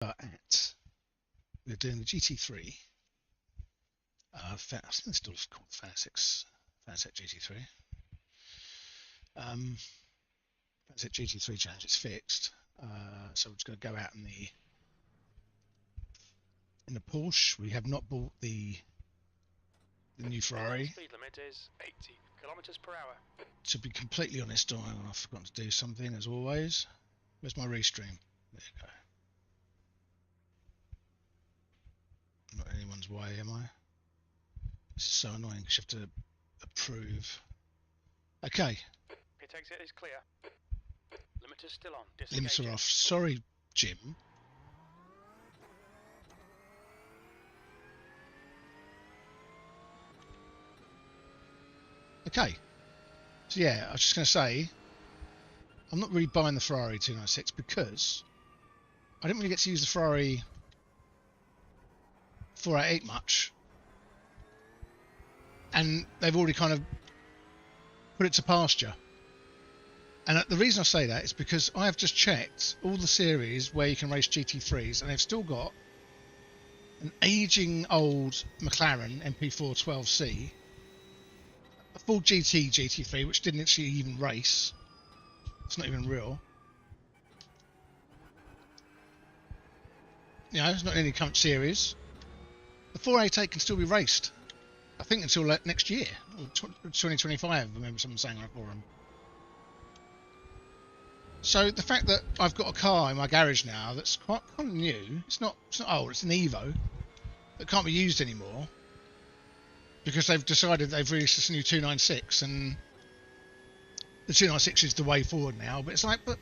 We're doing the GT3. I think it's still called Fanatec GT3. Fanatec GT3 challenge is fixed. So we're just going to go out in the Porsche. We have not bought the new Ferrari. Speed limit is 80 kilometers per hour. To be completely honest, I've forgotten to do something as always. Where's my restream? There you go. I'm not anyone's way, am I? This is so annoying because you have to approve. Okay. Pit exit is clear. Limiter's still on. Limits are off. Sorry, Jim. Okay. So yeah, I was just going to say, I'm not really buying the Ferrari 296 because I didn't really get to use the Ferrari 488 much. And they've already kind of put it to pasture. And the reason I say that is because I have just checked all the series where you can race GT3s, and they've still got an aging old McLaren MP4 12C, a full GT3, which didn't actually even race. It's not even real. You know, it's not in any current series. The 488 can still be raced. I think until next year, or 2025, I remember someone saying on a forum. So the fact that I've got a car in my garage now that's quite kind of new, it's not old, it's an Evo, that can't be used anymore, because they've decided they've released this new 296, and the 296 is the way forward now, but it's like, but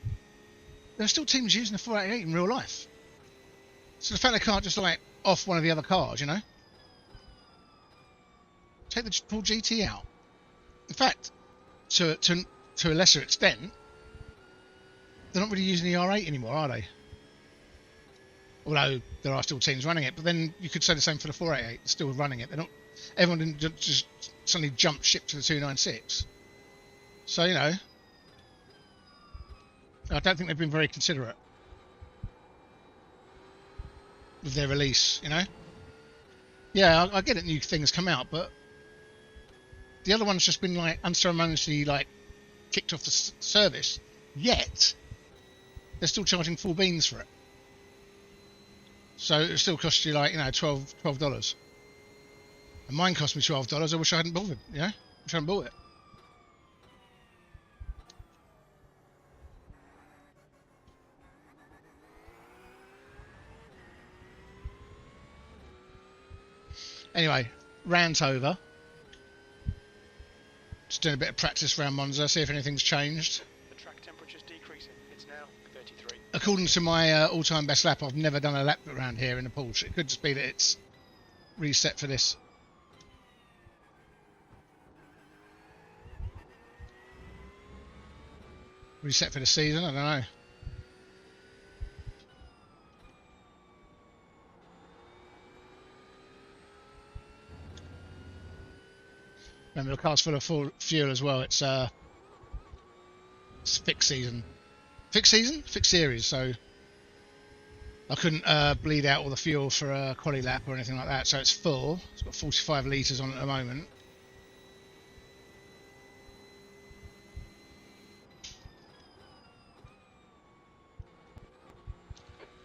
there are still teams using the 488 in real life. So the fact they can't just like off one of the other cars, you know? Take the full GT out. In fact, to a lesser extent, they're not really using the R8 anymore, are they? Although there are still teams running it, but then you could say the same for the 488. They're still running it. They're not. Everyone didn't just suddenly jump ship to the 296. So you know, I don't think they've been very considerate with their release. You know. Yeah, I get it. New things come out, but the other one's just been like unceremoniously like kicked off the service. Yet they're still charging full beans for it. So it still costs you like, you know, $12. And mine cost me $12. I wish I hadn't bothered, you know? I wish I hadn't bought it. Anyway, rant over. Just doing a bit of practice around Monza, see if anything's changed. The track temperature's decreasing. It's now 33. According to my all-time best lap, I've never done a lap around here in the Porsche. It could just be that it's reset for this. Reset for the season, I don't know. Remember, the car's full of fuel as well. It's fixed season. Fixed season? Fixed series, so I couldn't bleed out all the fuel for a quali lap or anything like that, so it's full. It's got 45 litres on at the moment.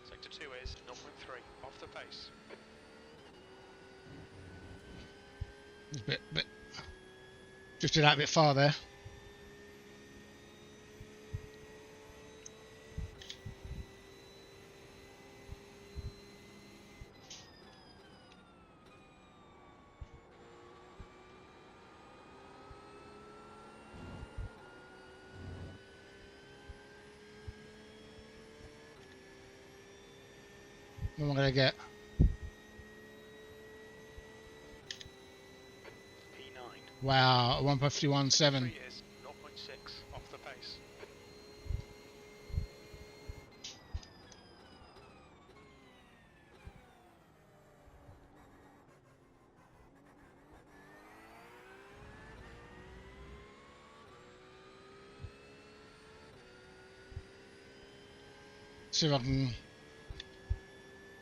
Sector 2 is 0.3 off the pace. It's a bit drifted out a bit far there. What am I going to get? P9. Wow, a 1.51.7. Is 0.6 off the pace. See if I can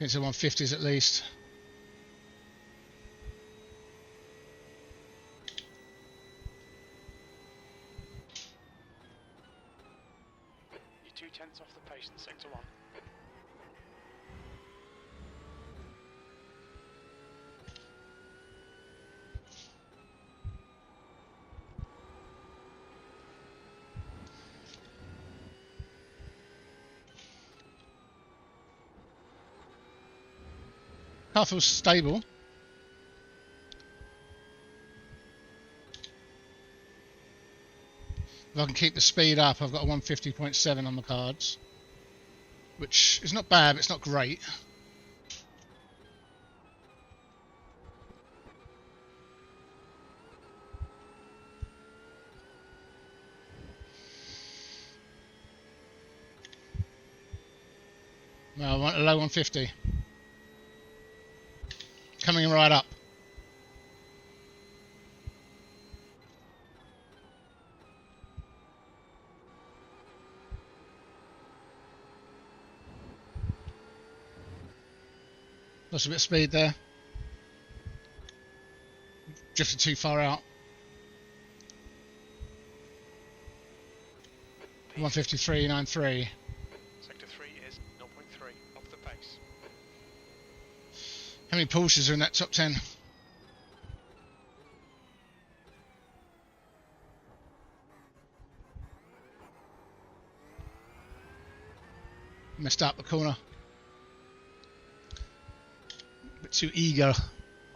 Into 150s at least. You're 0.2 off the pace in sector 1. Car feels stable. If I can keep the speed up, I've got a 150.7 on the cards, which is not bad, but it's not great. No, I want a low 150. Coming right up. Lost a bit of speed there. Drifted too far out. 153.93. Sector 3 is 0.3 off the pace. How many Porsches are in that top 10? Messed up the corner. A bit too eager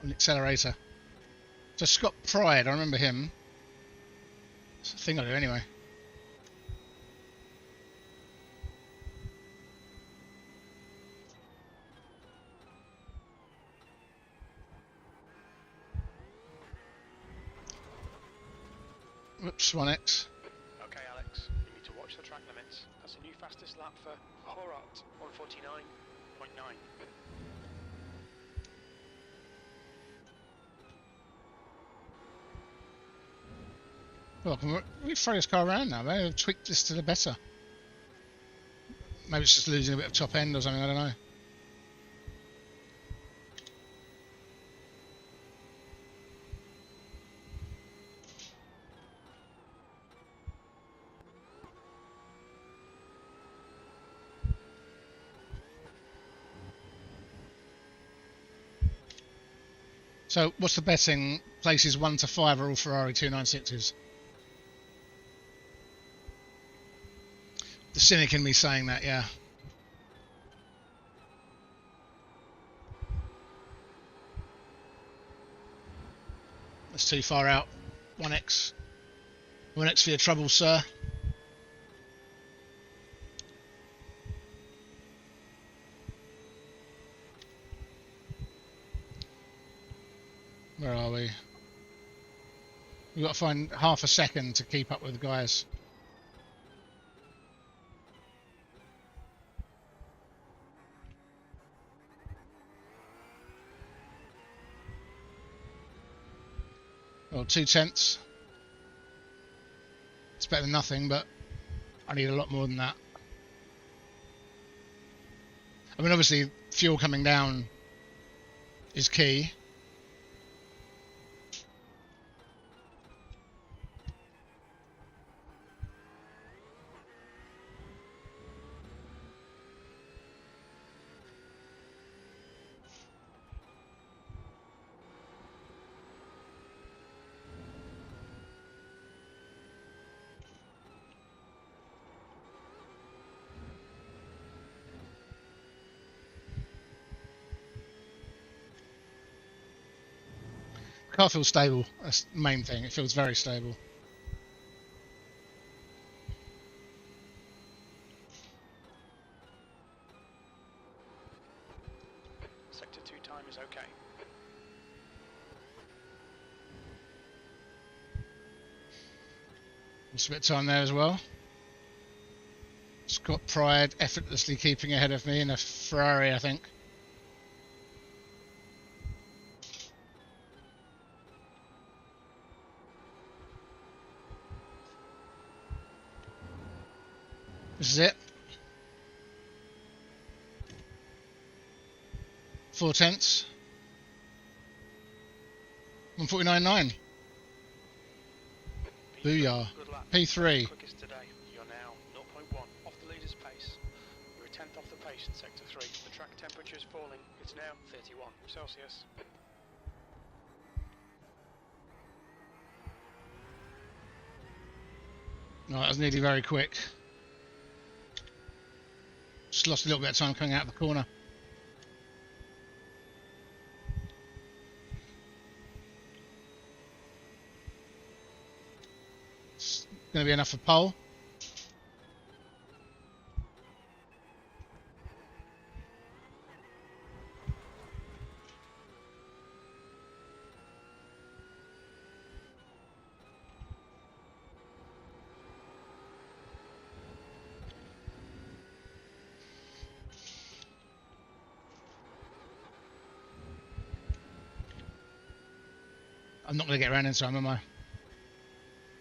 on the accelerator. So Scott Pride, I remember him. It's a thing I do anyway. Whoops, 1x. Okay, Alex, you need to watch the track limits. That's a new fastest lap for Horat, 149.9. Well, can we throw this car around now? Maybe I've tweaked this to the better. Maybe it's just losing a bit of top end or something, I don't know. So, what's the betting? Places 1 to 5 are all Ferrari 296s. The cynic in me saying that, yeah. That's too far out. 1x. 1x for your trouble, sir. Where are we? We've got to find half a second to keep up with the guys. Well, 0.2. It's better than nothing, but I need a lot more than that. I mean, obviously, fuel coming down is key. The car feels stable. That's the main thing. It feels very stable. Sector 2 time is okay. Just a bit of time there as well. Scott Pride effortlessly keeping ahead of me in a Ferrari, I think. This is it. 4/10. 1:49.9. Booyah. Good lap. P3. Quickest today. You're now 0.1 off the leader's pace. You're a tenth off the pace in sector 3. The track temperature is falling. It's now 31 Celsius. Right, that was nearly very quick. Just lost a little bit of time coming out of the corner. It's going to be enough for pole. I'm not going to get around in time, am I?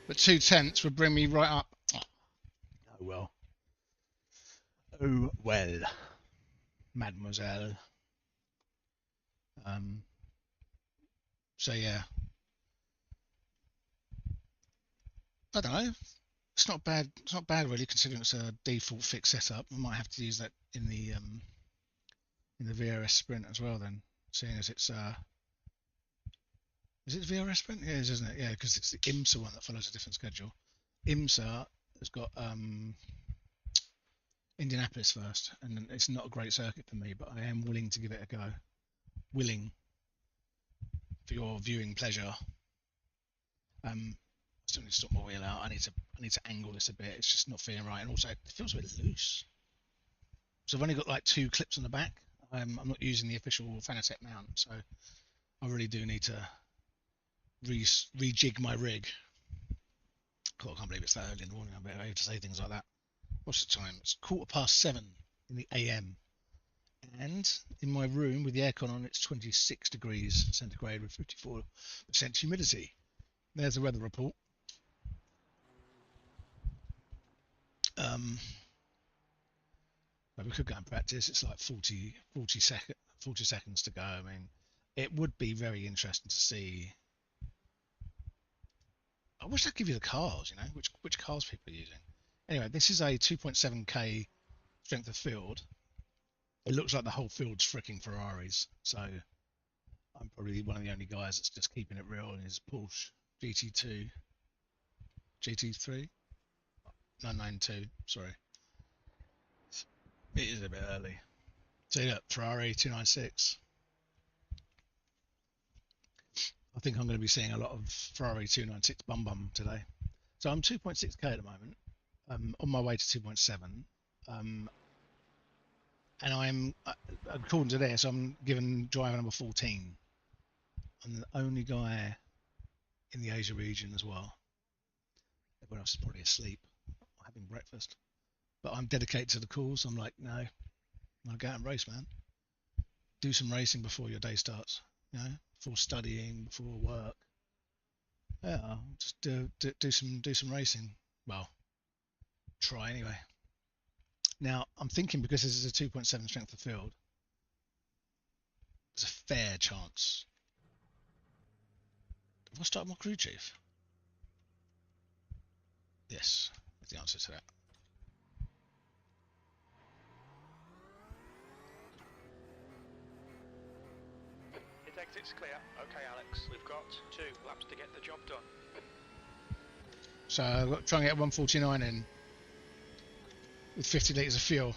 But 2/10 would bring me right up. Oh well. Oh well, mademoiselle. So yeah, I don't know. It's not bad. It's not bad really, considering it's a default fixed setup. I might have to use that in the VRS Sprint as well then, seeing as it's is it VRS Sprint? Yeah, it is, isn't it? Yeah, because it's the IMSA one that follows a different schedule. IMSA has got Indianapolis first, and it's not a great circuit for me, but I am willing to give it a go. Willing for your viewing pleasure. I still need to sort my wheel out. I need to angle this a bit. It's just not feeling right, and also it feels a bit loose. So I've only got like 2 clips on the back. I'm not using the official Fanatec mount, so I really do need to rejig my rig. God, I can't believe it's that early in the morning. I'm able to say things like that. What's the time? It's 7:15 in the AM. And in my room with the aircon on, it's 26 degrees centigrade with 54% humidity. There's the weather report. But we could go and practice. It's like 40 seconds to go. I mean, it would be very interesting to see. I wish I'd give you the cars, you know, which cars people are using. Anyway, this is a 2.7k strength of field. It looks like the whole field's freaking Ferraris, so I'm probably one of the only guys that's just keeping it real in his Porsche GT2, GT3, 992. Sorry, it is a bit early. See that Ferrari 296. I think I'm going to be seeing a lot of Ferrari 296 bum today. So I'm 2.6k at the moment. I'm on my way to 2.7. And I'm, according to this, I'm given driver number 14. I'm the only guy in the Asia region as well. Everyone else is probably asleep, having breakfast. But I'm dedicated to the cause. I'm like, no, I'll go out and race, man. Do some racing before your day starts, you know, before studying, before work. Yeah, I'll just do some racing. Well, try anyway. Now, I'm thinking because this is a 2.7 strength of field, there's a fair chance. Have I started my crew chief? Yes, that's the answer to that. Hit exit's clear. Okay, Alex, we've got 2 laps to get the job done. So I've got to try and get 149 in with 50 litres of fuel.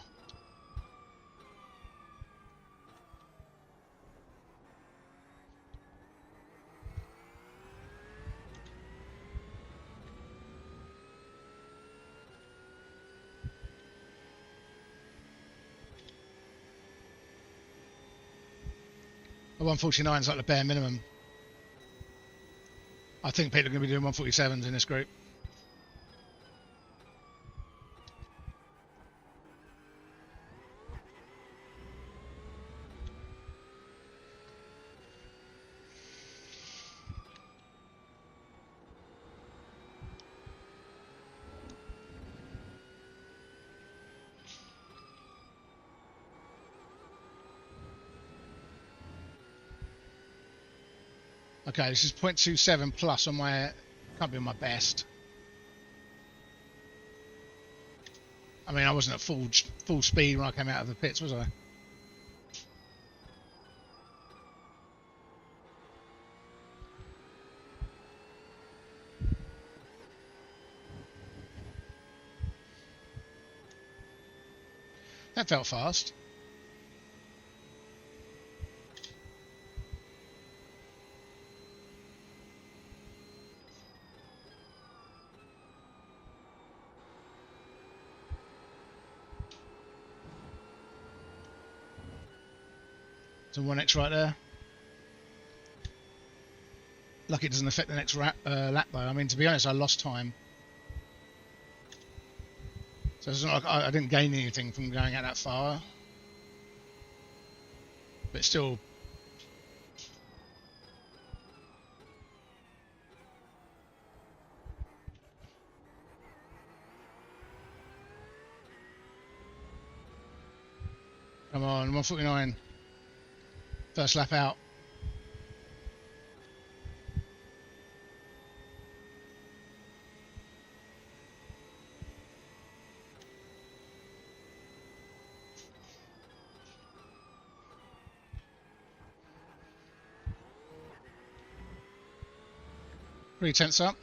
A 149 is like the bare minimum. I think people are going to be doing 147s in this group. Okay, this is 0.27 plus on my, can't be on my best. I mean, I wasn't at full speed when I came out of the pits, was I? That felt fast. So 1x right there. Lucky it doesn't affect the next lap though. I mean, to be honest, I lost time. So it's not like I didn't gain anything from going out that far. But still. Come on, 149. First lap out. Three tenths up.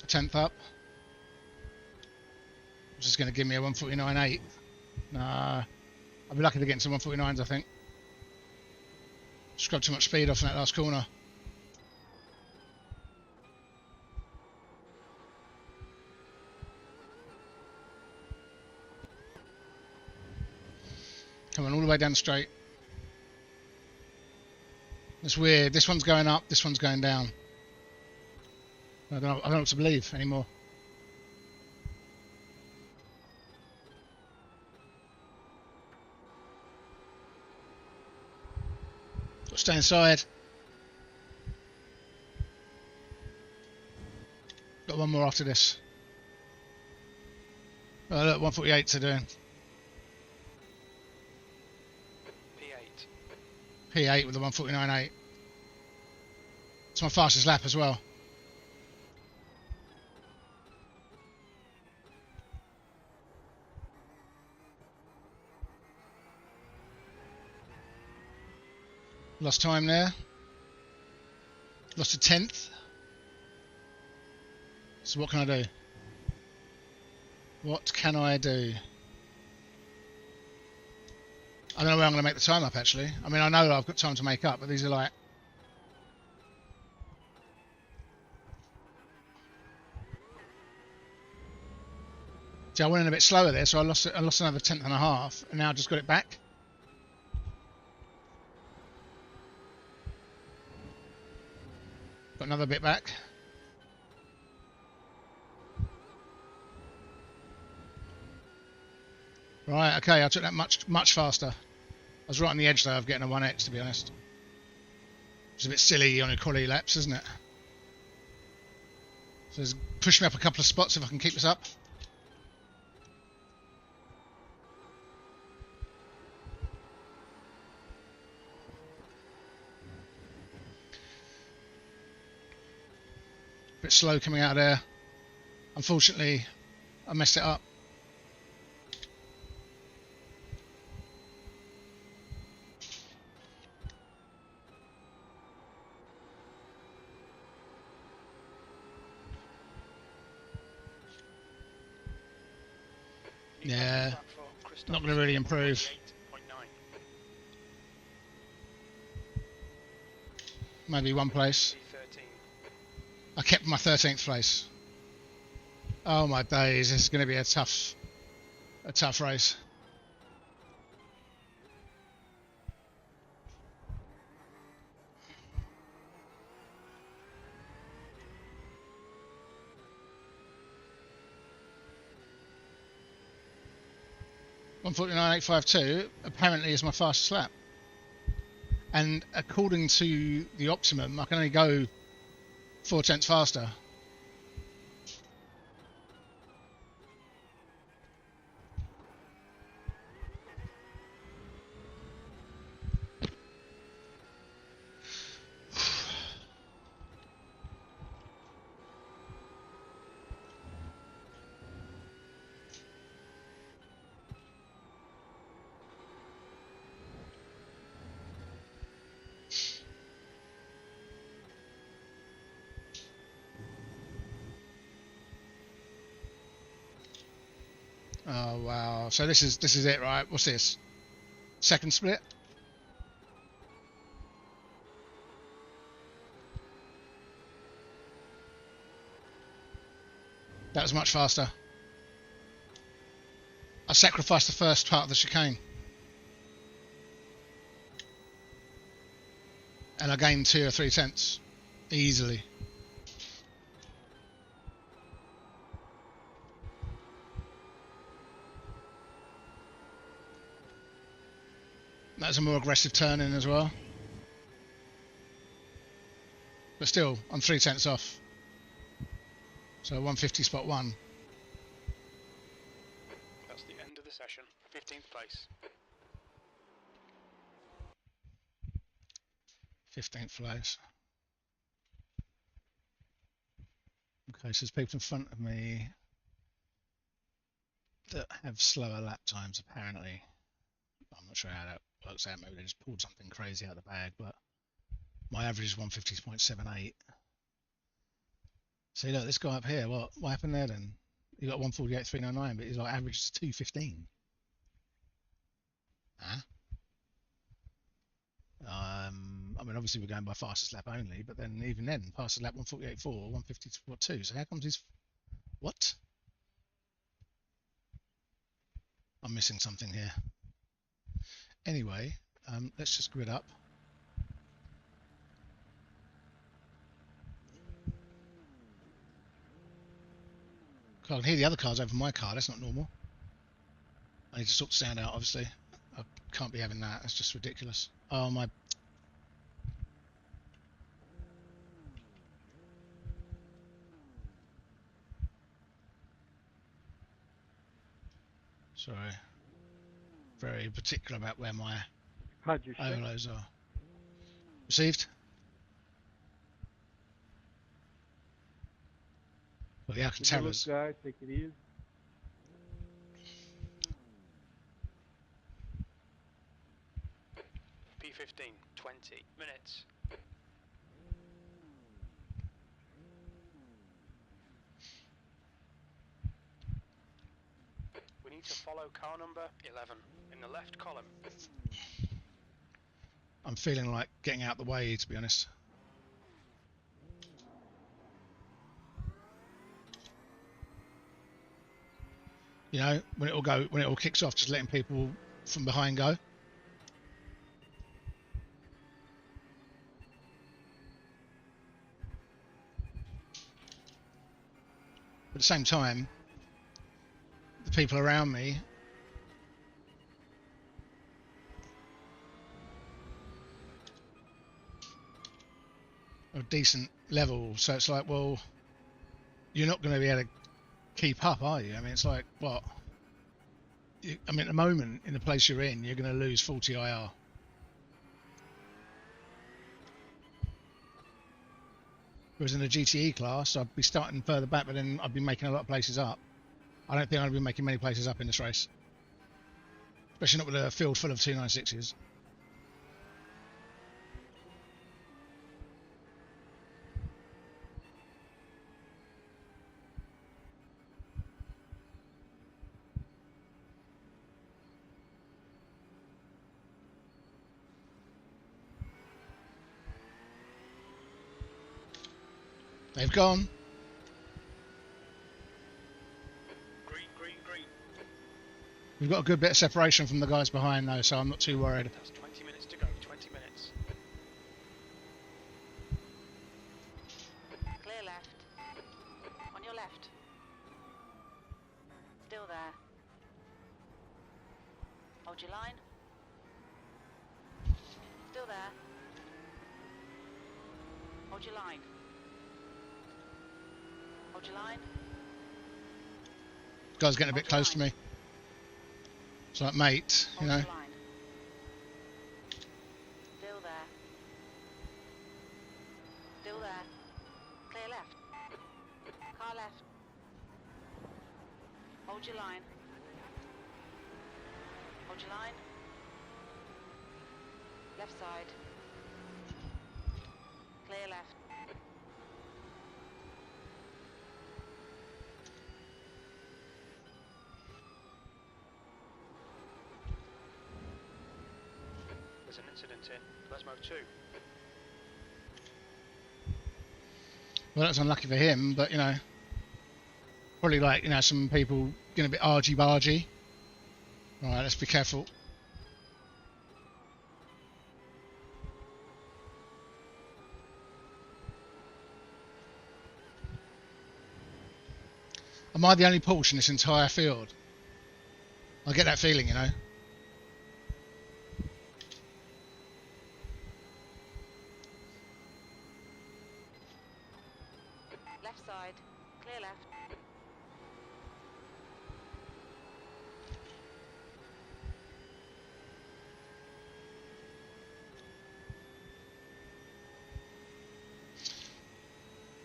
A tenth up. Which is going to give me a 149.8. Nah, I'll be lucky to get into 149s, I think. Scrubbed too much speed off in that last corner. Come on, all the way down the straight. It's weird. This one's going up, this one's going down. I don't know what to believe anymore. Got to stay inside. Got one more after this. Oh look, 148 to do. P8 with the 149.8. It's my fastest lap as well. Lost time there. Lost a tenth. So what can I do? What can I do? I don't know where I'm going to make the time up, actually. I mean, I know I've got time to make up, but these are like... See, I went in a bit slower there, so I lost another tenth and a half, and now I just got it back. Got another bit back. Right, okay, I took that much faster. I was right on the edge though of getting a 1x, to be honest. It's a bit silly on your quality laps, isn't it? So it's push me up a couple of spots if I can keep this up. Bit slow coming out of there. Unfortunately, I messed it up. Yeah, not going to really improve. Maybe one place. I kept my 13th place. Oh my days, this is going to be a tough race. .149.852 apparently is my fastest lap. and according to the optimum, I can only go 0.4 faster. Oh wow! So this is it, right? What's this? Second split? That was much faster. I sacrificed the first part of the chicane. And I gained 2 or 3 tenths. Easily. That's a more aggressive turn in as well. But still, I'm 3 tenths off. So 150 spot 1. That's the end of the session. 15th place. 15th place. Okay, so there's people in front of me that have slower lap times, apparently. I'm not sure how that works out. Maybe they just pulled something crazy out of the bag, but my average is 150.78. See, look, this guy up here, what happened there then? He got 148.399, but his like average is 215. Huh? I mean, obviously we're going by fastest lap only, but then even then, fastest lap 148.4, 150.2. So how comes he's what? I'm missing something here. Anyway, let's just grid up. I can hear the other cars over my car. That's not normal. I need to sort the sound out, obviously. I can't be having that. That's just ridiculous. Oh, my. Sorry. Very particular about where my overloads are. Received? Well, the Alcantaras. Guy, take it easy. P15, 20 minutes. We need to follow car number 11 in the left column. I'm feeling like getting out the way, to be honest. You know, when it all kicks off, just letting people from behind go. But at the same time, the people around me are a decent level, so it's like, well, you're not going to be able to keep up, are you? I mean, it's like, what? I mean, at the moment, in the place you're in, you're going to lose 40 IR. Whereas in the GTE class, I'd be starting further back, but then I'd be making a lot of places up. I don't think I'd be making many places up in this race. Especially not with a field full of 296s. They've gone. Green, green, green. We've got a good bit of separation from the guys behind though, so I'm not too worried. That's 20 minutes to go, 20 minutes. Clear left. On your left. Still there. Hold your line. Still there. Hold your line. Hold your line. Guy's getting a bit close to me. It's like, mate, you know. Hold your line. Still there. Still there. Clear left. Car left. Hold your line. Hold your line. Left side. Clear left. There's an incident in. Let's move 2. Well, that's unlucky for him, but, you know, probably like, you know, some people getting a bit argy-bargy. Right, let's be careful. Am I the only Porsche in this entire field? I get that feeling, you know. Left side. Clear left.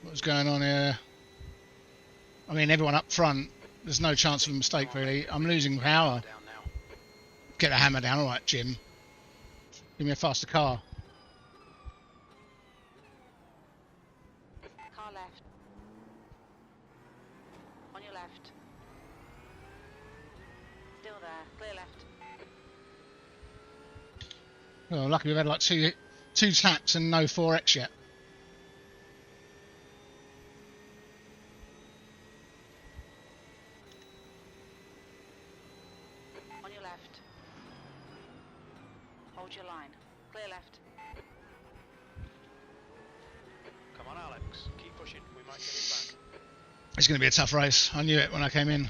What's going on here? I mean, everyone up front, there's no chance of a mistake, really. I'm losing power. Down now. Get the hammer down. All right, Jim. Give me a faster car. Car left. On your left. Still there. Clear left. Well, lucky we've had like two taps and no 4X yet. On your left. Hold your line. Clear left. Come on, Alex. Keep pushing. We might get it back. It's going to be a tough race. I knew it when I came in.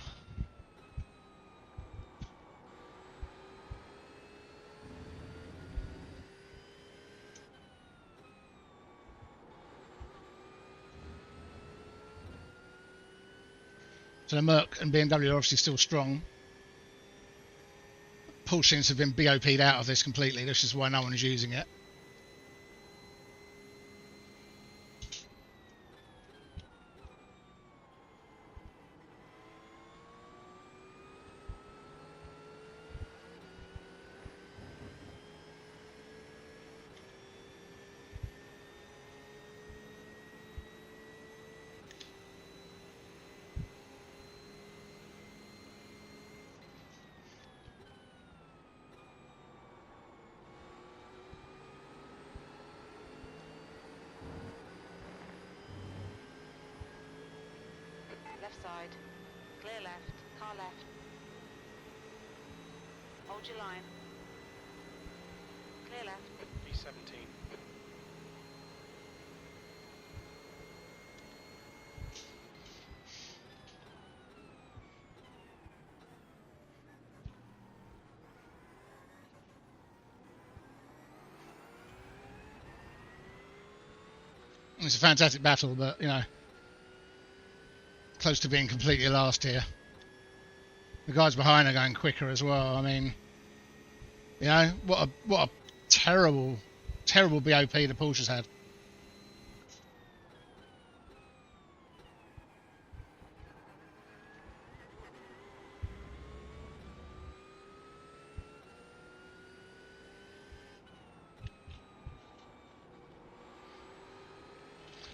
So the Merc and BMW are obviously still strong. Porsche seems to have been BOP'd out of this completely. This is why no one is using it. Left side. Clear left. Car left. Hold your line. Clear left. B17. It's a fantastic battle, but, you know, close to being completely last here. The guys behind are going quicker as well. I mean, you know, what a terrible BOP the Porsche's had.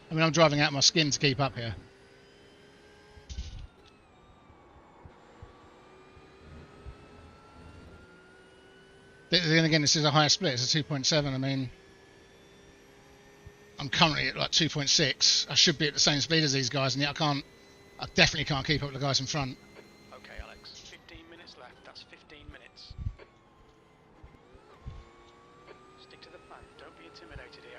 I mean, I'm driving out my skin to keep up here. Then again, this is a higher split. It's a 2.7. I mean, I'm currently at like 2.6. I should be at the same speed as these guys, and yet I definitely can't keep up with the guys in front. Okay, Alex. 15 minutes left. That's 15 minutes. Stick to the plan. Don't be intimidated here.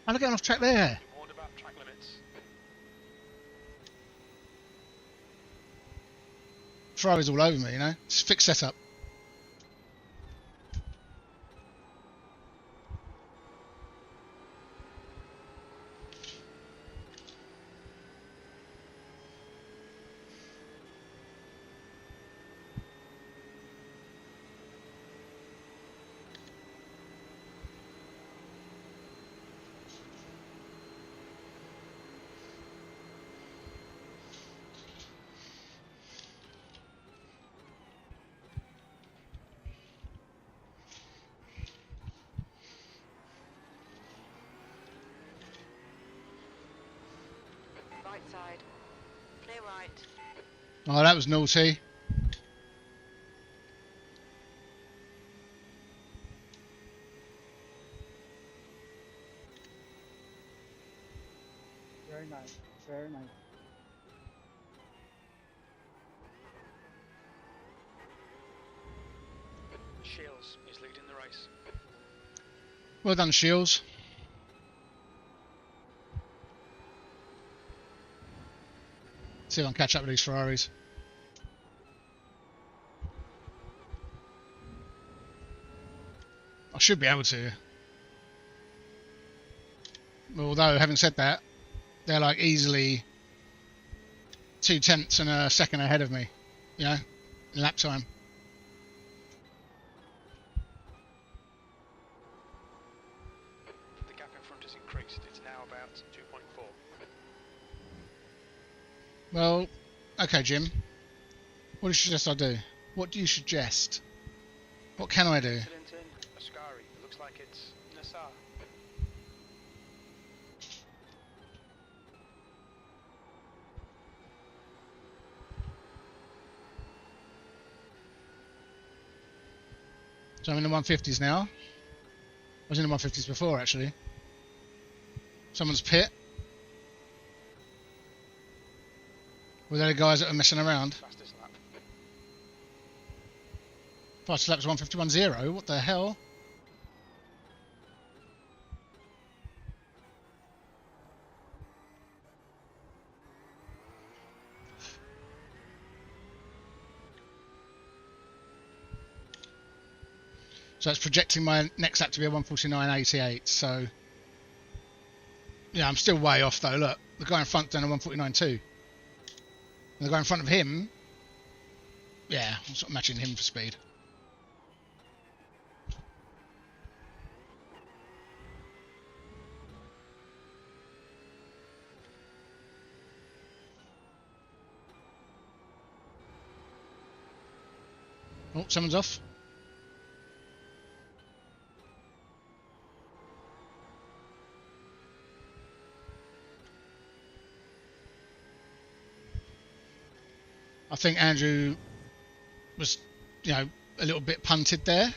How are they getting off track there? You warned about track limits. Ferrari's all over me, you know. It's a fixed setup. right side. Clear right. Oh, that was naughty. Very nice. Very nice. Shields is leading the race. Well done, Shields. See if I can catch up with these Ferraris. I should be able to. Although, having said that, they're like easily 0.2 and a second ahead of me, you know, in lap time. The gap in front has increased. It's now about 2.4. Well, okay, Jim. What do you suggest I do? What do you suggest? What can I do? Incident in Ascari. It looks like it's Nassar. So I'm in the 150s now. I was in the 150s before, actually. Someone's pit. Were there the guys that were messing around? Fastest lap. Fastest lap was 151.0. What the hell? So it's projecting my next lap to be a 149.88. So yeah, I'm still way off though. Look, the guy in front done a 149.2. And the guy in front of him, yeah, I'm sort of matching him for speed. Oh, someone's off. I think Andrew was, you know, a little bit punted there.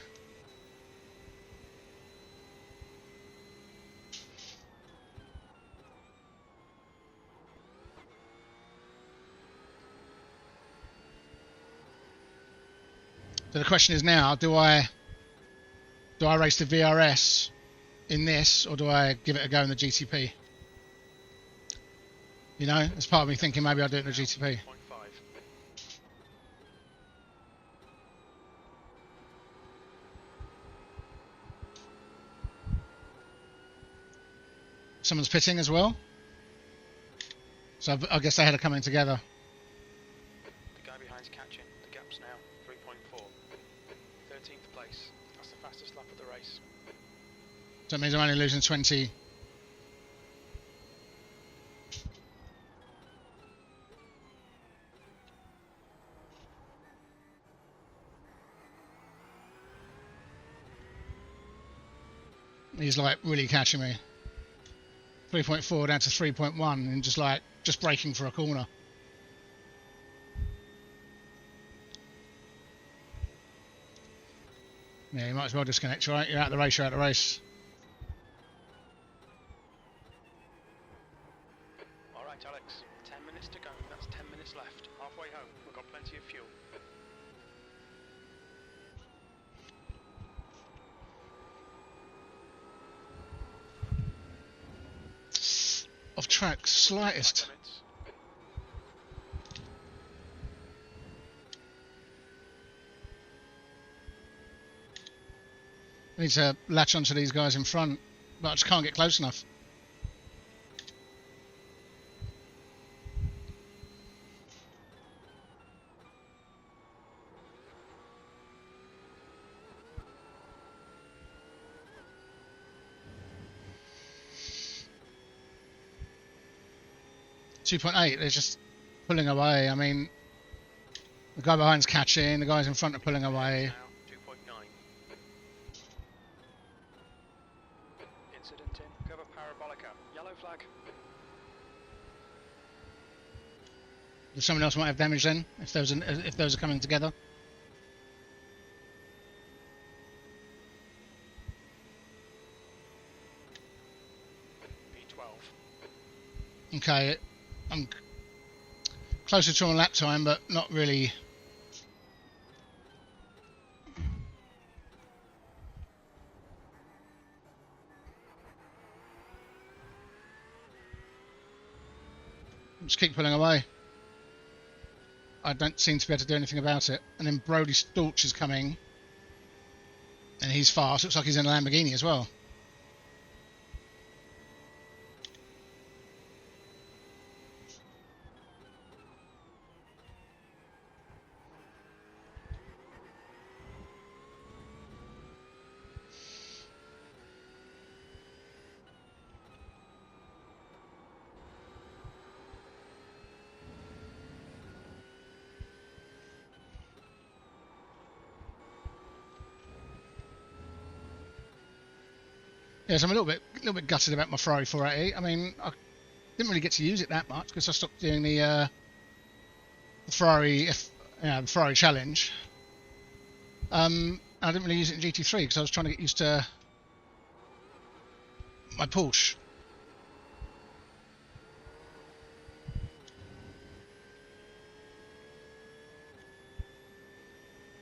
So the question is now, do I race the VRS in this, or do I give it a go in the GTP? You know, as part of me thinking maybe I'll do it in the GTP. 0.5. Someone's pitting as well. So I guess they had to come in together. The guy behind's catching. The gap's now 3.4. 13th place. That's the fastest lap of the race. So that means I'm only losing 20. He's like really catching me. 3.4 down to 3.1 and just braking for a corner. Yeah, you might as well disconnect, right? You're out of the race, you're out of the race. Alright, Alex. 10 minutes to go. That's 10 minutes left. Halfway home. We've got plenty of fuel. Off track, slightest. I need to latch onto these guys in front, but I just can't get close enough. .8, they're just pulling away. I mean, the guy behind's catching, the guys in front are pulling away. Now 2.9. Incident in. Cover parabolica. Yellow flag. Someone else might have damage then if those are coming together. P12. Okay, I'm closer to on lap time, but not really. Just keep pulling away. I don't seem to be able to do anything about it. And then Brody Storch is coming. And he's fast. Looks like he's in a Lamborghini as well. Yes, I'm a little bit gutted about my Ferrari 488. I mean, I didn't really get to use it that much because I stopped doing the Ferrari challenge. I didn't really use it in GT3 because I was trying to get used to my Porsche.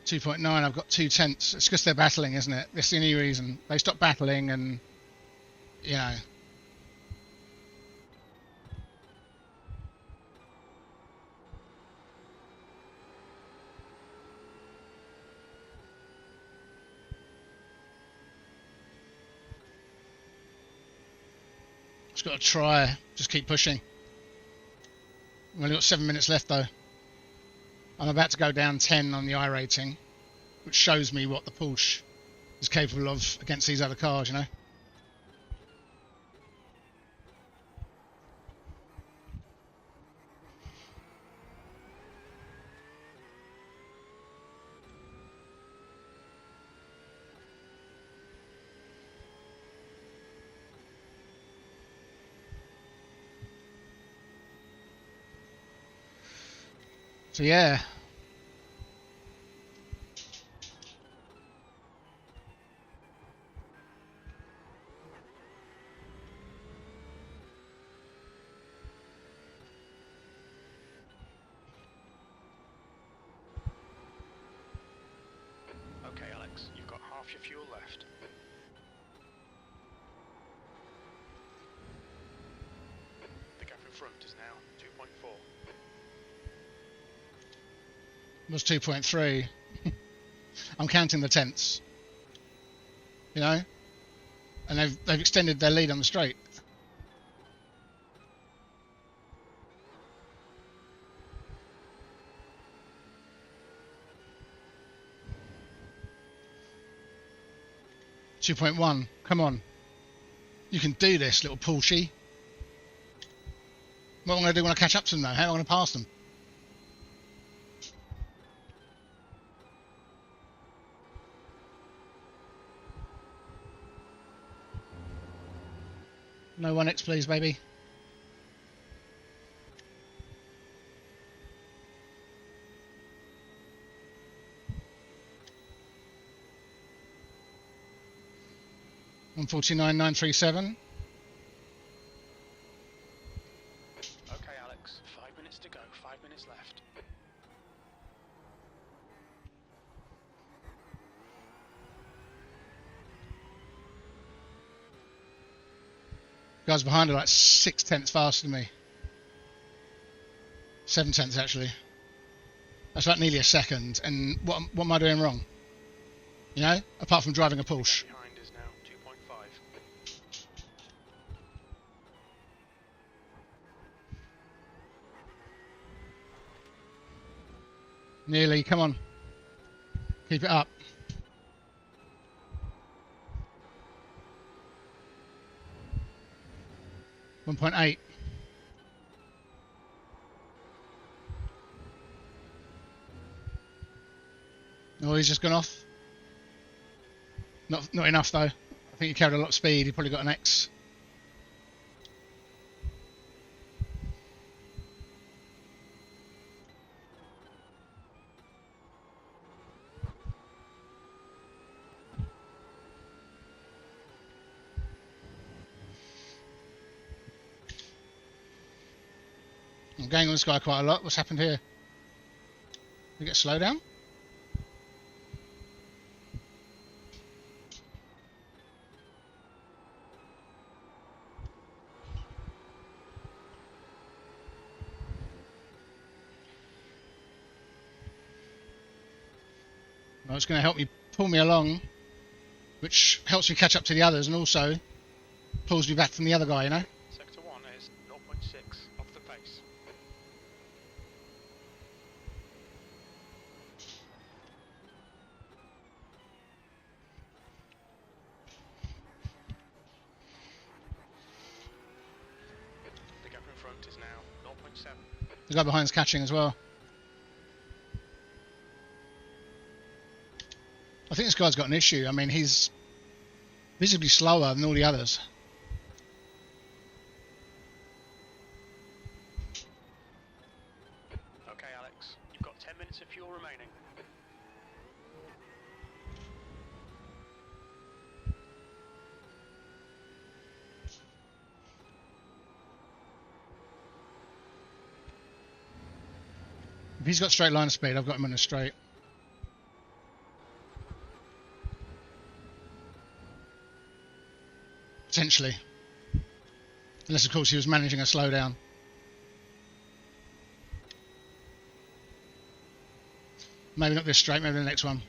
.9, I've got 0.2. It's because they're battling, isn't it? That's the only reason. They stopped battling and, you know. Just got to try. Just keep pushing. We've only got 7 minutes left, though. I'm about to go down 10 on the iRating, which shows me what the Porsche is capable of against these other cars, you know. So yeah. Okay, Alex, you've got half your fuel left. The gap in front is now 2.4. Was 2.3. I'm counting the tenths, you know, and they've extended their lead on the straight. .1. Come on, you can do this, little Porsche. What am I going to do when I catch up to them, though? How am I going to pass them? No 1x, please, baby. $149,937. Okay, Alex, 5 minutes to go, 5 minutes left. Guys behind are like 6 tenths faster than me. 7 tenths actually. That's like nearly a second. And what am I doing wrong? You know, apart from driving a Porsche. Behind is now 2.5. Nearly, come on. Keep it up. .8. Oh, he's just gone off. Not enough though. I think he carried a lot of speed. He probably got an X. I'm going on this guy quite a lot. What's happened here? Did we get slow down? Well, it's going to help me pull me along, which helps me catch up to the others and also pulls me back from the other guy, you know? Sector 1 is 0.6 off the pace. The gap in front is now 0.7. The guy behind's catching as well. I think this guy's got an issue. I mean, he's visibly slower than all the others. Okay, Alex, you've got 10 minutes of fuel remaining. If he's got straight line of speed, I've got him on a straight. Potentially. Unless, of course, he was managing a slowdown. Maybe not this straight, maybe the next one.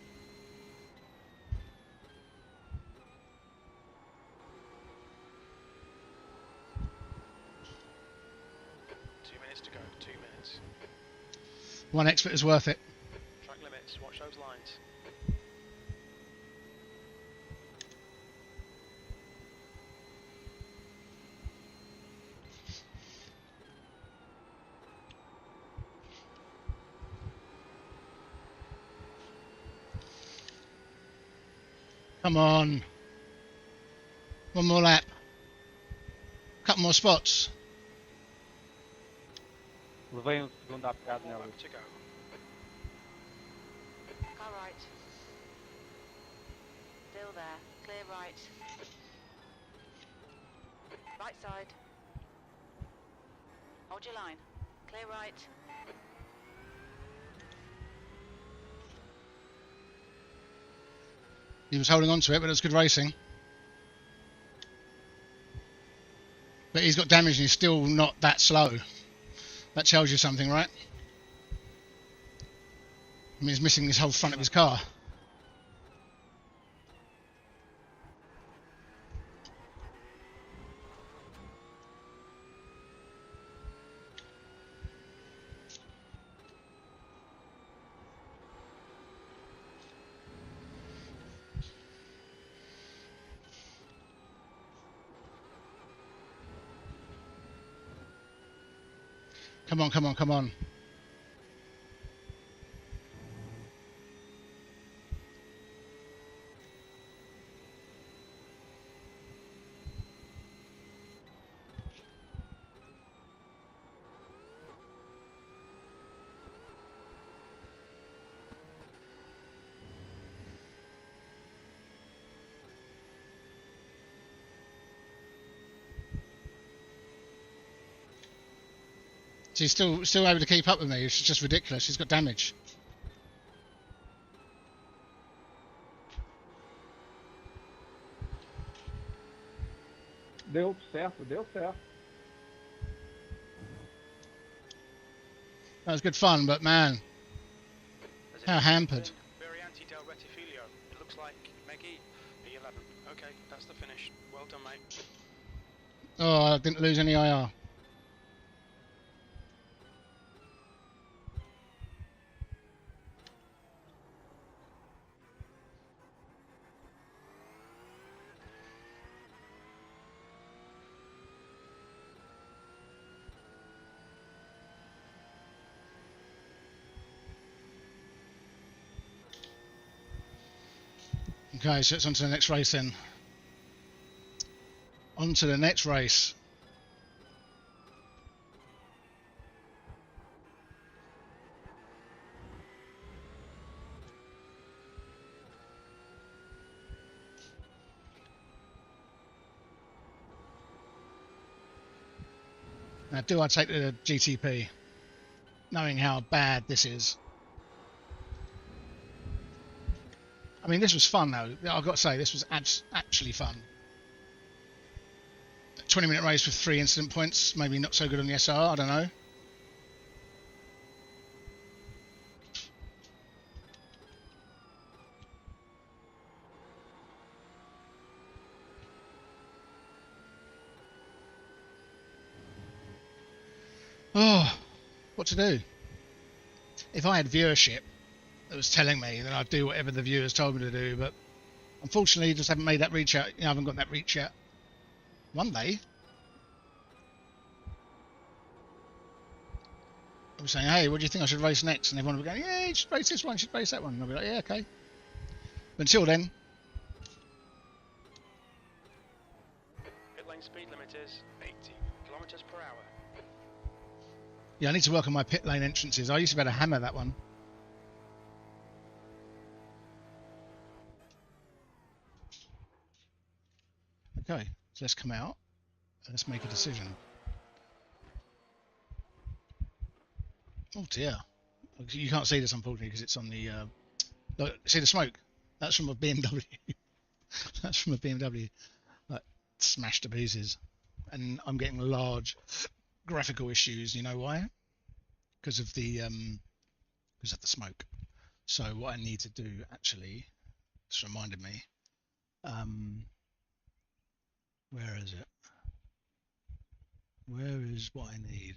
Two minutes to go, 2 minutes. One expert is worth it. Track limits, watch those lines. Come on. One more lap. Couple more spots. Levei segundo há bocado nela. To go. Car right. Still there. Clear right. Right side. Hold your line. Clear right. He was holding on to it, but it was good racing. But he's got damage and he's still not that slow. That tells you something, right? I mean, he's missing this whole front of his car. Come on, come on, come on. So he's still able to keep up with me. It's just ridiculous. He's got damage. Deu certo, deu certo. That was good fun, but man, how hampered. Very anti-Del Retifilio. It looks like Meggy, E11. Okay, that's the finish. Well done, mate. Oh, I didn't lose any IR. Okay, so it's on to the next race then. On to the next race. Now, do I take the GTP? knowing how bad this is. I mean, this was fun though. I've got to say, this was actually fun. 20-minute race with 3 incident points, maybe not so good on the SR, I don't know. Oh, what to do? If I had viewership that was telling me, then I'd do whatever the viewers told me to do, but unfortunately, I just haven't made that reach out. I haven't got that reach yet. One day, I'll be saying, hey, what do you think I should race next? And everyone will be going, yeah, you should race this one, you should race that one. And I'll be like, yeah, okay. But until then, Pit lane speed limit is 80 kilometers per hour. yeah, I need to work on my pit lane entrances. I used to be able to hammer that one. Okay, so let's come out and let's make a decision. Oh dear. You can't see this unfortunately because it's on the... look, see the smoke? That's from a BMW. That's from a BMW. Like, smashed to pieces. And I'm getting large graphical issues. You know why? Because of the smoke. So what I need to do actually, just reminded me, where is it? Where is what I need?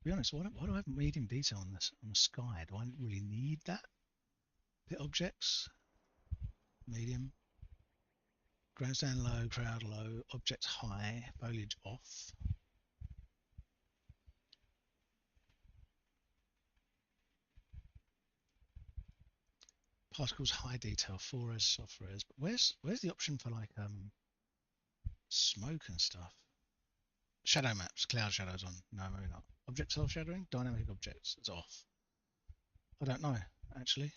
To be honest, why do I have medium detail on this on the sky? Do I really need that? Pit objects, medium, grandstand low, crowd low, objects high, foliage off. Particles high detail, 4res, soft res. But where's the option for like smoke and stuff? Shadow maps, cloud shadows on. No, maybe not. Object self shadowing, dynamic objects, it's off. I don't know actually.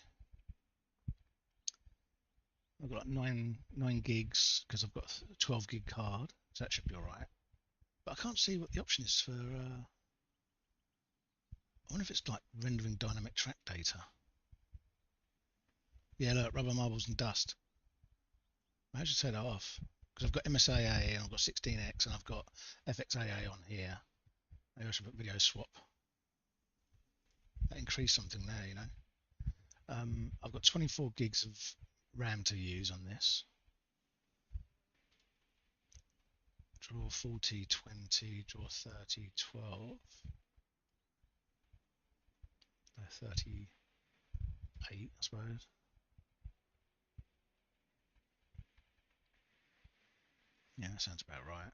I've got 9 gigs because I've got a 12 gig card, so that should be alright. But I can't see what the option is for. I wonder if it's like rendering dynamic track data. Yeah, look, rubber marbles and dust. I should set that off because I've got MSAA and I've got 16x and I've got FXAA on here. Maybe I should put video swap. That increased something there, you know. I've got 24 gigs of RAM to use on this. Draw 40, 20, draw 30, 12. 38, I suppose. Yeah, that sounds about right.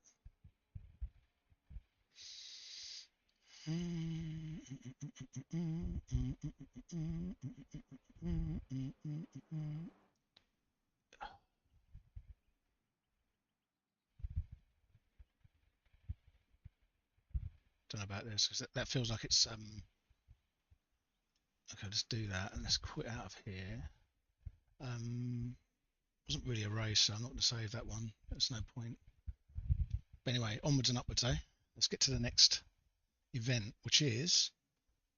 Don't know about this because that feels like it's okay, let's do that and let's quit out of here. Wasn't really a race, so I'm not going to save that one. There's no point. But anyway, onwards and upwards, eh? Let's get to the next event, which is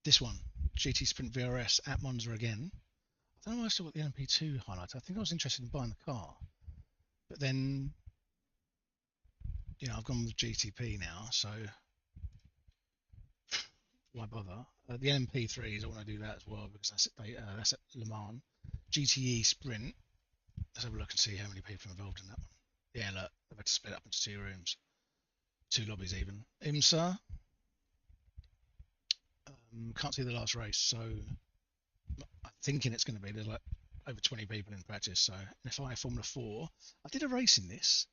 this one, GT Sprint VRS at Monza again. I don't know why I still got the LMP2 highlighted. I think I was interested in buying the car, but then, you know, I've gone with GTP now, so why bother? The LMP3s, I want to do that as well because that's at Le Mans. GTE Sprint. Let's have a look and see how many people are involved in that one. Yeah, look, they've had to split up into 2 rooms, 2 lobbies even. IMSA. Can't see the last race, so I'm thinking it's going to be there's like over 20 people in practice. So FI Formula 4, I did a race in this,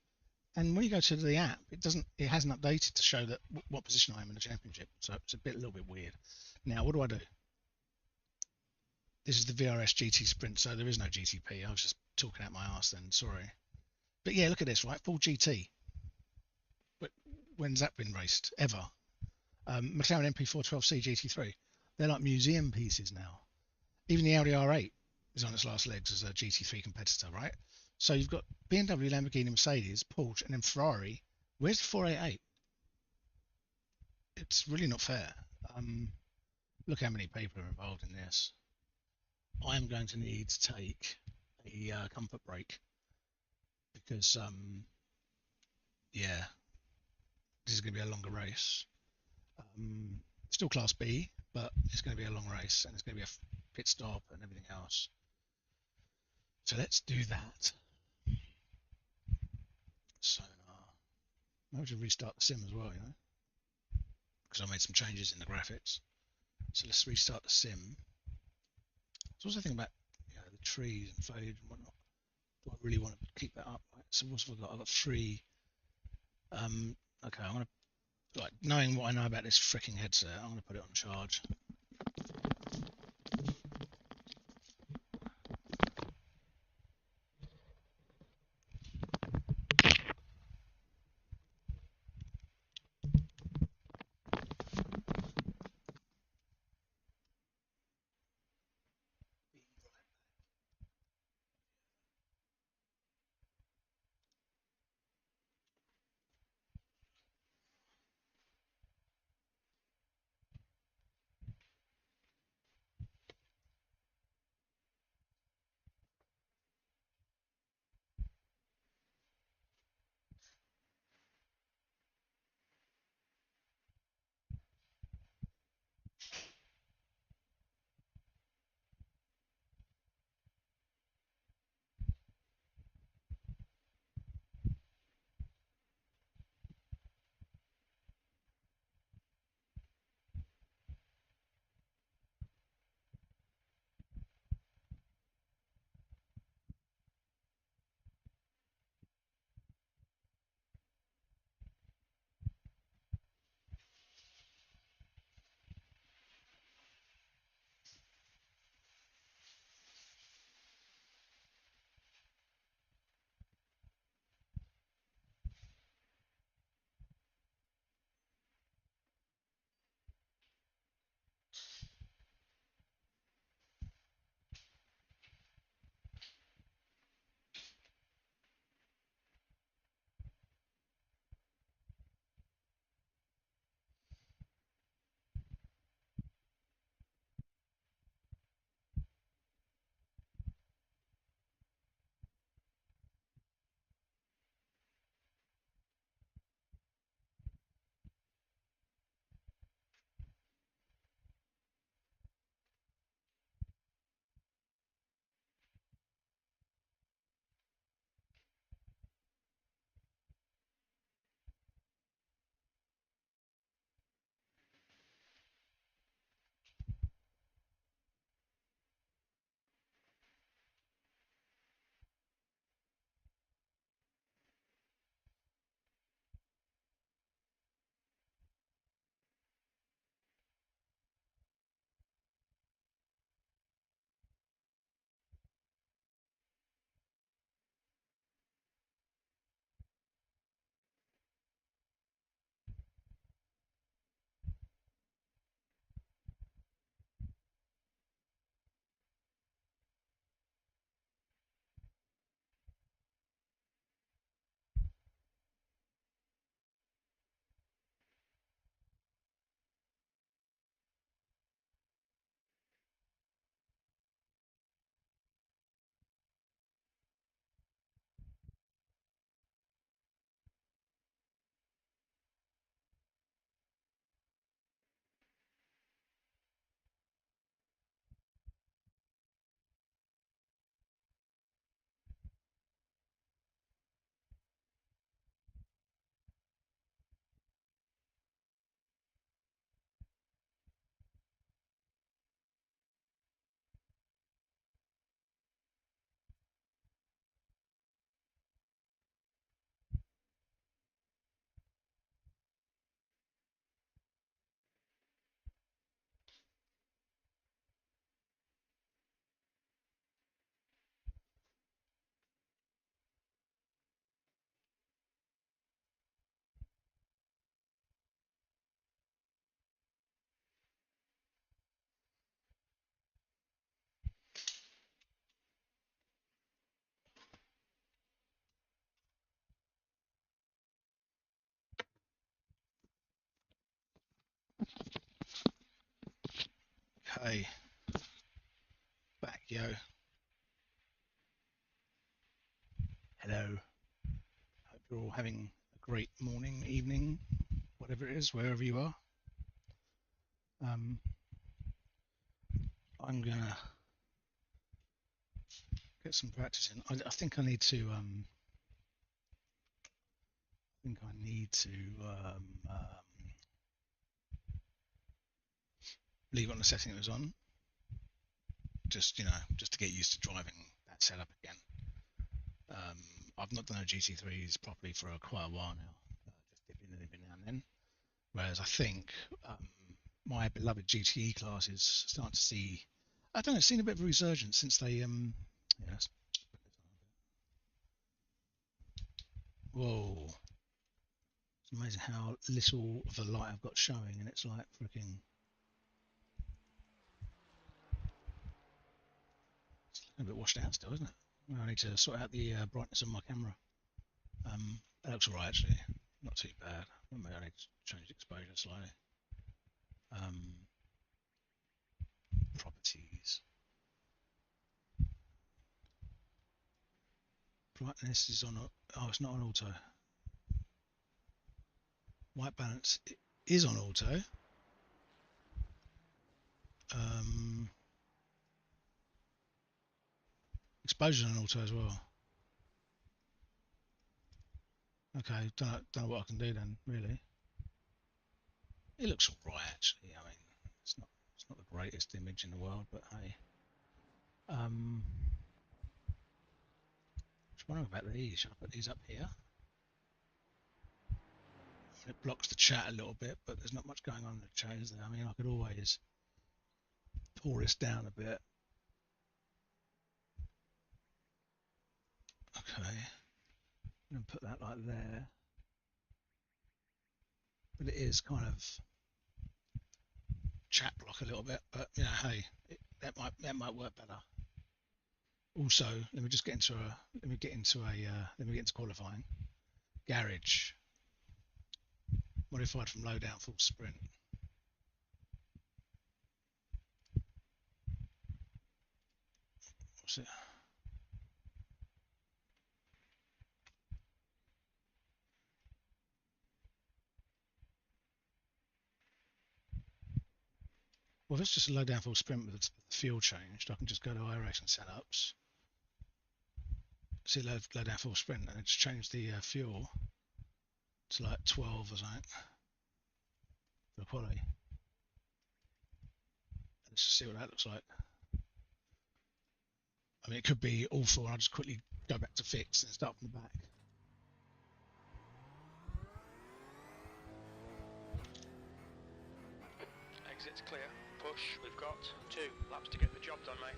and when you go to the app, it hasn't updated to show that what position I am in the championship. So it's a little bit weird. Now, what do? This is the VRS GT Sprint, so there is no GTP. I was just talking out my arse then. Sorry, but yeah, look at this, right? Full GT. But when's that been raced ever? McLaren MP412C GT3, they're like museum pieces now. Even the Audi R8 is on its last legs as a GT3 competitor, right? So you've got BMW, Lamborghini, Mercedes, Porsche, and then Ferrari Where's 488? It's really not fair. Look how many people are involved in this. I am going to need to take a comfort break because, yeah, this is going to be a longer race. Still Class B, but it's going to be a long race and it's going to be a pit stop and everything else. So let's do that. So maybe we should restart the sim as well, you know, because I made some changes in the graphics. So let's restart the sim. So what's the thing about, you know, the trees and foliage and whatnot? Do I really want to keep that up? Right? So what's I've got 3. Okay, I'm gonna, like, knowing what I know about this freaking headset, I'm gonna put it on charge. Okay. Back, yo. Hello. Hope you're all having a great morning, evening, whatever it is, wherever you are. I'm gonna get some practice in. I think I need to. Leave it on the setting it was on. Just just to get used to driving that setup again. I've not done a GT3s properly for quite a while now. Just dipping in every now and then. Whereas I think my beloved GTE class is starting to see. I don't know, seen a bit of a resurgence since they yeah, whoa. It's amazing how little of the light I've got showing, and it's like freaking. It's looking a bit washed out still, isn't it? I need to sort out the brightness of my camera. That looks alright actually, not too bad. Maybe I need to change the exposure slightly. Properties. Brightness is on. Oh, it's not on auto. White balance is on auto. Exposure on auto as well. Okay, don't know what I can do then, really. It looks alright actually. I mean, it's not the greatest image in the world, but hey. Just wondering about these. Should I put these up here? It blocks the chat a little bit, but there's not much going on in the chat, is there? I mean, I could always pull this down a bit. Okay. I'm going to put that like there. But it is kind of chat block a little bit, but hey, that might work better. Also, let me get into qualifying. Garage. Modified from low down full sprint. What's it? Well, if it's just a low down full sprint with the fuel changed, I can just go to iRacing setups. See low down full sprint, and just change the fuel to like 12 or something for quality. Let's just see what that looks like. I mean, it could be awful, and I'll just quickly go back to fix and start from the back. Exit's clear. Push. We've got 2 laps to get the job done, mate.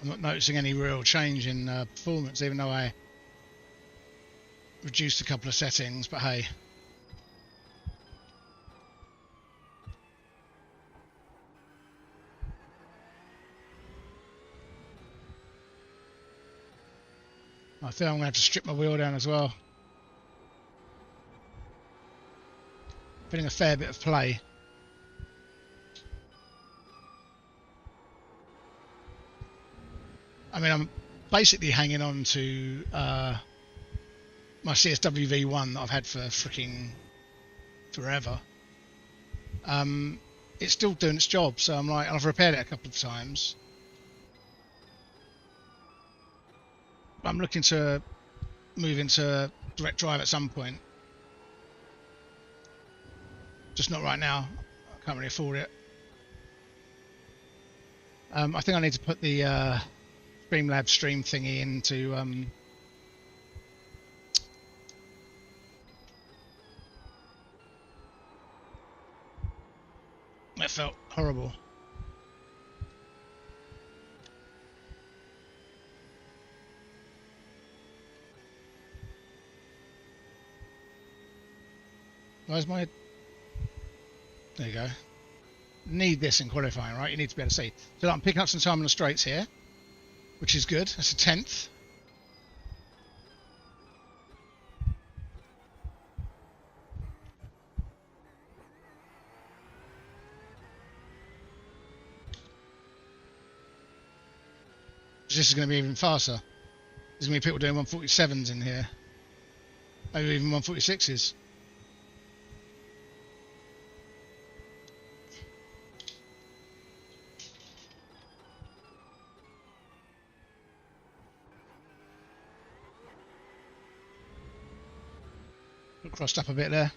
I'm not noticing any real change in performance, even though I reduced a couple of settings, but hey. I think I'm going to have to strip my wheel down as well. Feeling a fair bit of play. I mean, I'm basically hanging on to my CSW V1 that I've had for freaking forever. It's still doing its job, so I'm like, I've repaired it a couple of times. I'm looking to move into direct drive at some point. Just not right now. I can't really afford it. I think I need to put the Streamlabs stream thingy into that felt horrible. Where's my... There you go. Need this in qualifying, right? You need to be able to see. So I'm picking up some time on the straights here, which is good. That's a 10th. This is going to be even faster. There's going to be people doing 147s in here. Maybe even 146s. Crossed up a bit there.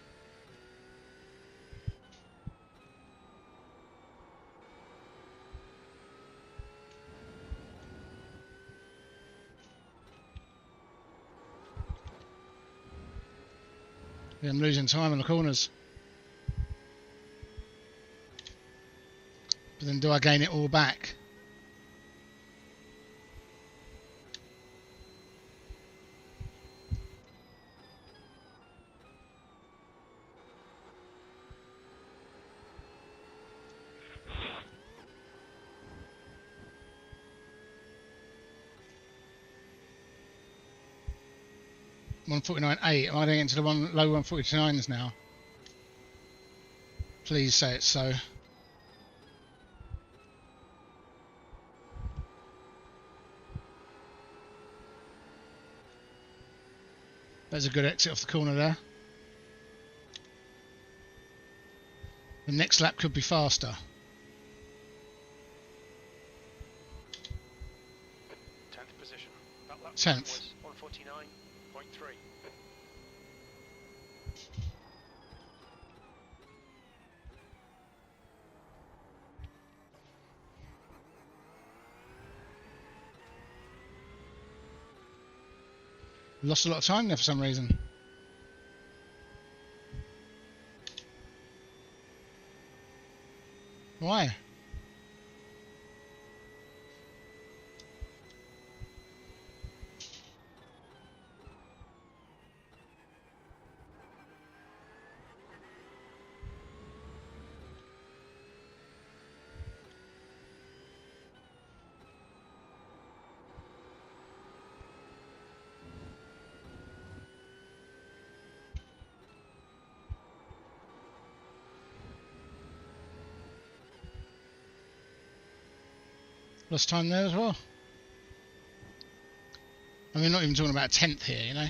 Yeah, I'm losing time on the corners. But then do I gain it all back? $149.8. Am I getting into the low 149s now? Please say it's so. There's a good exit off the corner there. The next lap could be faster. 10th position. That lap 10th. was 149.3. Lost a lot of time there for some reason. Why? Lost time there as well. I mean, not even talking about a 10th here, you know.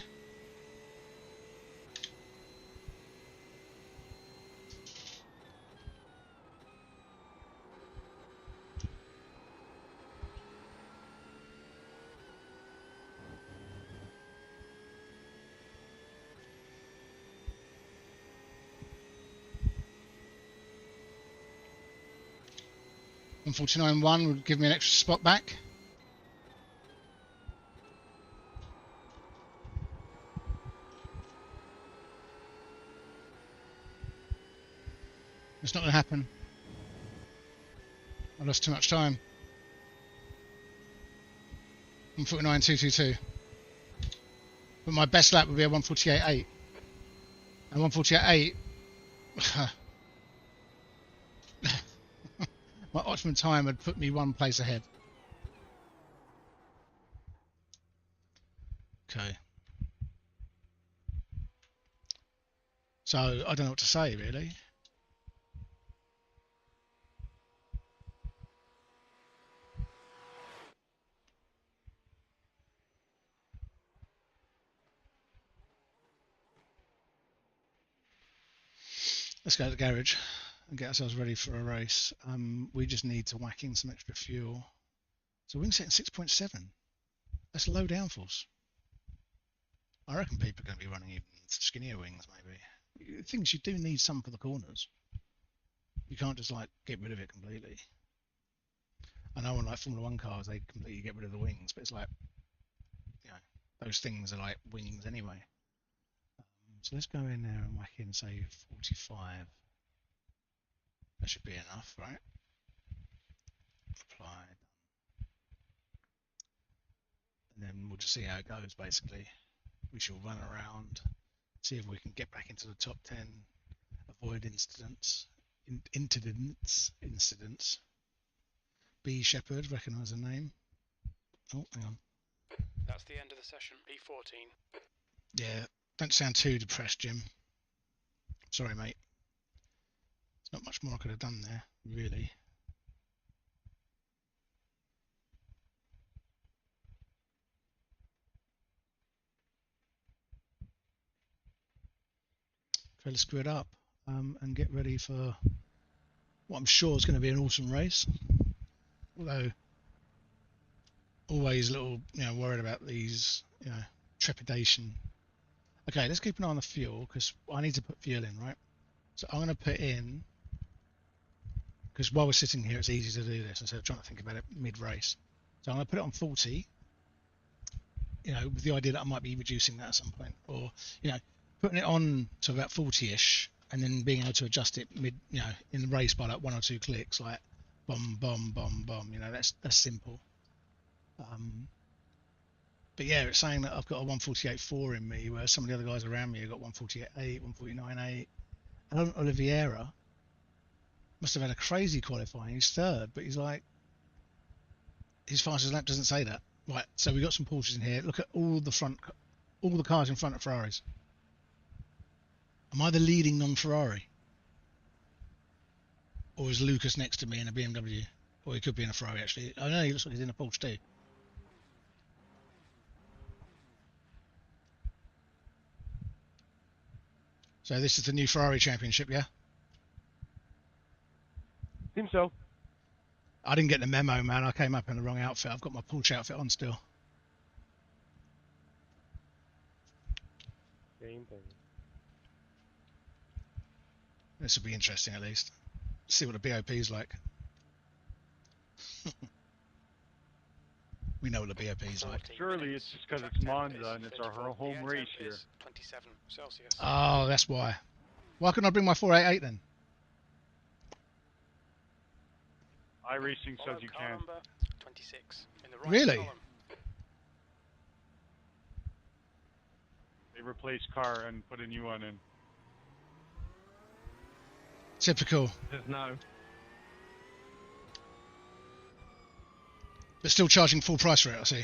$149.1 would give me an extra spot back. It's not going to happen. I lost too much time. 149.222. But my best lap would be a 148.8. And 148.8. My optimum time had put me one place ahead. Okay. So I don't know what to say really. Let's go to the garage and get ourselves ready for a race. We just need to whack in some extra fuel. So wing setting 6.7. That's low downforce. I reckon people are going to be running even skinnier wings maybe. Things you do need some for the corners. You can't just like get rid of it completely. I know on like Formula 1 cars they completely get rid of the wings, but it's like, you know, those things are like wings anyway. So let's go in there and whack in, say, 45. That should be enough, right? Apply. And then we'll just see how it goes, basically. We shall run around, see if we can get back into the top 10, Avoid incidents. Incidents. B Shepherd, recognise the name. Oh, hang on. That's the end of the session. E14. Yeah, don't sound too depressed, Jim. Sorry, mate. There's not much more I could have done there, really. Okay, let's screw it up and get ready for what I'm sure is going to be an awesome race. Although, always a little, worried about these, trepidation. Okay, let's keep an eye on the fuel because I need to put fuel in, right? So I'm going to put in, because while we're sitting here, it's easy to do this instead of trying to think about it mid-race. So I'm going to put it on 40, with the idea that I might be reducing that at some point, or putting it on to about 40ish, and then being able to adjust it mid, in the race by like 1 or 2 clicks, like bomb, bomb, bomb, bomb. That's simple. But yeah, it's saying that I've got a 148.4 in me, whereas some of the other guys around me have got 148.8, 149.8. And Oliveira must have had a crazy qualifying. He's third, but he's like, his fastest lap doesn't say that. Right, so we've got some Porsches in here. Look at all the cars in front of Ferraris. Am I the leading non-Ferrari? Or is Lucas next to me in a BMW? Or he could be in a Ferrari, actually. I know he looks like he's in a Porsche too. So this is the new Ferrari Championship, yeah? Seems so. I didn't get the memo, man. I came up in the wrong outfit. I've got my Porsche outfit on still. Same thing. This will be interesting, at least. See what the BOP's like. We know what the BOP's like. Surely it's just because it's Monza and it's our home race here. 27 Celsius. Oh, that's why. Why couldn't I bring my 488 then? iRacing says you can. 26 in the right Really? column. They replaced car and put a new one in. Typical. Just no. But still charging full price for it, I see.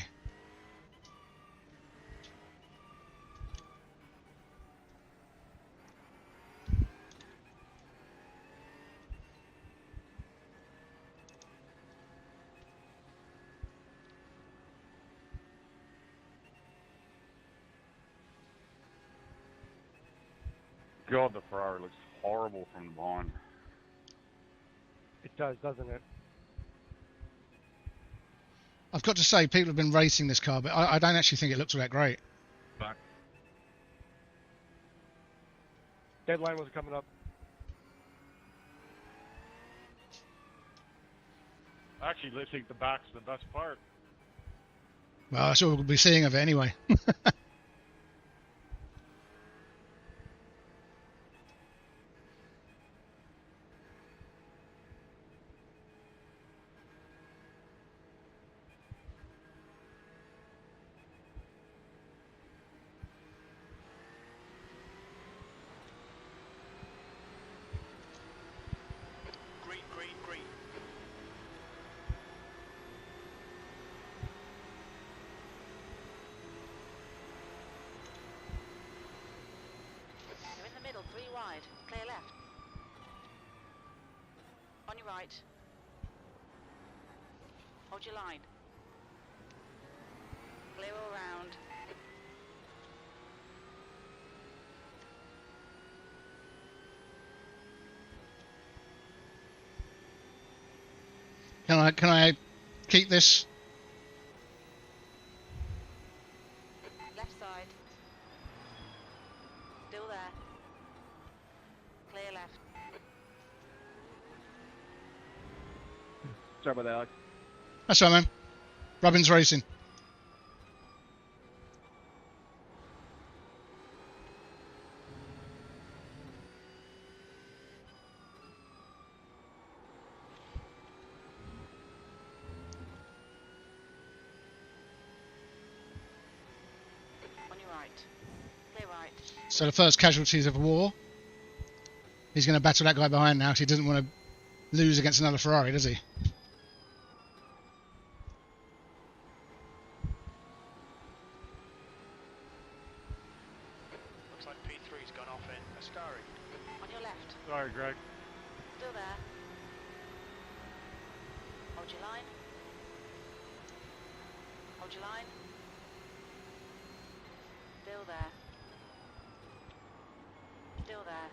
God, the Ferrari looks horrible from behind. It does, doesn't it? I've got to say, people have been racing this car, but I don't actually think it looks all that great. Back. Deadline was coming up. Actually, I think the back's the best part. Well, that's what we'll be seeing of it anyway. Green, green, green. You're in the middle, 3 wide. Clear left. On your right. Hold your line. Clear all round. Can I keep this? Left side. Still there. Clear left. Sorry about that, Alex. That's right, man. Robbins Racing. On your right. Clear right. So the first casualties of war. He's going to battle that guy behind now because he doesn't want to lose against another Ferrari, does he? Looks like P3's gone off in Ascari. On your left. Sorry, Greg. Still there. Hold your line. Hold your line. Still there. Still there.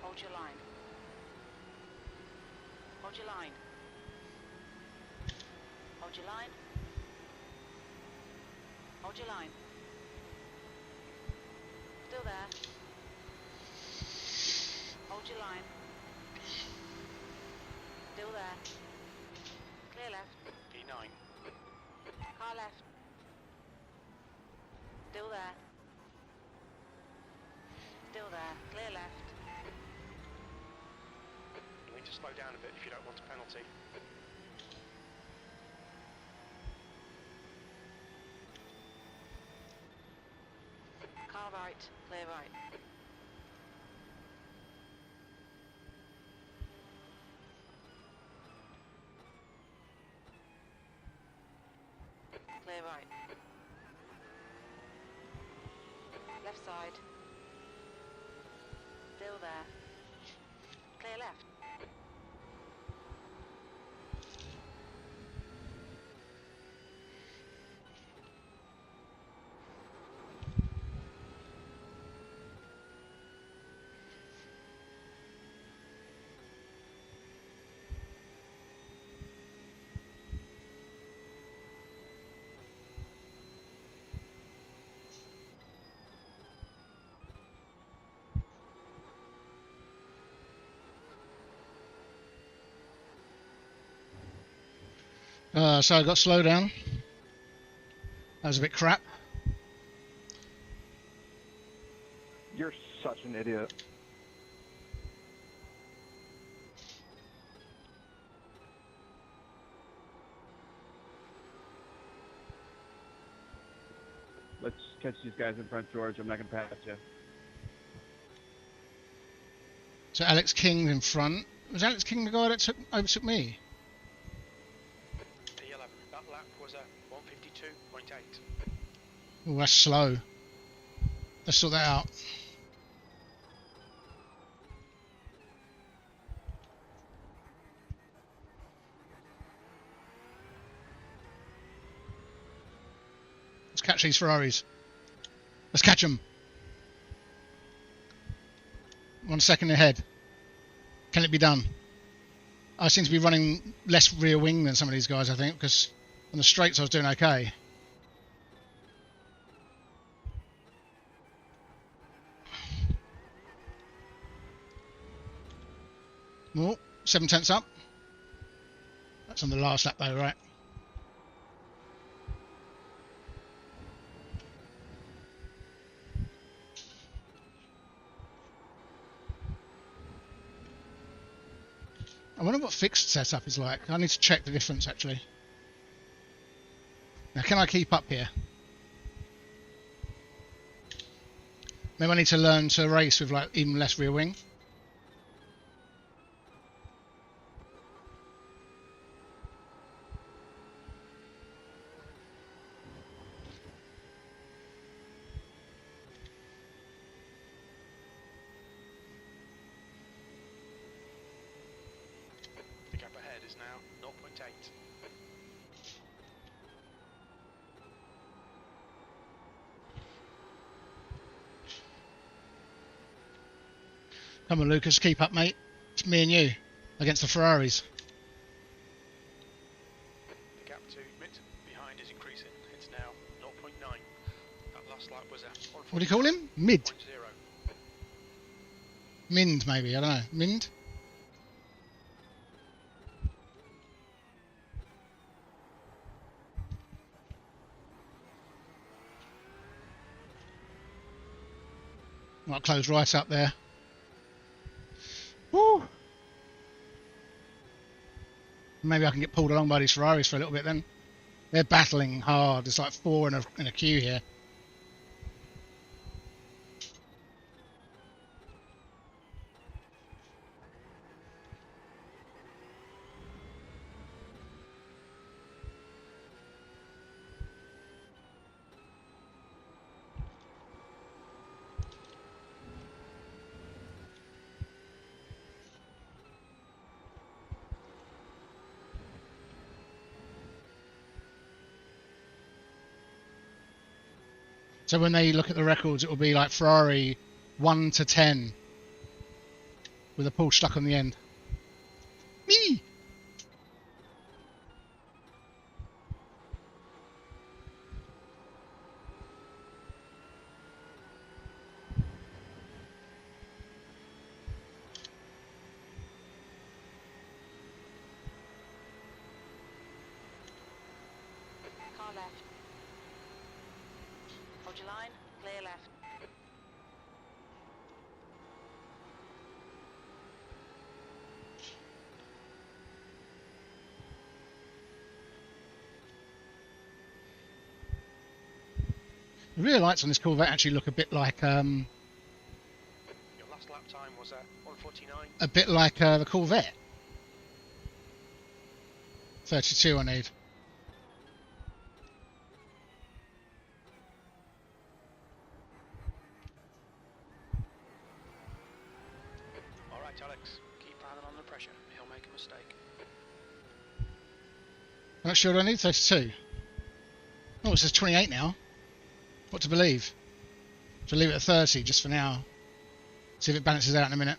Hold your line. Hold your line. Hold your line. Hold your line. Still there. Hold your line. Still there. Clear left. P9. Car left. Still there. Still there. Clear left. You need to slow down a bit if you don't want a penalty. Car right. Clear right. Clear right. Left side. Still there. Clear left. So I got slow down. That was a bit crap. You're such an idiot. Let's catch these guys in front, George. I'm not going to pass you. So Alex King in front. Was Alex King the guy that overtook me? P11. That lap was a 152.8. Oh, that's slow. Let's sort that out. Let's catch these Ferraris. Let's catch them. 1 second ahead. Can it be done? I seem to be running less rear wing than some of these guys, I think, because on the straights I was doing okay. Oh, 7/10 up. That's on the last lap though, right? I wonder what fixed setup is like. I need to check the difference actually. Now, can I keep up here? Maybe I need to learn to race with like even less rear wing. The gap ahead is now 0.8. Come on, Lucas, keep up, mate. It's me and you against the Ferraris. The gap to Mitt behind is increasing. It's now 0.9. That last lap was a What do you call him? Mid? 1.0. Mind, maybe. I don't know. Mind? Might close right up there. Woo! Maybe I can get pulled along by these Ferraris for a little bit then. They're battling hard. There's like 4 in a queue here. So when they look at the records, it will be like Ferrari 1 to 10 with a Porsche stuck on the end. Me! Car left. Hold your line, clear left. The rear lights on this Corvette actually look a bit like Your last lap time was at 1:49. the Corvette. 32 I need. Alright, Alex, keep piling on the pressure. He'll make a mistake. I'm not sure what I need. 32. Oh, it says 28 now. What to believe? Should I leave it at 30 just for now? See if it balances out in a minute.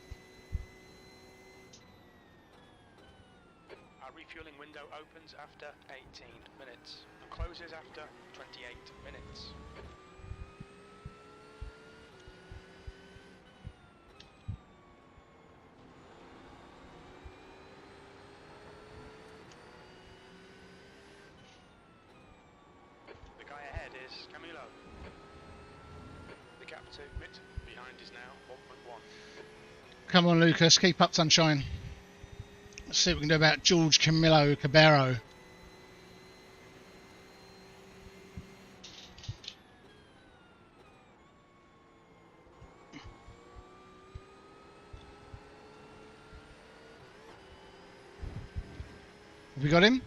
Our refueling window opens after 18 minutes and closes after 28 minutes. The guy ahead is Camilo. The gap to Mitt behind is now 1.1. Come on, Lucas. Keep up, sunshine. Let's see what we can do about George Camilo Cabero. Have we got him?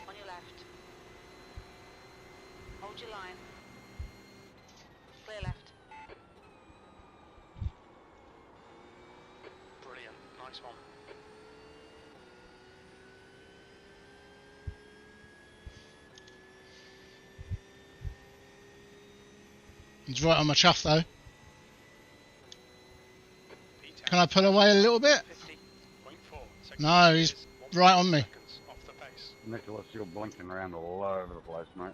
On your left. Hold your line. Clear left. Brilliant, nice one. He's right on my chuff though. P10 Can I pull away a little bit? 50.4. No, he's right on me. Seconds off the pace. Nicholas, you're blinking around all over the place, mate.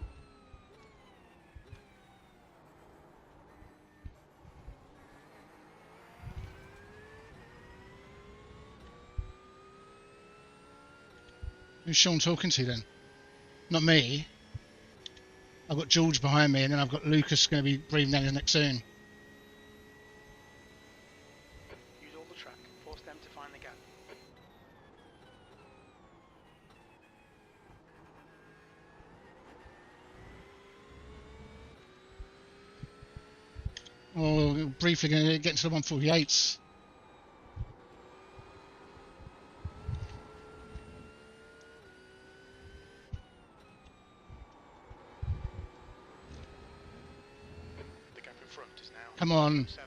Who's Sean talking to then? Not me. I've got George behind me and then I've got Lucas going to be breathing down his neck soon. Use all the track. Force them to find the gap. Or briefly going to get into the 148s. The gap in front is now Come on. 7.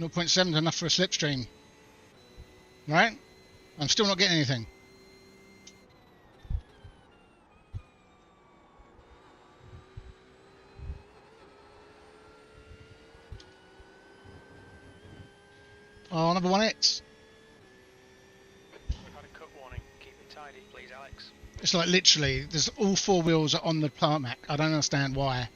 0.7 is enough for a slipstream. Right? I'm still not getting anything. Oh, another 1X. We've had a cut warning. Keep it tidy, please, Alex. It's like literally, there's all four wheels are on the tarmac. I don't understand why.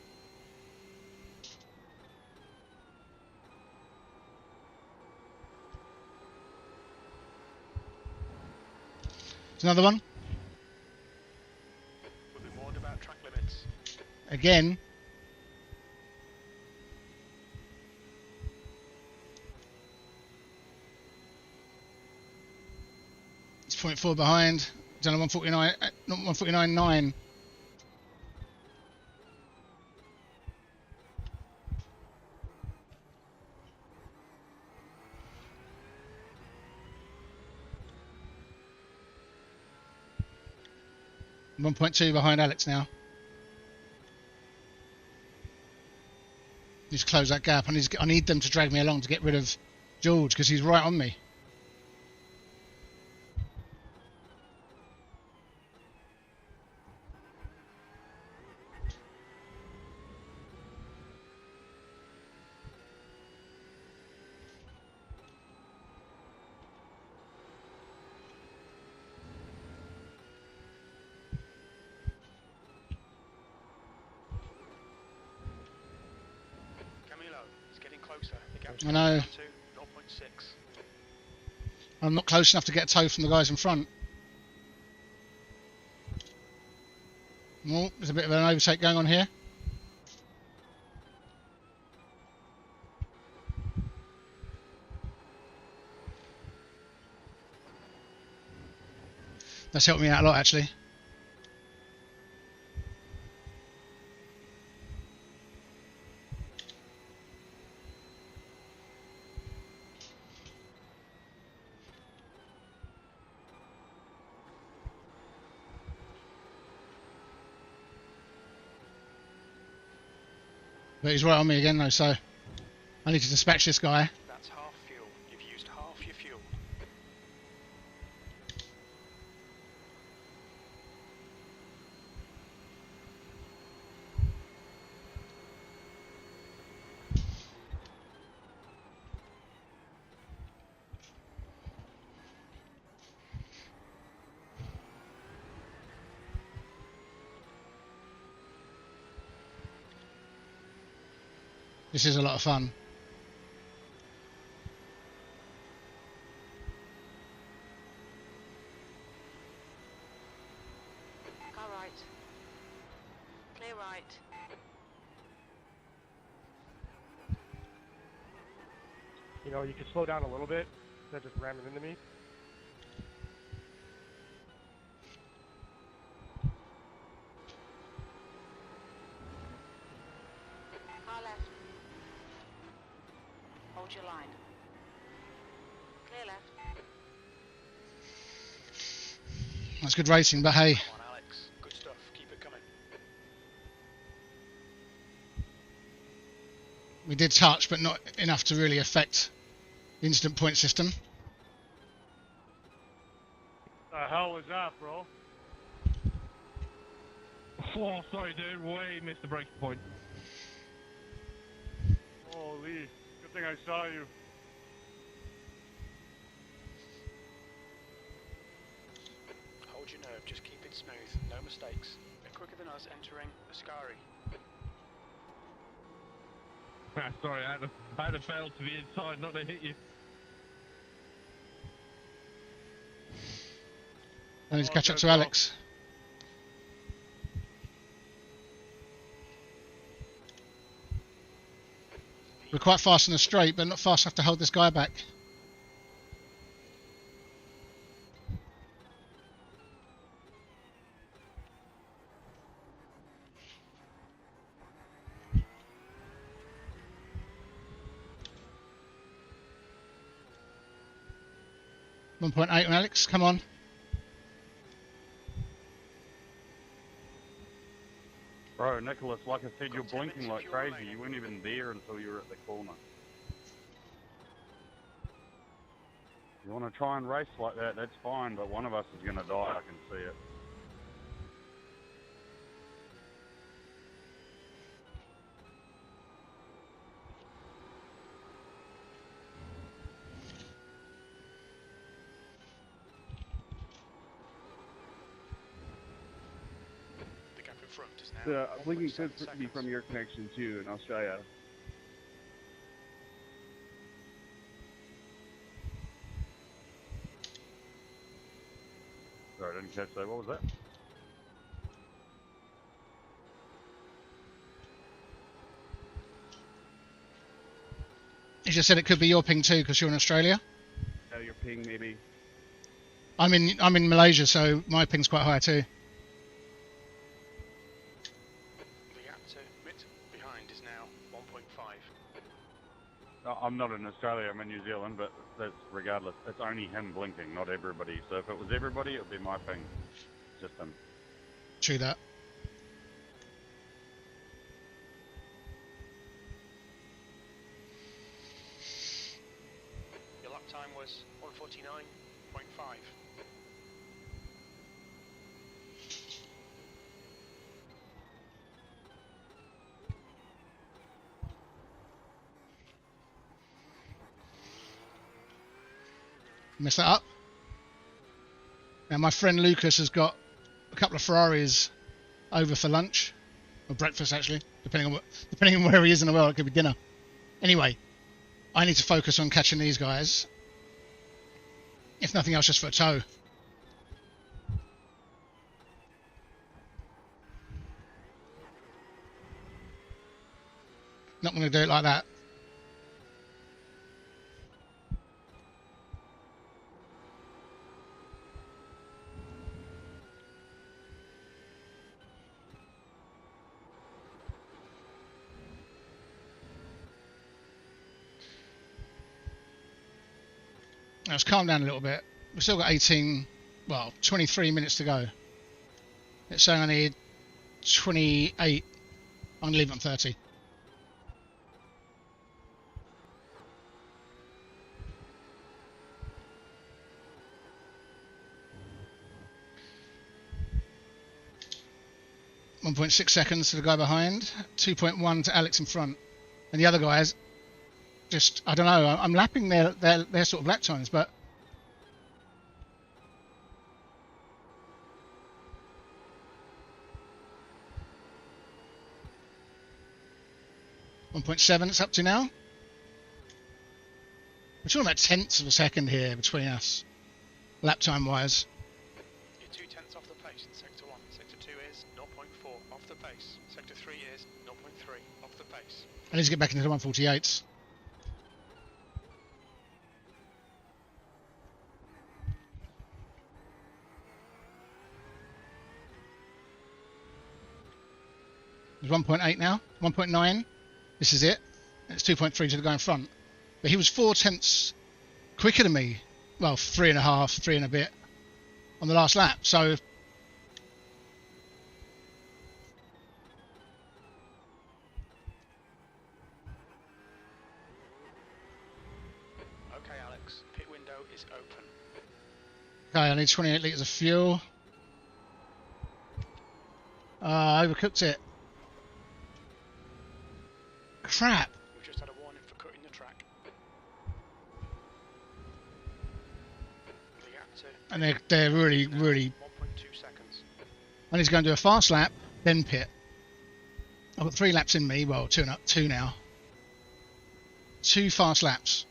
There's another one. We'll be warned about track limits. Again. It's 0.4 behind. It's only 149, not 149.9. I'm 1.2 behind Alex now. Need to close that gap. I need them to drag me along to get rid of George because he's right on me. Gap's I know. down to 0.6. I'm not close enough to get a tow from the guys in front. Oh, there's a bit of an overtake going on here. That's helped me out a lot, actually. But he's right on me again though, so I need to dispatch this guy. That's half fuel. You've used half your fuel. This is a lot of fun. Car right. Clear right. You know, you could slow down a little bit instead of just ramming into me. Car left. Hold your line. Clear left. That's good racing, but hey, Come on, Alex. Good stuff. Keep it coming. we did touch, but not enough to really affect the instant point system. The hell was that, bro? Oh, sorry, dude. Way missed the breaking point. Holy, good thing I saw you. Hold your nerve. Just keep it smooth. No mistakes. Bit quicker than us entering Ascari. Ah, sorry, I had to fail to be inside, not to hit you. I need to catch up good to call. Alex. We're quite fast in the straight, but not fast enough to hold this guy back. .8 on Alex, come on. Bro, Nicholas, like I said, you're Got 10 blinking minutes like of fuel crazy. remaining. You weren't even there until you were at the corner. You want to try and race like that, that's fine, but one of us is going to die, I can see it. The gap in front is now. The blinking 1.7 could be seconds. from your connection too in Australia. Sorry, I didn't catch that. What was that? You just said it could be your ping too, because you're in Australia. Your ping maybe. I'm in Malaysia, so my ping's quite high too. The gap to bit behind is now 1.5. I'm not in Australia, I'm in New Zealand, but that's regardless. It's only him blinking, not everybody. So if it was everybody, it would be my ping. Just him. True that. Your lap time was 1:49.5. Mess that up. Now my friend Lucas has got a couple of Ferraris over for lunch, or breakfast actually, depending on where he is in the world. It could be dinner. Anyway, I need to focus on catching these guys. If nothing else, just for a tow. Not going to do it like that. Let's calm down a little bit. We've still got 23 minutes to go. It's saying I need 28. I'm going to leave it on 30. .6 seconds to the guy behind, 2.1 to Alex in front, and the other guys just, I don't know, I'm lapping their sort of lap times, but .7 it's up to now. We're talking about tenths of a second here between us, lap time wise. You're 2 tenths off the pace in Sector 1. Sector 2 is 0.4 off the pace. Sector 3 is 0.3 off the pace. I need to get back into the 148s. There's 1.8 now, 1.9. This is it. It's 2.3 to the guy in front. But he was 4 tenths quicker than me. Well, 3.5, 3 and a bit on the last lap. So Okay, Alex. Pit window is open. okay, I need 28 litres of fuel. I overcooked it. Crap. We've just had a warning for cutting the track. The gap to And they're really, 1.2 seconds. I need to go and do a fast lap, then pit. I've got 3 laps in me, well, 2 now. 2 fast laps.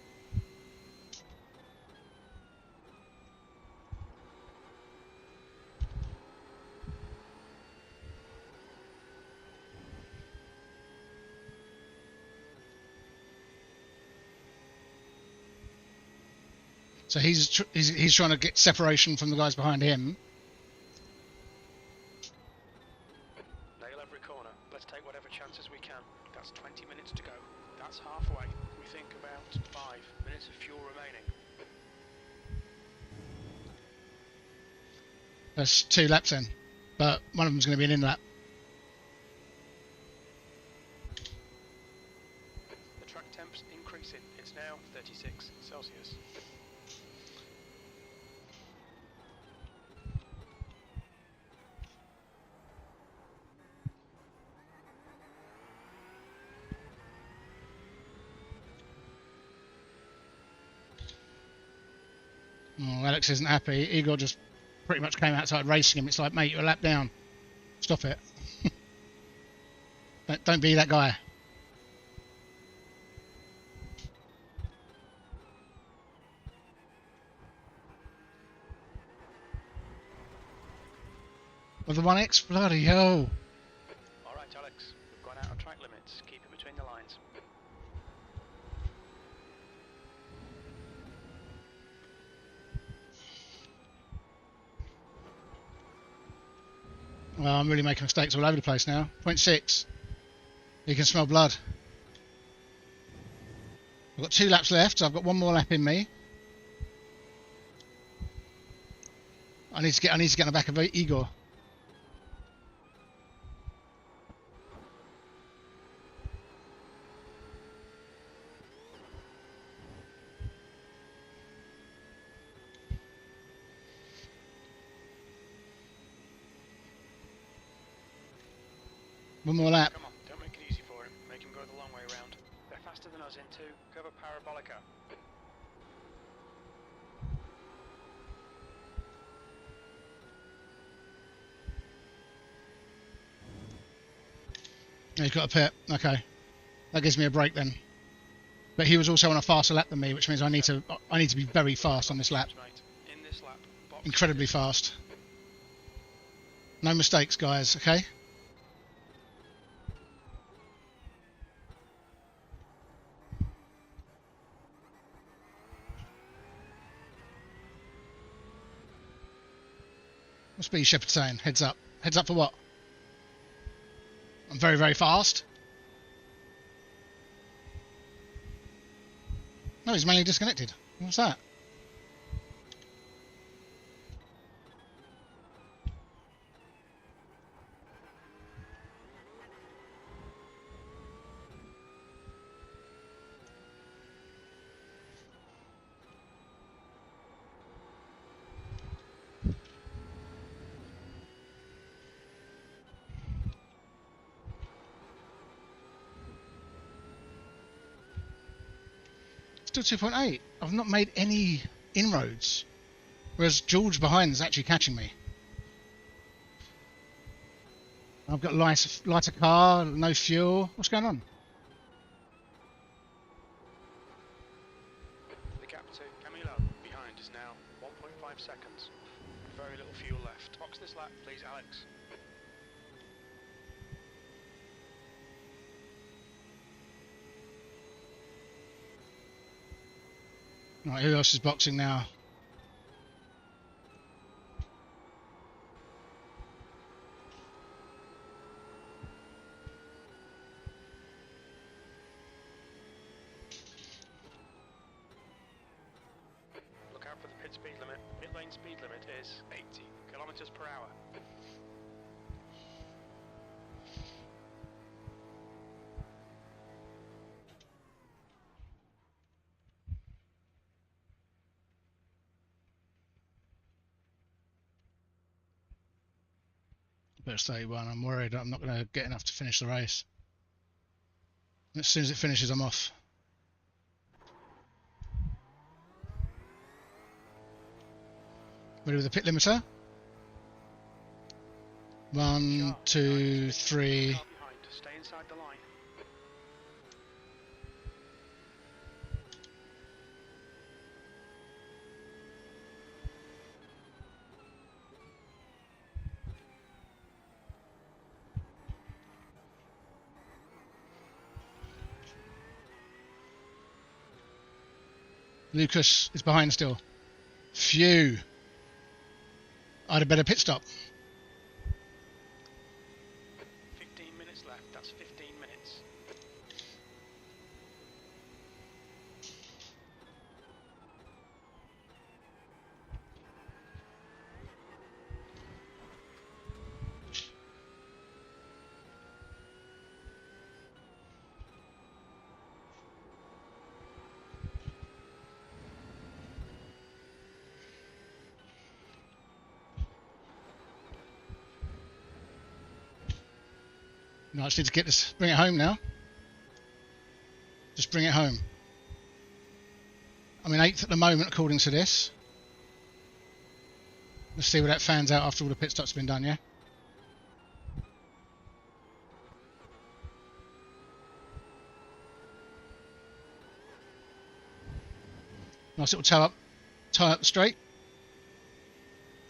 So he's trying to get separation from the guys behind him. Nail every corner. Let's take whatever chances we can. That's 20 minutes to go. That's halfway. We think about 5 minutes of fuel remaining. That's 2 laps in, but one of them's going to be an in lap. The track temp's increasing. It's now 36 Celsius. Oh, Alex isn't happy. Igor just pretty much came outside racing him. It's like, mate, you're a lap down. Stop it. Don't be that guy. With the 1X? Bloody hell. Alright, Alex. We've gone out of track limits. Keep it between the lines. Well, I'm really making mistakes all over the place now. 0.6. You can smell blood. I've got 2 laps left, so I've got 1 more lap in me. I need to get on the back of Igor. One more lap. Come on, don't make it easy for him. Make him go the long way around. They're faster than us into cover parabolica. He's got a pit. Okay. That gives me a break then. But he was also on a faster lap than me, which means I need to be very fast on this lap. In this lap, box Incredibly fast. No mistakes, guys, okay? Must be Shepherd saying, heads up. Heads up for what? I'm very, very fast. No, he's manually disconnected. What's that? Still 2.8. I've not made any inroads. Whereas George behind is actually catching me. I've got lighter car, no fuel. What's going on? The gap to Camilo behind is now 1.5 seconds. Very little fuel left. Box this lap, please, Alex. Right, who else is boxing now? Look out for the pit speed limit. Pit lane speed limit is 80 kilometers per hour. Better 31. I'm worried I'm not going to get enough to finish the race. As soon as it finishes, I'm off. Ready with the pit limiter? 1, 2, 3. Car behind. Stay inside the line. Lucas is behind still. Phew. I had a better pit stop. 15 minutes left. That's 15 minutes. No, I just need to get this, bring it home now. Just bring it home. I'm in 8th at the moment, according to this. Let's see where that fans out after all the pit stops have been done, yeah? Nice little tie up the straight.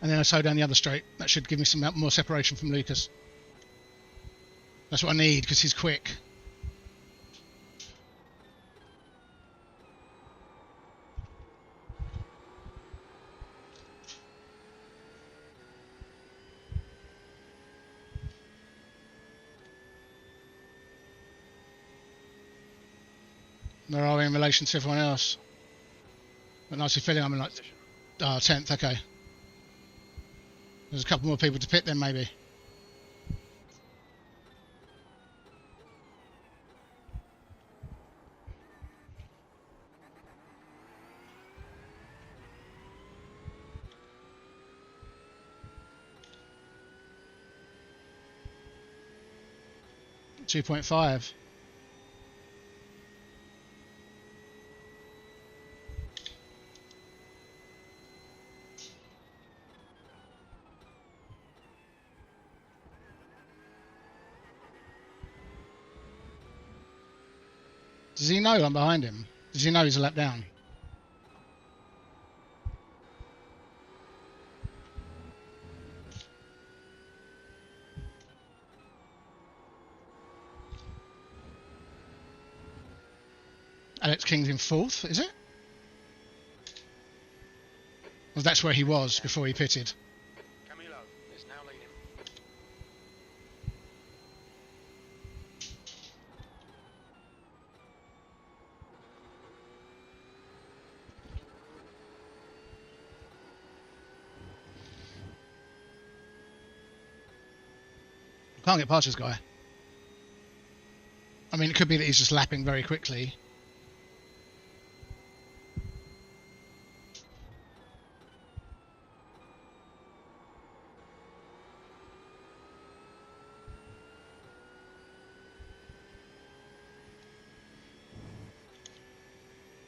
And then I tow down the other straight. That should give me some more separation from Lucas. That's what I need, because he's quick. Where are we in relation to everyone else? But nicely feeling I'm in like 10th, okay. There's a couple more people to pit then maybe. .5. Does he know I'm behind him? Does he know he's a lap down? Alex King's in 4th, is it? Well, that's where he was before he pitted. Camilo is now leading. Can't get past this guy. I mean, it could be that he's just lapping very quickly.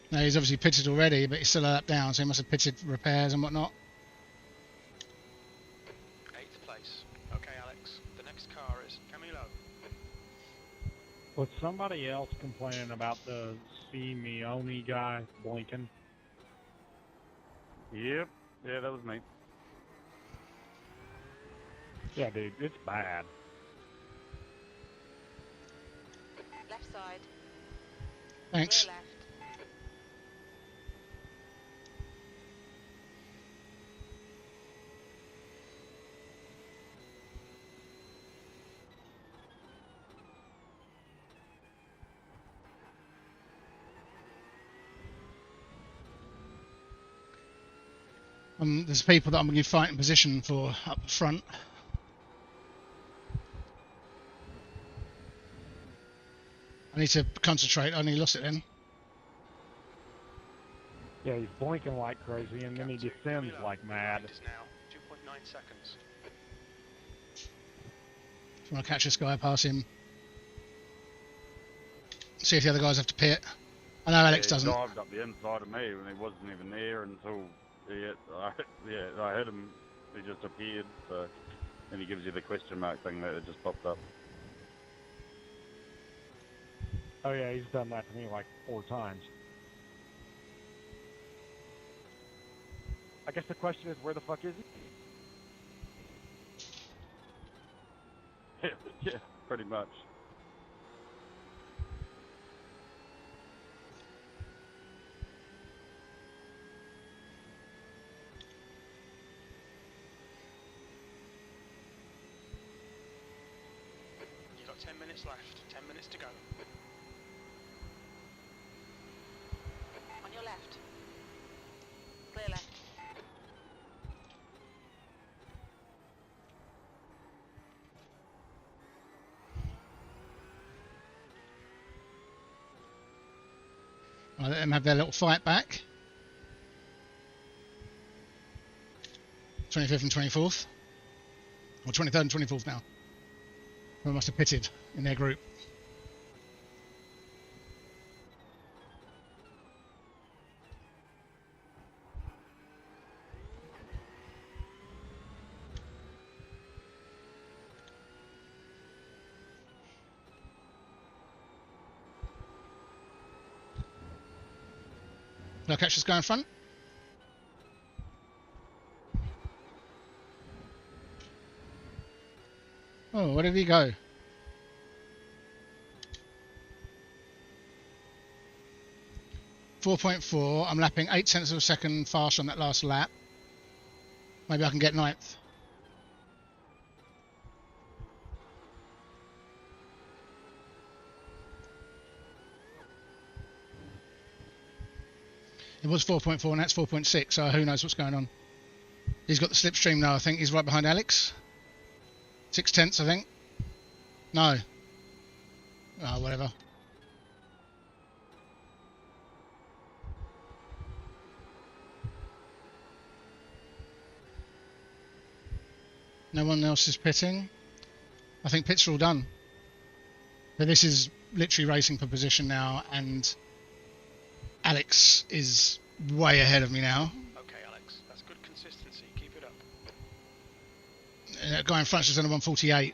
No, he's obviously pitted already, but he's still a lap down, so he must have pitted repairs and whatnot. 8th place. Okay, Alex. The next car is Camilo. Was somebody else complaining about the Simeone guy blinking? Yep. Yeah, that was me. Yeah, dude, it's bad. Left side. Thanks. Clear left. There's people that I'm going to be fighting position for up front. I need to concentrate. I nearly lost it then. Yeah, he's blinking like crazy, and then he descends like mad. It is now 2.9 seconds. If I want to catch this guy, pass him. See if the other guys have to pit. I know Alex doesn't. He dived up the inside of me when he wasn't even there until I heard him. He just appeared, so, and he gives you the question mark thing that it just popped up. Oh yeah, he's done that to me like 4 times. I guess the question is, where the fuck is he? Yeah, pretty much. You've got 10 minutes left. 10 minutes to go. On your left. Clear left. I'll let them have their little fight back. 25th and 24th. Or 23rd and 24th now. They must have pitted in their group. Will I catch this guy in front? Oh, where did he go? .4. I'm lapping 0.8 of a second faster on that last lap. Maybe I can get 9th. It was 4.4 and that's 4.6, so who knows what's going on. He's got the slipstream now, I think. He's right behind Alex. 0.6, I think. No. Oh, whatever. No one else is pitting. I think pits are all done. But this is literally racing for position now, and Alex is way ahead of me now. Okay, Alex. That's good consistency. Keep it up. That guy in front's just on a 148.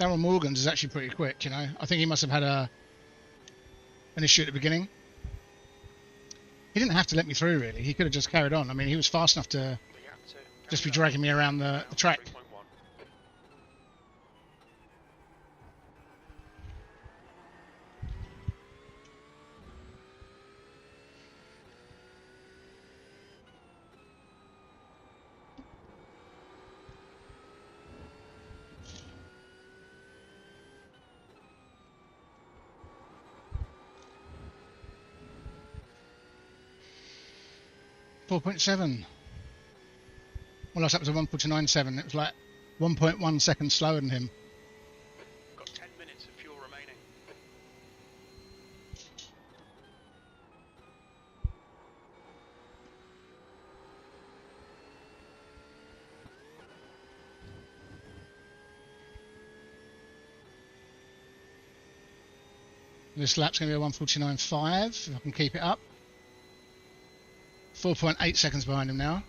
Darryl Morgan's is actually pretty quick, you know. I think he must have had an issue at the beginning. He didn't have to let me through, really. He could have just carried on. I mean, he was fast enough to just be dragging me around the track. .7. Well, I was up to 1.97. It was like 1.1 seconds slower than him. Got 10 minutes of fuel remaining. This lap's going to be a 1:49.5 if I can keep it up. 4.8 seconds behind him now.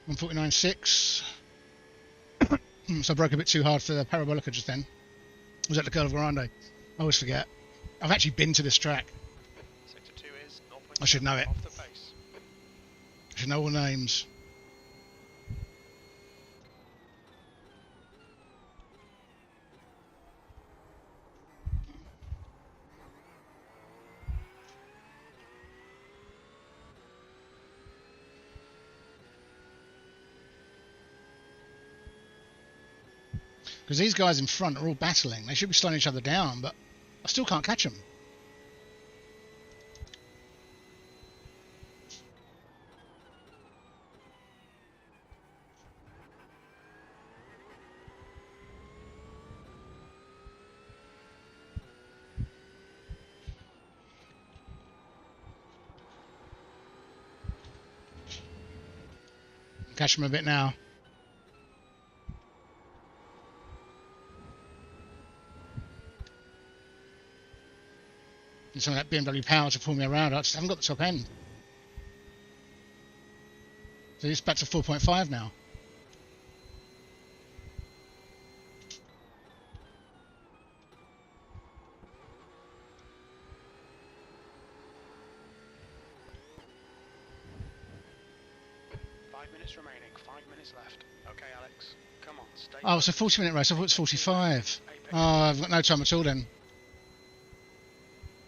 .149.6. So I broke a bit too hard for the Parabolica just then. I was at the Curve of Grande. I always forget. I've actually been to this track. Sector 2 is I should know it. off the pace. I should know all the names. Because these guys in front are all battling. They should be slowing each other down, but I still can't catch them. Catch them a bit now. Some of that BMW power to pull me around. I just haven't got the top end. So it's back to 4.5 now. Remaining, 5 minutes left. Okay, Alex, come on, stay. Oh, it's a 40-minute race. I thought it was 45. Oh, I've got no time at all then.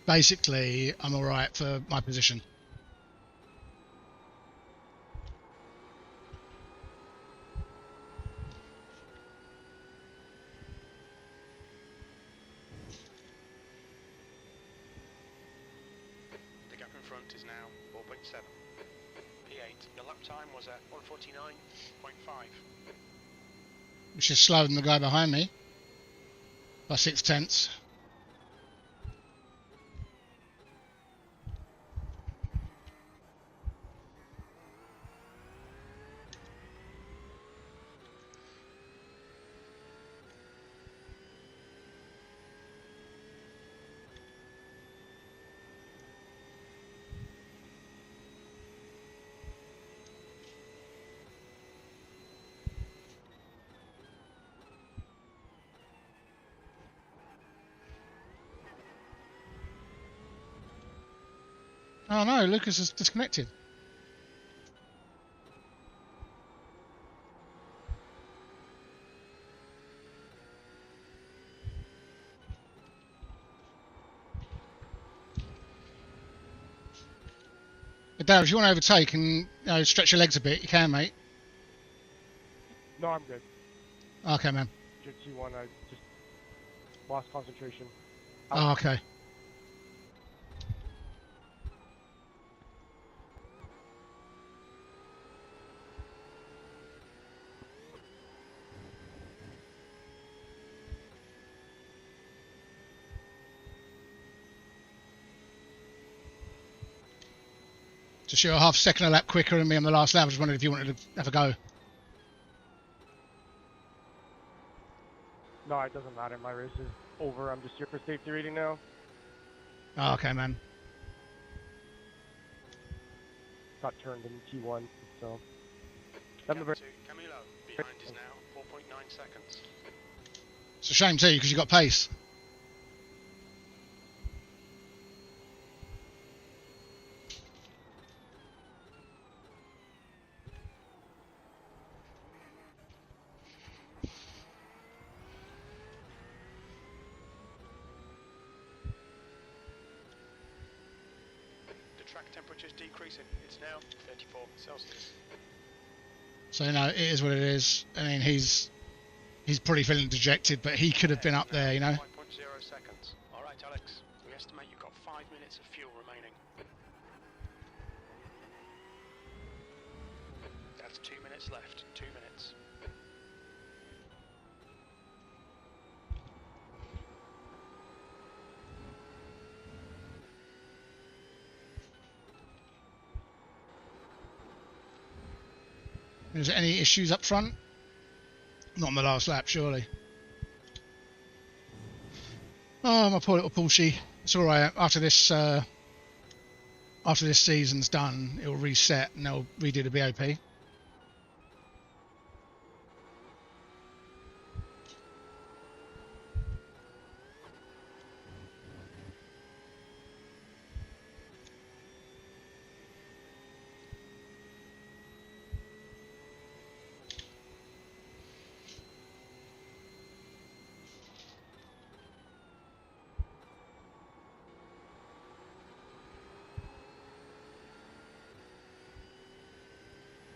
Basically, I'm all right for my position. The gap in front is now 4.7. P8. Your lap time was at 1:49.5. Which is slower than the guy behind me by 0.6. Oh no, Lucas is disconnected. Darryl, if you want to overtake and stretch your legs a bit, you can, mate. No, I'm good. Okay, man. T1, I just lost concentration. Oh, okay. Just you're a half second a lap quicker than me on the last lap. I just wondered if you wanted to have a go. No, it doesn't matter. My race is over. I'm just here for safety rating now. Oh, okay, man. got turned in T1. So I'm very Camilo, behind is now 4.9 seconds. It's a shame too, because you got pace. The track temperature is decreasing. It's now 34 Celsius. So no, it is what it is. I mean, he's probably feeling dejected, but he could have been up there, you know. 5.0 seconds. All right, Alex. We estimate you've got 5 minutes of fuel remaining. That's 2 minutes left. 2 minutes. Is there any issues up front? Not on the last lap, surely. Oh, my poor little Porsche. It's all right. After this season's done, it'll reset and they'll redo the BOP.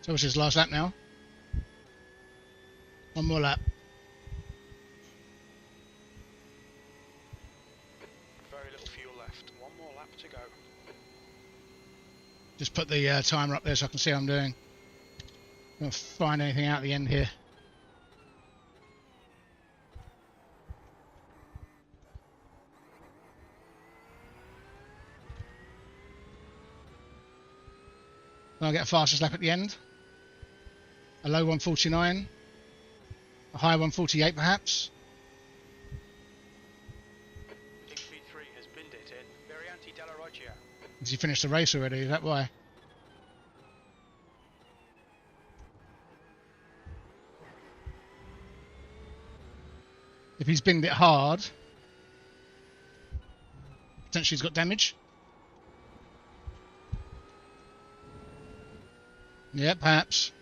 So what's his last lap now? One more lap. Very little fuel left. One more lap to go. Just put the timer up there so I can see what I'm doing. I'm not find anything out at the end here. I'll get a fastest lap at the end. A low 149. A high 148 perhaps. LMP3 has binned it in Varianti della Roggia. Has he finished the race already? Is that why? If he's binned it hard, potentially he's got damage. Yeah, perhaps.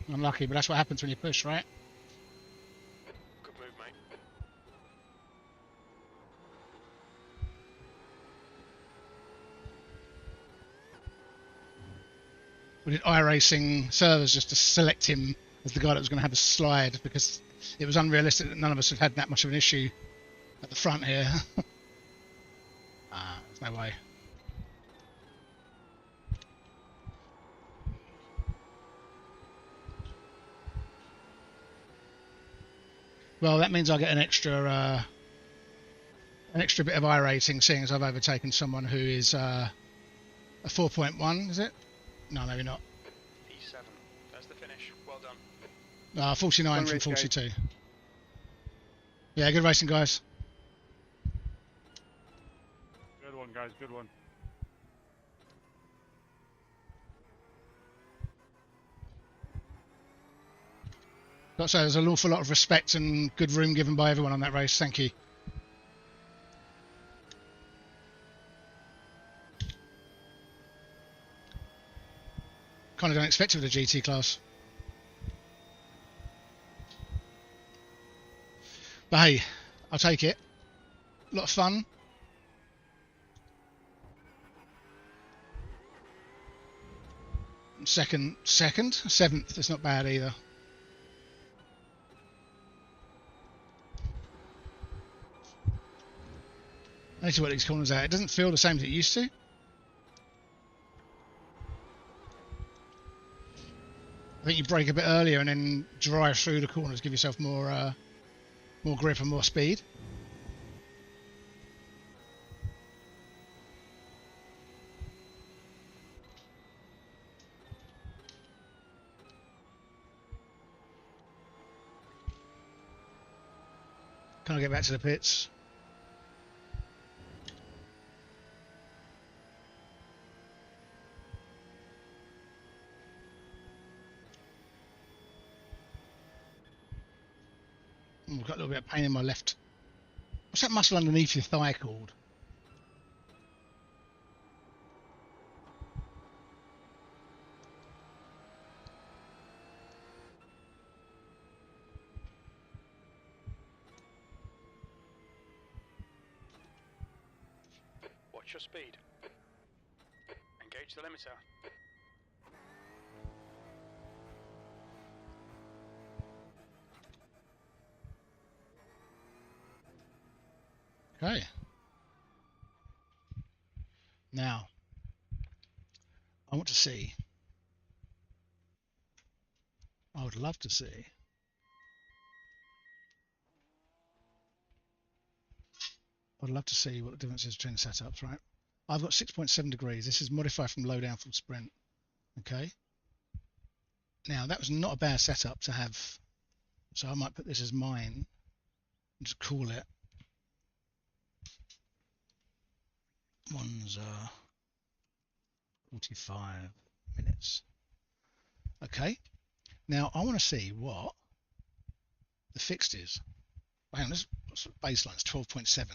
Unlucky, but that's what happens when you push, right? Good move, mate. We did iRacing servers just to select him as the guy that was going to have a slide because it was unrealistic that none of us had had that much of an issue at the front here. There's no way. Well, that means I'll get an extra bit of iRating, seeing as I've overtaken someone who is a 4.1, is it? No, maybe not. P7. That's the finish. Well done. 49 from 42. Yeah, good racing, guys. Good one, guys. Good one. Got to say, there's an awful lot of respect and good room given by everyone on that race. Thank you. Kind of don't expect it with a GT class. But hey, I'll take it. A lot of fun. Seventh. It's not bad either. I need to work these corners out. It doesn't feel the same as it used to. I think you brake a bit earlier and then drive through the corners, give yourself more grip and more speed. Can I get back to the pits? I've got a little bit of pain in my left. What's that muscle underneath your thigh called? Watch your speed. Engage the limiter. Okay. Now, I want to see. I would love to see. I'd love to see what the difference is between the setups, right? I've got 6.7 degrees. This is modified from low down from sprint. Okay. Now, that was not a bad setup to have. So I might put this as mine and just call it Monza 45 minutes. Okay. Now I want to see what the fixed is. Hang on, this baseline is 12.7.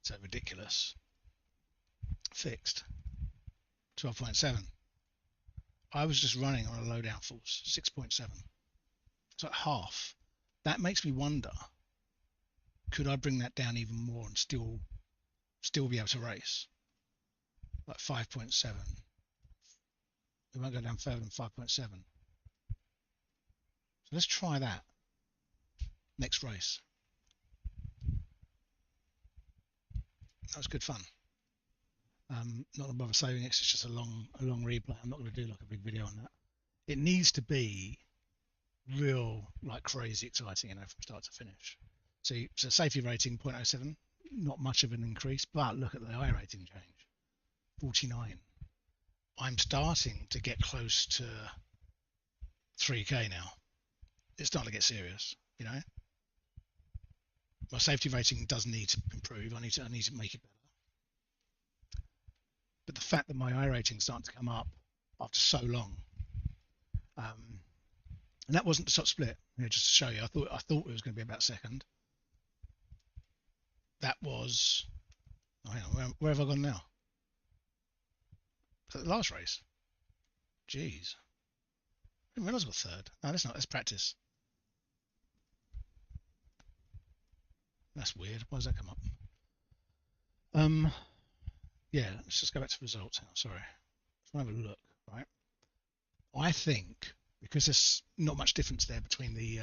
So ridiculous. Fixed 12.7. I was just running on a low down force 6.7. It's like half. That makes me wonder, could I bring that down even more and still be able to race? Like 5.7. We won't go down further than 5.7. So let's try that next race. That was good fun. Not gonna bother saving it, it's just a long replay. I'm not going to do like a big video on that. It needs to be real, like crazy exciting, you know, from start to finish. So safety rating 0.07, not much of an increase, but look at the iRacing change, 49. I'm starting to get close to 3K now. It's starting to get serious, you know. My safety rating does need to improve. I need to make it better. But the fact that my iRating is starting to come up after so long, and that wasn't the top split. You know, just to show you, I thought it was going to be about second. That was. Oh, hang on, where have I gone now? The last race. Jeez. I didn't realise I was third. No, that's not. That's practice. That's weird. Why does that come up? Yeah, let's just go back to results now. Sorry. Let's have a look, right? I think because there's not much difference there between the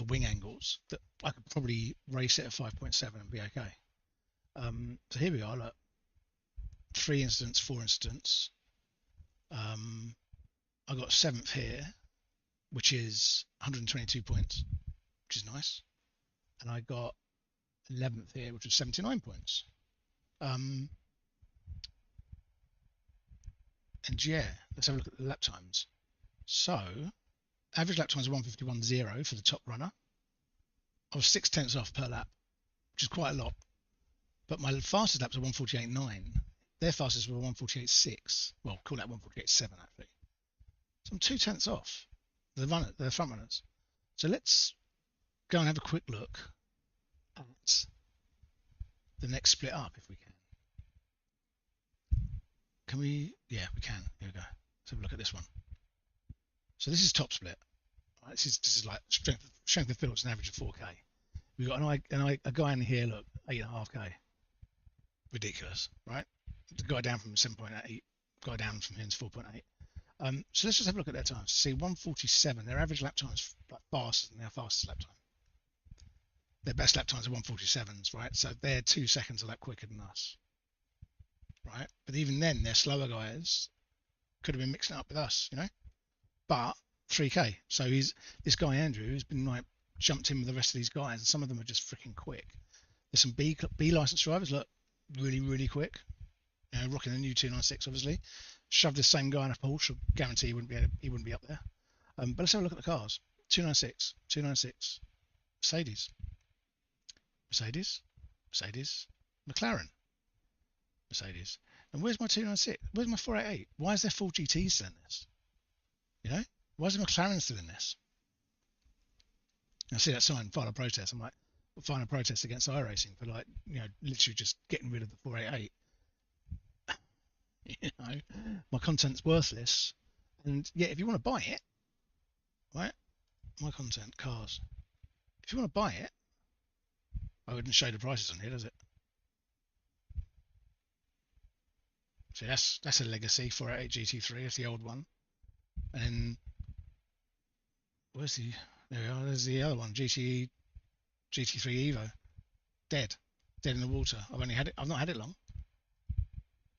wing angles, that I could probably race it at 5.7 and be okay. So here we are, look. 3 incidents, 4 incidents. I got 7th here, which is 122 points, which is nice. And I got 11th here, which was 79 points. And yeah, let's have a look at the lap times. So, average lap times are 151.0 for the top runner. I was 0.6 off per lap, which is quite a lot. But my fastest laps are 148.9. Their fastest were 148.6. Well, call that 148.7 actually. So I'm 0.2 off the front runners. So let's go and have a quick look at the next split up if we can. Can we? Yeah, we can. Here we go. Let's have a look at this one. So this is top split. Right, this is like strength of field. It's an average of 4K. We've got a guy in here. Look, 8.5K. Ridiculous, right? The guy down from 7.8. Guy down from here is 4.8. So let's just have a look at their times. See, 147. Their average lap time is like faster than their fastest lap time. Their best lap times are 147s, right? So they're 2 seconds a lap quicker than us, right? But even then, their slower guys could have been mixing it up with us, you know. But 3K. So this guy Andrew has been like jumped in with the rest of these guys, and some of them are just freaking quick. There's some B license drivers, look, really quick. You know, rocking the new 296, obviously. Shove this same guy in a Porsche, guarantee he wouldn't be up there. But let's have a look at the cars. 296, 296. Mercedes, Mercedes, Mercedes, McLaren, Mercedes. And where's my 296? Where's my 488? Why is there 4 GTs still in this? You know, why is the McLaren still in this? I see that sign, final protest. I'm like, final protest against iRacing for, like, you know, literally just getting rid of the 488. You know, my content's worthless, and yeah, if you want to buy it, right? My content, cars. If you want to buy it, I wouldn't show the prices on here, does it? See, that's a legacy 488 GT3. That's the old one. And then where's the? There we are. There's the other one, GT3 Evo. Dead in the water. I've not had it long.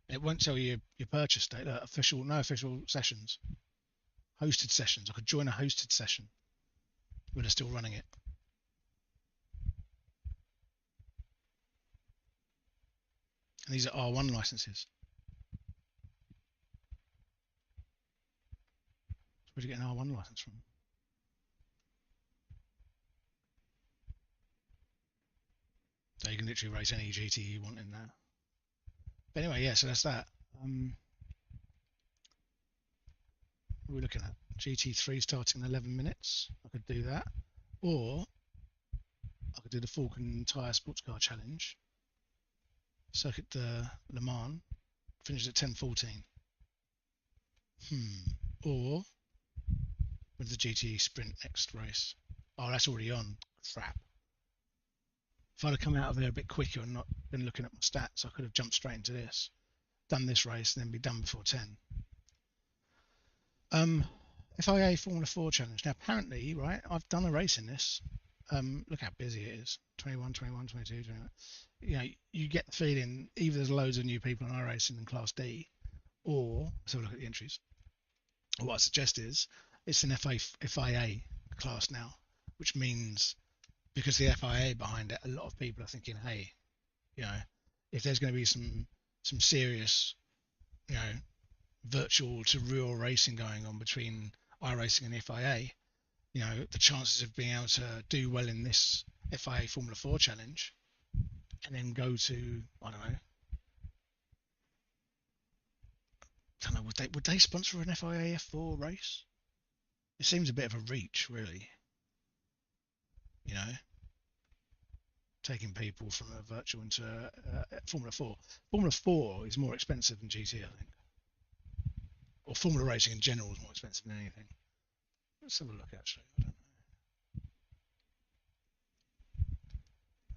It won't tell you your purchase date. No official sessions. Hosted sessions. I could join a hosted session, but they're still running it. And these are R1 licenses. Where'd you get an R1 license from? So you can literally race any GT you want in there. But anyway, yeah, so that's that. What are we looking at? GT3 starting in 11 minutes. I could do that. Or I could do the Falcon Tyre Sports Car Challenge. Circuit de Le Mans. Finish at 10:14. Or with the GT Sprint next race. Oh, that's already on. Crap. If I'd have come out of there a bit quicker and not been looking at my stats, I could have jumped straight into this, done this race, and then be done before 10. FIA Formula 4 Challenge. Now, apparently, right, I've done a race in this. Look how busy it is. 21, 21, 22, 21. You know, you get the feeling either there's loads of new people in iRacing in Class D, or, let's have a look at the entries. What I suggest is, it's an FIA class now, which means because the FIA behind it, a lot of people are thinking, hey, you know, if there's going to be some serious, you know, virtual to real racing going on between iRacing and FIA, you know, the chances of being able to do well in this FIA Formula 4 challenge and then go to, I don't know, would they sponsor an FIA F4 race? It seems a bit of a reach, really. You know, taking people from a virtual into Formula 4. Formula 4 is more expensive than GT, I think. Or Formula racing in general is more expensive than anything. Let's have a look, actually.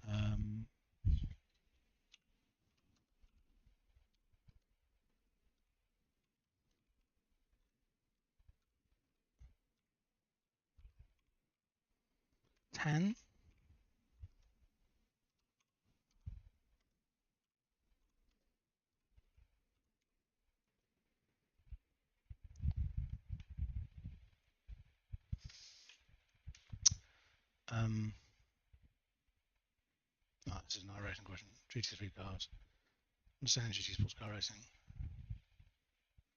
I don't know. 10. No, this is not a racing question. GT3 cars. Understand GT sports car racing.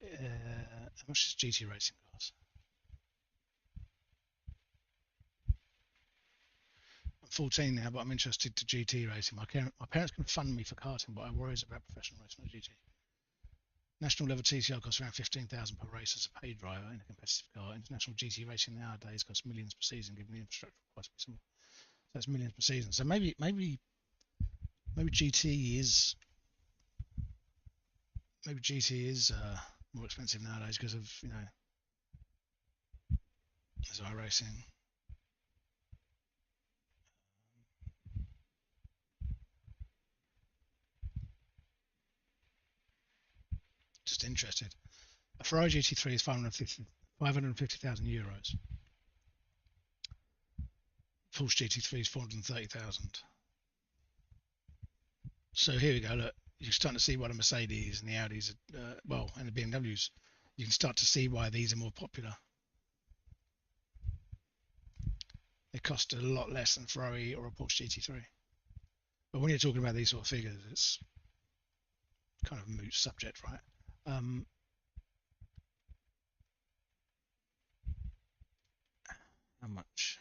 How much is GT racing cars? I'm 14 now, but I'm interested to GT racing. My parents can fund me for karting, but I worry about professional racing on GT. National level TCR costs around 15,000 per race as a paid driver in a competitive car. International GT racing nowadays costs millions per season, given the infrastructure required to be similar. So that's millions per season. So maybe GT is more expensive nowadays because of, you know, there's iRacing. Just interested. A Ferrari GT3 is 550,000 euros. Porsche GT3 is 430,000. So here we go. Look, you're starting to see why the Mercedes and the Audis, and the BMWs, you can start to see why these are more popular. They cost a lot less than Ferrari or a Porsche GT3. But when you're talking about these sort of figures, it's kind of a moot subject, right? How much?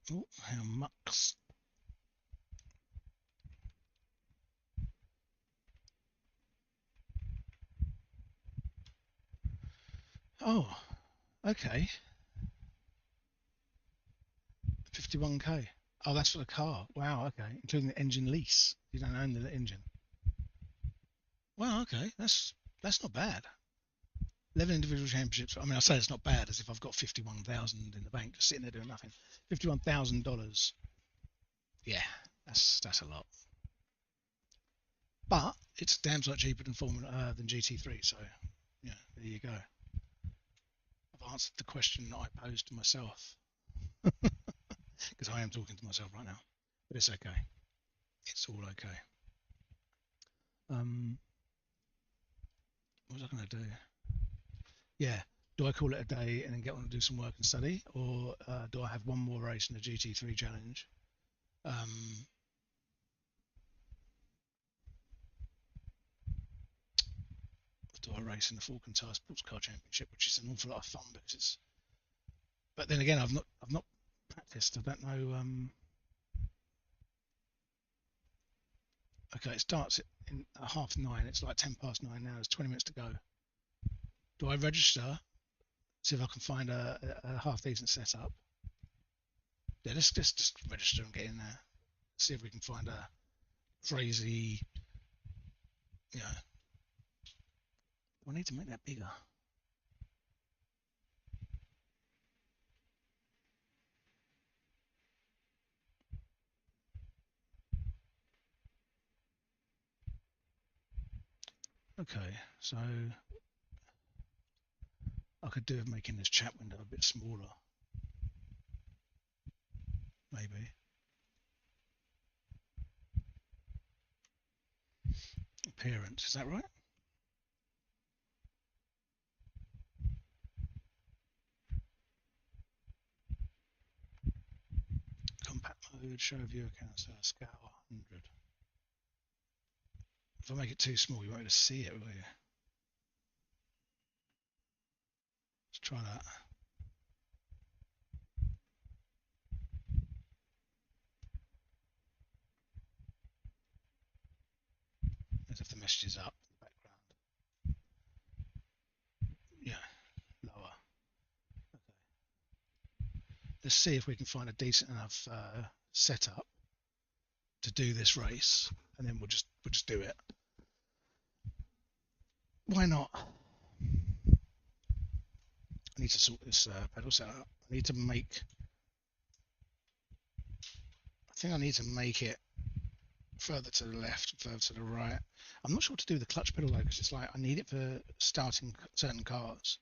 Oh, how much? Oh, okay. 51k. Oh, that's for the car. Wow, okay. Including the engine lease. You don't own the engine. Well, okay. That's not bad. 11 individual championships. I mean, I say it's not bad as if I've got 51,000 in the bank just sitting there doing nothing. $51,000. Yeah, that's a lot. But it's damn sight cheaper than than GT3. So, yeah, there you go. I've answered the question that I posed to myself because I am talking to myself right now. But it's okay. It's all okay. What was I going to do? Yeah. Do I call it a day and then get on and do some work and study, or do I have one more race in the GT3 challenge? Do I race in the Falcon Tire Sports Car Championship, which is an awful lot of fun because it's. But then again, I've not practiced. I don't know. Okay, it starts in 9:30. It's like 9:10 now. There's 20 minutes to go. Do I register? See if I can find a half decent setup. Yeah, let's just register and get in there. See if we can find a crazy. You know. Do I need to make that bigger? Okay, so I could do with making this chat window a bit smaller. Maybe. Appearance, is that right? Compact mode, show view account, scale 100. If I make it too small, you won't be able to see it, will you? Let's try that. As if the message is up in the background. Yeah, lower. Okay. Let's see if we can find a decent enough setup to do this race, and then we'll just do it. Why not? I need to sort this pedal setup. I need to make. I think I need to make it further to the left, further to the right. I'm not sure what to do with the clutch pedal though, because it's like I need it for starting certain cars,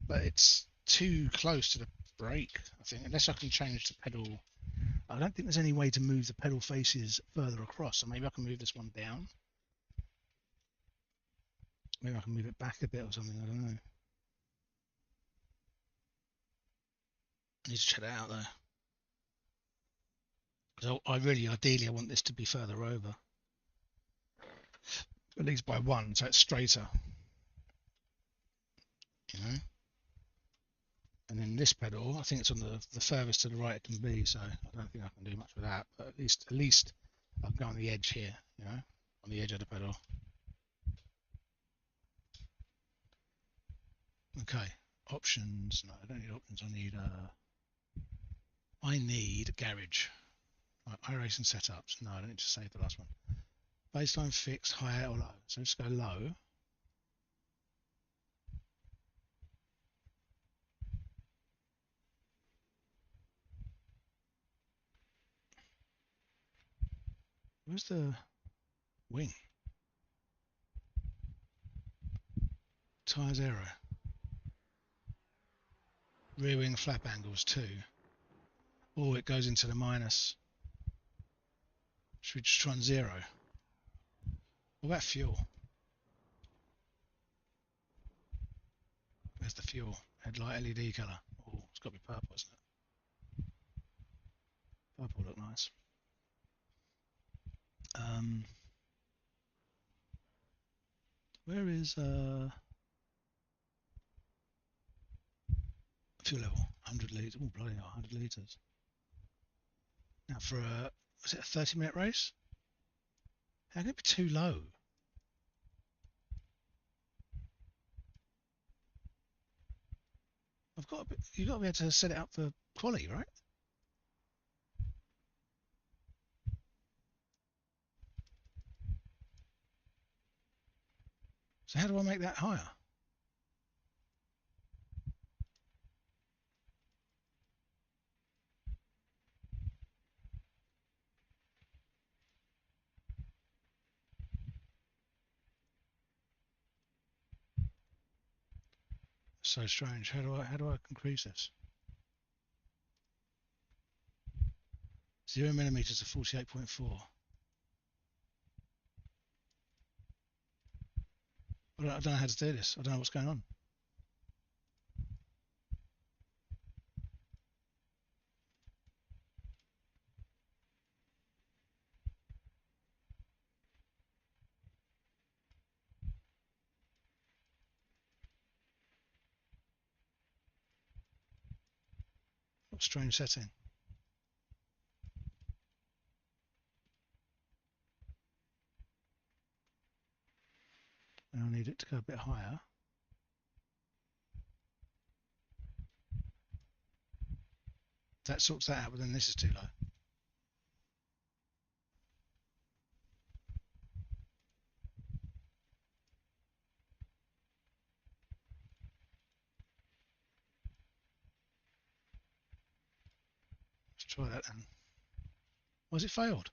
but it's too close to the brake. I think unless I can change the pedal. I don't think there's any way to move the pedal faces further across. So maybe I can move this one down. Maybe I can move it back a bit or something. I don't know. I need to check that out though. Because I really, ideally, I want this to be further over. At least by one, so it's straighter. You know? And then this pedal, I think it's on the furthest to the right it can be, so I don't think I can do much with that. But at least I can go on the edge here, you know, on the edge of the pedal. Okay, options. No, I don't need options. I need garage. Right, iRacing setups. No, I don't need to save the last one. Baseline fixed, high or low. So let's go low. Where's the wing? Tyres aero. Rear wing flap angles 2. Oh, it goes into the minus. Should we just try on 0? What about fuel? Where's the fuel? Headlight LED colour. Oh, it's got to be purple, isn't it? Purple look nice. Where is fuel level? 100 litres. Oh, bloody hell, 100 litres. Now for a, was it a 30-minute race? How can it be too low? You've got to be able to set it up for quality, right? So how do I make that higher? So strange. How do I increase this? 0mm to 48.4. I don't know how to do this. I don't know what's going on. What a strange setting. And I need it to go a bit higher. That sorts that out, but then this is too low. Let's try that then. Why has it failed?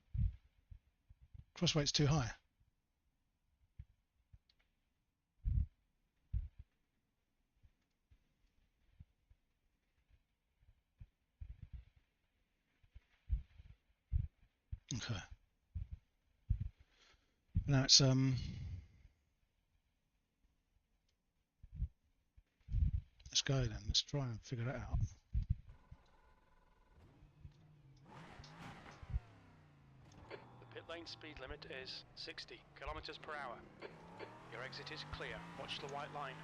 Crossweight's too high. Okay. Now it's let's go then. Let's try and figure it out. The pit lane speed limit is 60 kilometers per hour. Your exit is clear. Watch the white line.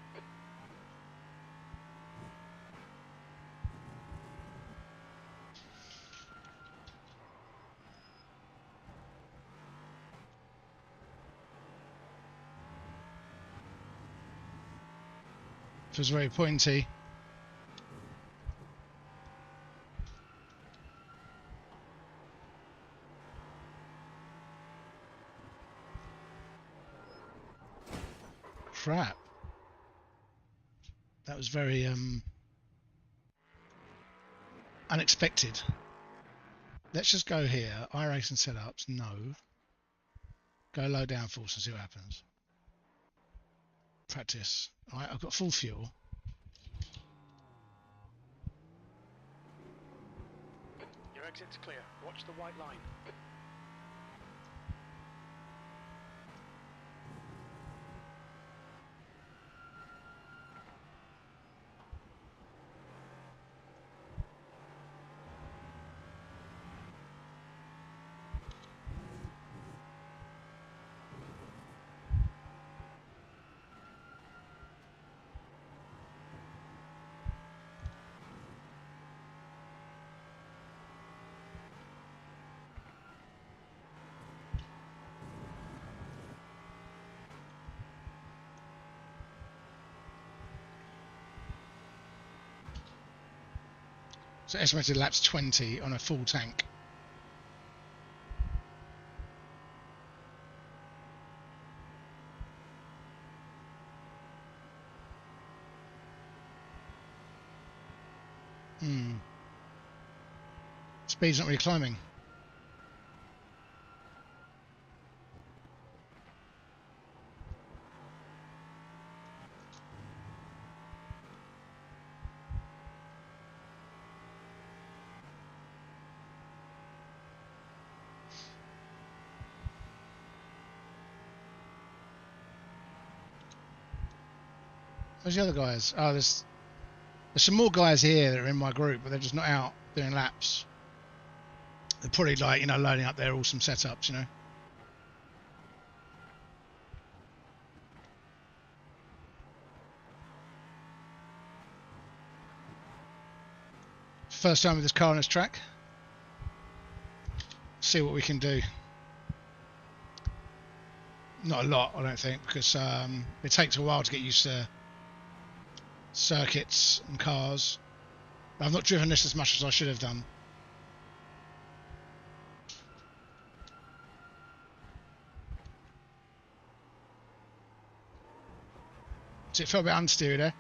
Feels very pointy. Crap. That was very unexpected. Let's just go here. iRacing setups, no. Go low downforce and see what happens. Practice. Alright, I've got full fuel. Your exit's clear. Watch the white line. So estimated laps 20 on a full tank. Speed's not really climbing. Where's the other guys? Oh, there's some more guys here that are in my group, but they're just not out doing laps. They're probably like, you know, loading up their awesome setups, you know. First time with this car on this track. See what we can do. Not a lot, I don't think, because it takes a while to get used to circuits and cars. I've not driven this as much as I should have done. So it felt a bit understeery there.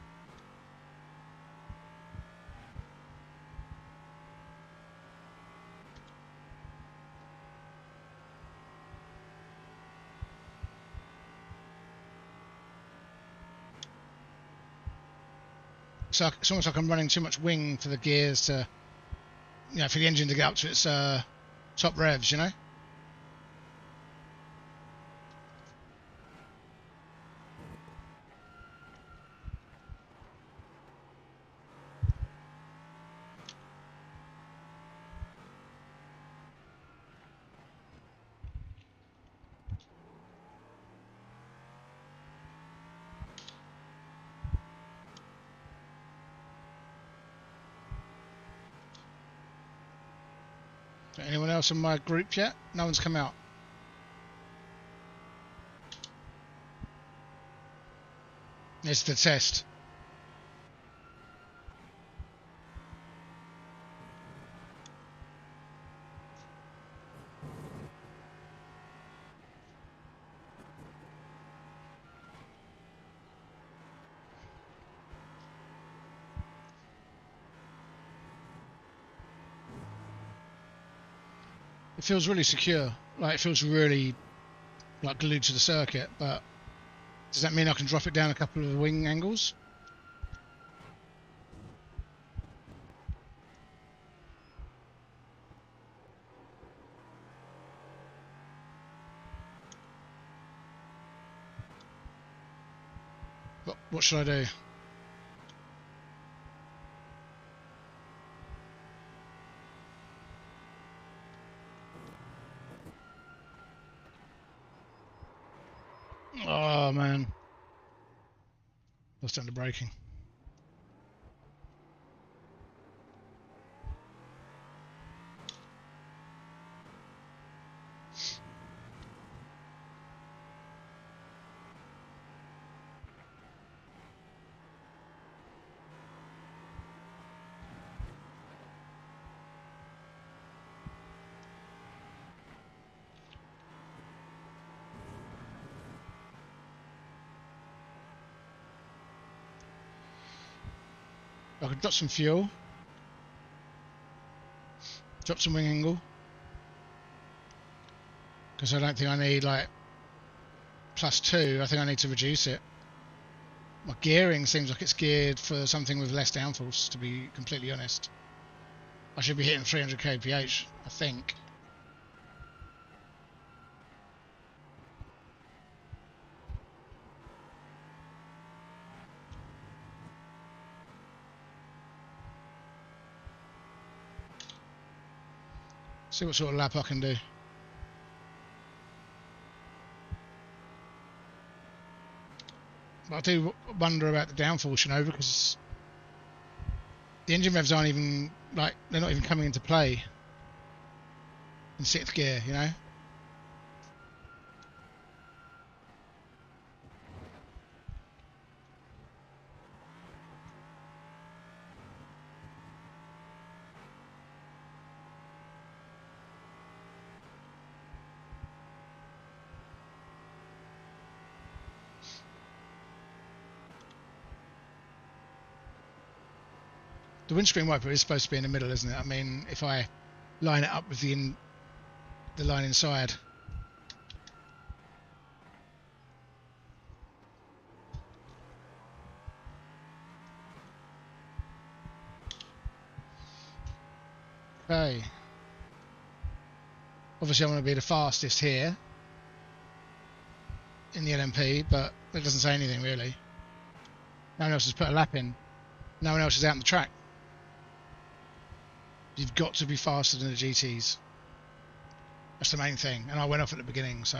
So it's almost like I'm running too much wing for the gears to, you know, for the engine to get up to its top revs, you know? Anyone else in my group yet? No one's come out. It's the test. It feels really secure, like it feels really like glued to the circuit, but does that mean I can drop it down a couple of wing angles? What should I do? Oh man, lost under braking. I could drop some fuel, drop some wing angle, because I don't think I need like +2, I think I need to reduce it. My gearing seems like it's geared for something with less downforce, to be completely honest. I should be hitting 300 kph, I think. See what sort of lap I can do. But I do wonder about the downforce, you know, because the engine revs aren't even, like, they're not even coming into play in 6th gear, you know. The windscreen wiper is supposed to be in the middle, isn't it? I mean, if I line it up with the line inside. Okay. Obviously, I want to be the fastest here in the LMP, but that doesn't say anything really. No one else has put a lap in. No one else is out on the track. You've got to be faster than the GTs. That's the main thing. And I went off at the beginning, so.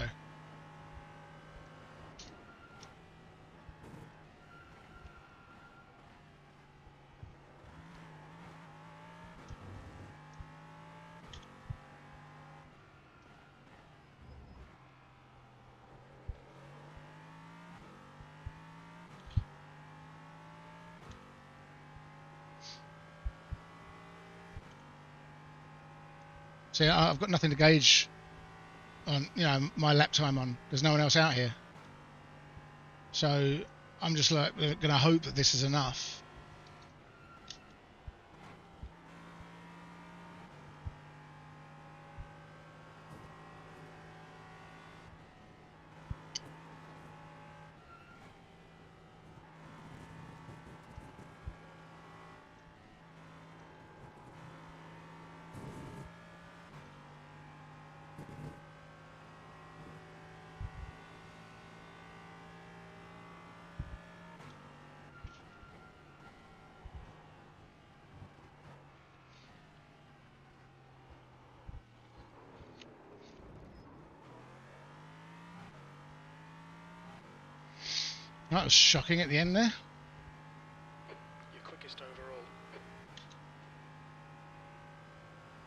See, I've got nothing to gauge on, you know, my lap time on. There's no one else out here. So I'm just like going to hope that this is enough. That was shocking at the end there. Your quickest overall.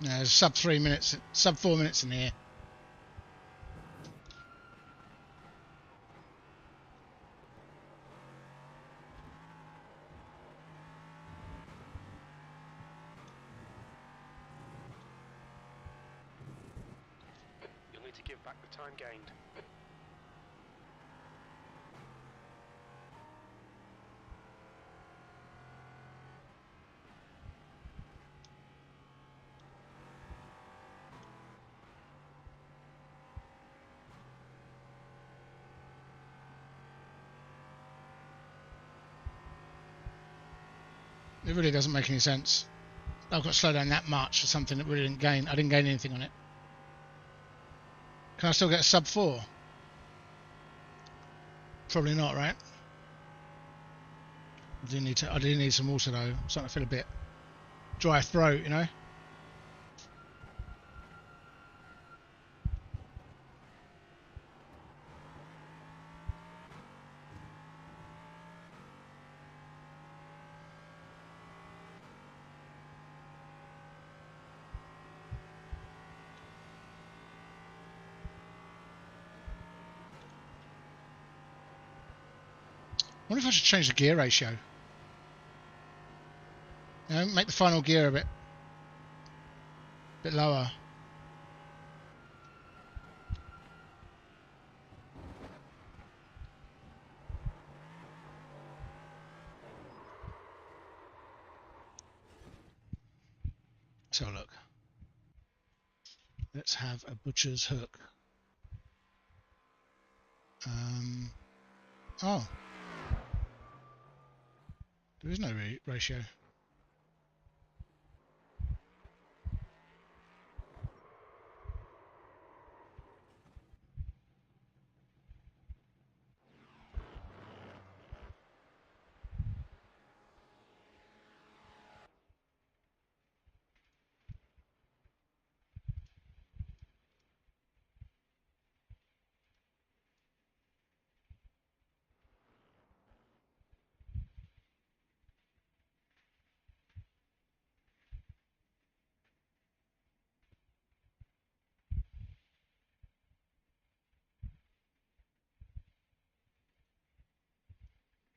No, there's sub 3 minutes, sub 4 minutes in here. You'll need to give back the time gained. It really doesn't make any sense. I've got to slow down that much for something that really didn't gain. I didn't gain anything on it. Can I still get a sub 4? Probably not, right? I do need some water though. I'm starting to feel a bit dry throat, you know. I wonder if I should change the gear ratio. You know, make the final gear a bit lower. Let's have a look. Let's have a butcher's hook. Oh. There is no ratio.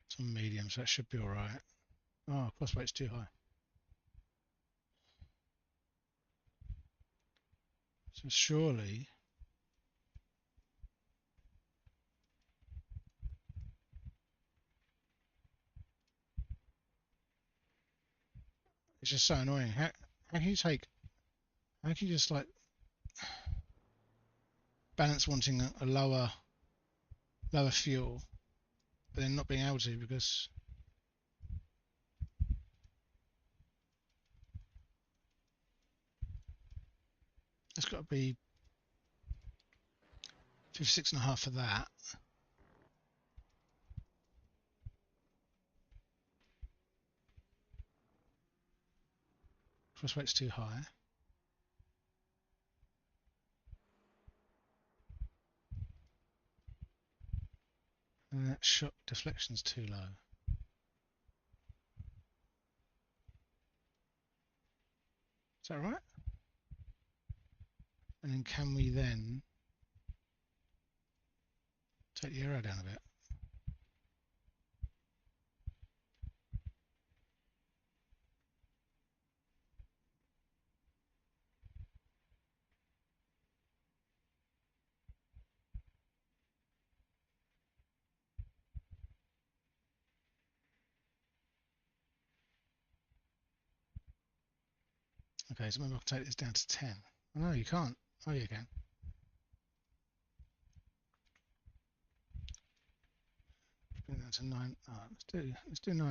It's on medium, so that should be alright. Oh, cross weight's too high. So surely it's just so annoying. How can you just like balance wanting a lower fuel, but then not being able to because it's got to be 56.5 for that. Cross weight's too high. And that shock deflection's too low. Is that right? And then can we then take the aero down a bit? Okay, so maybe I'll take this down to 10. Oh, no, you can't. Oh, you can. Bring that to 9. Oh, let's do 9.5.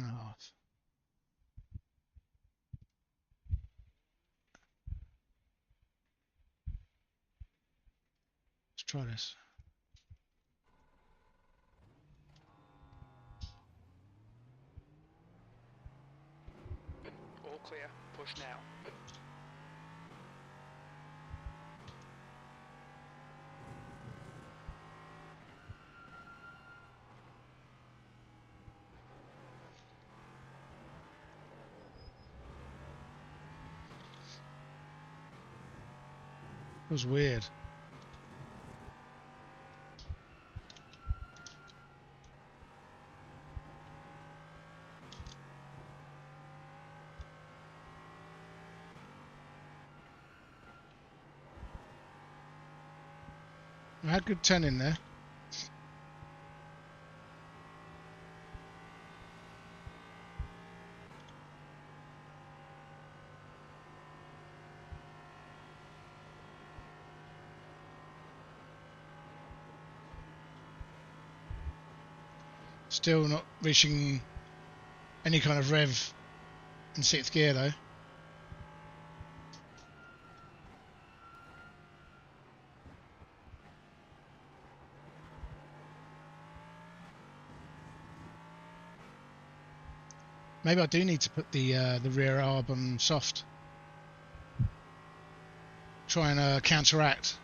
Let's try this. All clear. Push now. It was weird. I had good 10 in there. Still not reaching any kind of rev in 6th gear though. Maybe I do need to put the rear arb on soft. Try and counteract.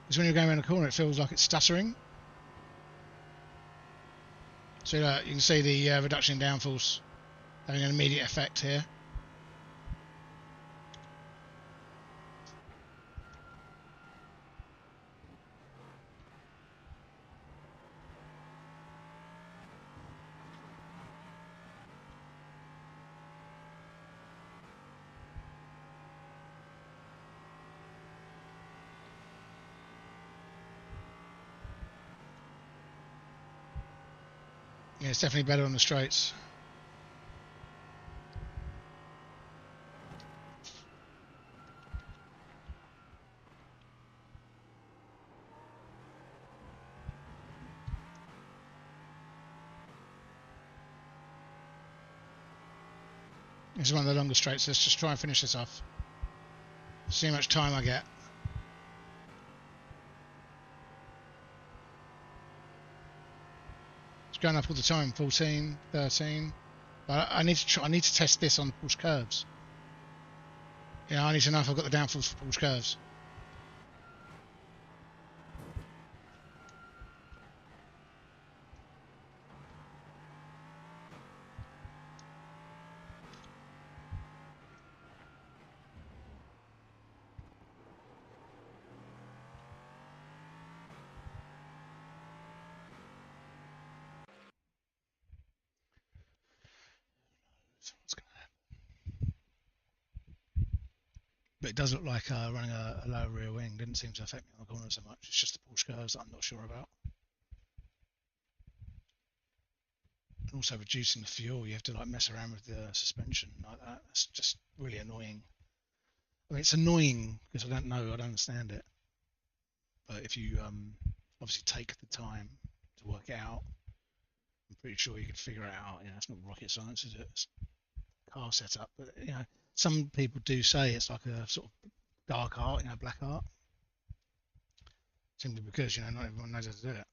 Because when you're going around a corner, it feels like it's stuttering. So you can see the reduction in downforce having an immediate effect here. Yeah, it's definitely better on the straights. This is one of the longer straights. Let's just try and finish this off. See how much time I get. It's going up all the time. 14, 13. But I need to test this on Porsche curves. Yeah, I need to know if I've got the downforce for Porsche curves. But it does look like running a lower rear wing didn't seem to affect me on the corner so much. It's just the Porsche curves that I'm not sure about. And also reducing the fuel, you have to like mess around with the suspension like that. That's just really annoying. I mean, it's annoying because I don't understand it. But if you obviously take the time to work it out, I'm pretty sure you can figure it out. You know, it's not rocket science, is it? It's car setup, but you know, some people do say it's like a sort of dark art, you know, black art. Simply because, you know, not everyone knows how to do it.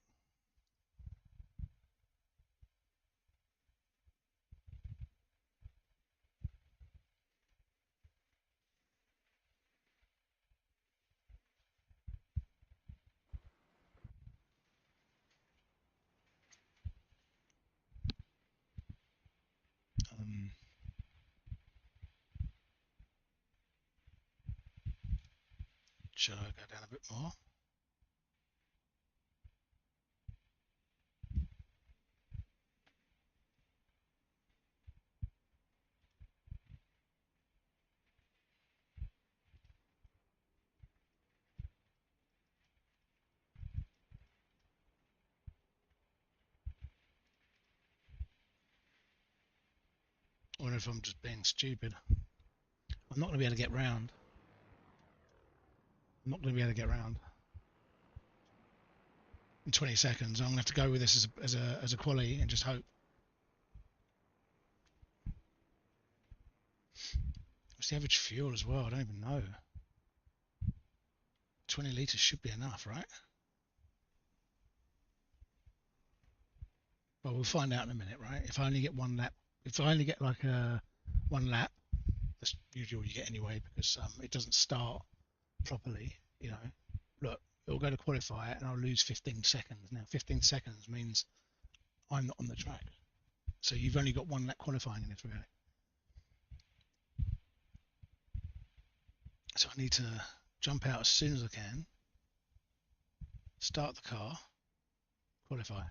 Should I go down a bit more? I wonder if I'm just being stupid. I'm not going to be able to get round. I'm not going to be able to get round in 20 seconds. I'm going to have to go with this as a quali and just hope. What's the average fuel as well? I don't even know. 20 litres should be enough, right? Well, we'll find out in a minute, right? If I only get one lap, if I only get like one lap, that's usually all you get anyway, because it doesn't start properly, you know. Look, it'll go to qualify and I'll lose 15 seconds. Now 15 seconds means I'm not on the track, so you've only got one lap qualifying in this really. So I need to jump out as soon as I can, start the car, qualify.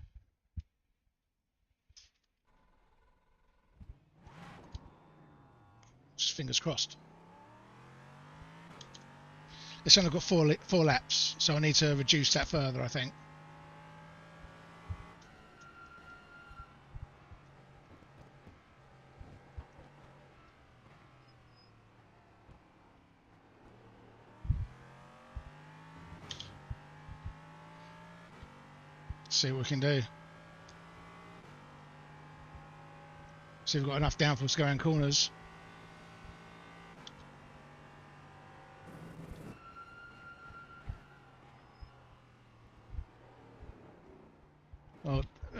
Just fingers crossed. It's only got four laps, so I need to reduce that further, I think. See what we can do. See if we've got enough downforce to go around corners.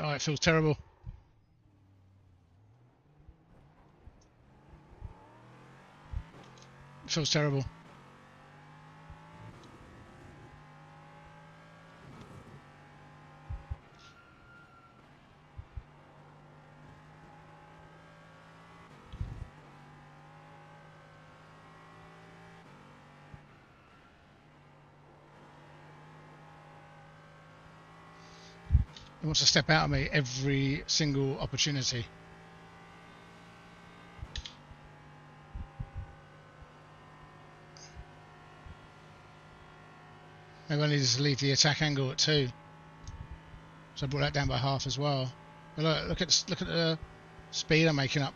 Oh, it feels terrible. It feels terrible. He wants to step out of me every single opportunity. Maybe I needed to leave the attack angle at 2, so I brought that down by half as well. But look at the speed I'm making up.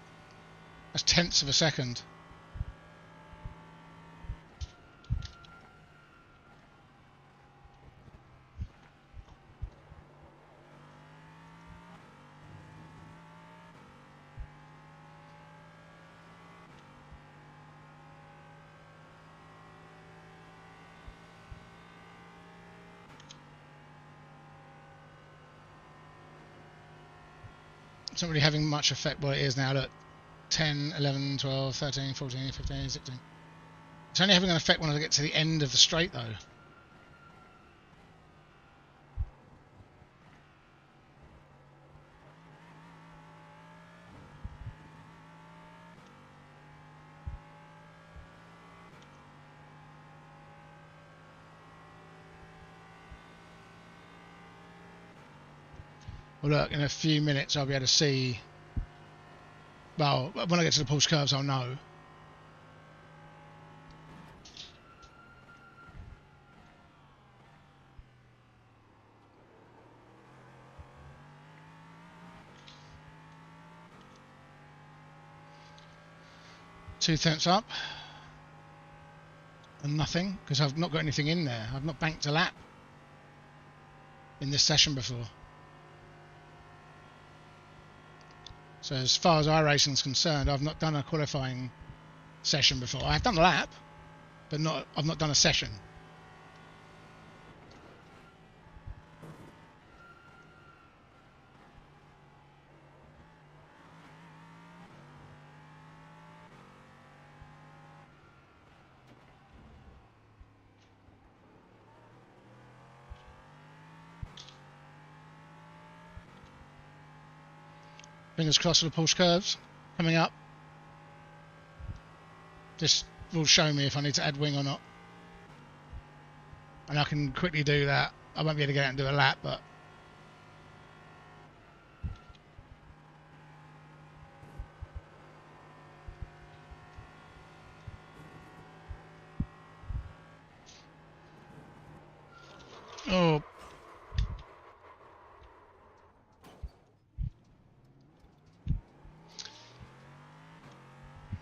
That's tenths of a second. It's not really having much effect. Well, it is now. Look, 10, 11, 12, 13, 14, 15, 16. It's only having an effect when I get to the end of the straight, though. Well, look, in a few minutes I'll be able to see. Well, when I get to the Porsche curves, I'll know. Two tenths up. And nothing, because I've not got anything in there. I've not banked a lap in this session before. So as far as iRacing is concerned, I've not done a qualifying session before. I've done a lap, but I've not done a session. Fingers crossed for the Porsche curves coming up. This will show me if I need to add wing or not. And I can quickly do that. I won't be able to get out and do a lap, but... Oh.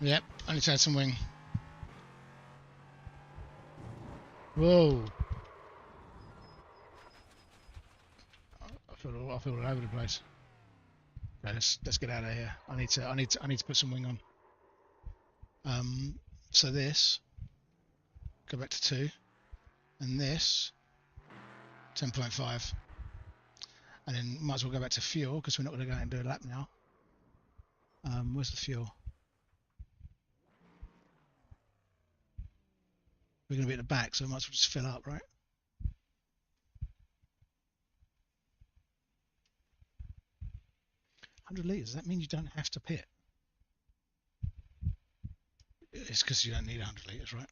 Yep, I need to add some wing. Whoa. I feel all over the place. Okay, let's get out of here. I need to put some wing on. So this, go back to 2, and this 10.5, and then might as well go back to fuel because we're not going to go out and do a lap now. Where's the fuel? We're going to be at the back, so we might as well just fill up, right? $100 litres. Does that mean you don't have to pit? It's because you don't need 100 litres, right?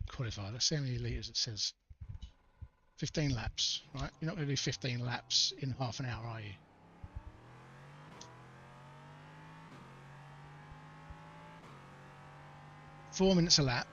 Qualify. Let's see how many litres it says. 15 laps, right? You're not going to do 15 laps in half an hour, are you? Four minutes a lap.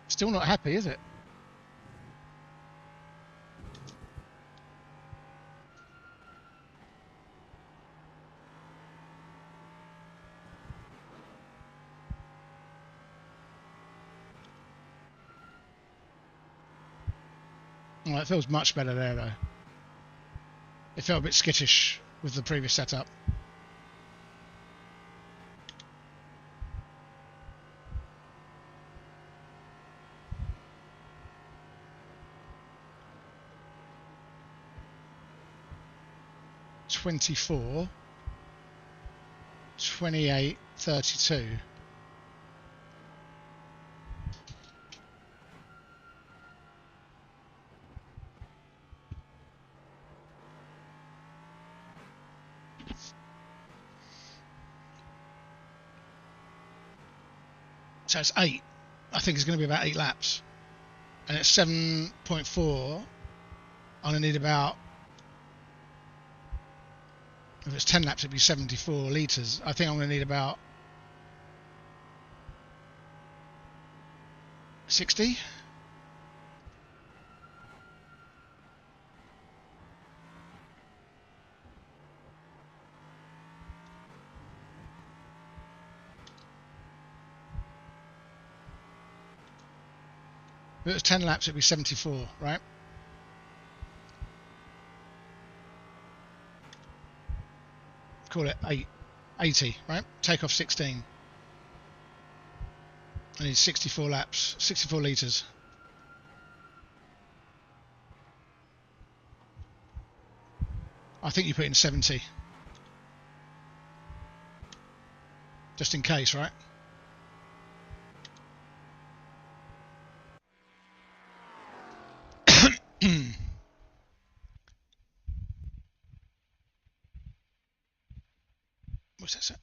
Still not happy, is it? Well, it feels much better there, though. It felt a bit skittish with the previous setup. $24, $28, $32. So it's 8. I think it's going to be about 8 laps. And it's 7.4. I'm going to need about... If it's 10 laps, it'd be 74 litres. I think I'm going to need about 60. If it was 10 laps, it'd be 74, right? Call it 80, right? Take off 16. I need 64 laps, 64 litres. I think you put in 70. Just in case, right? What's that?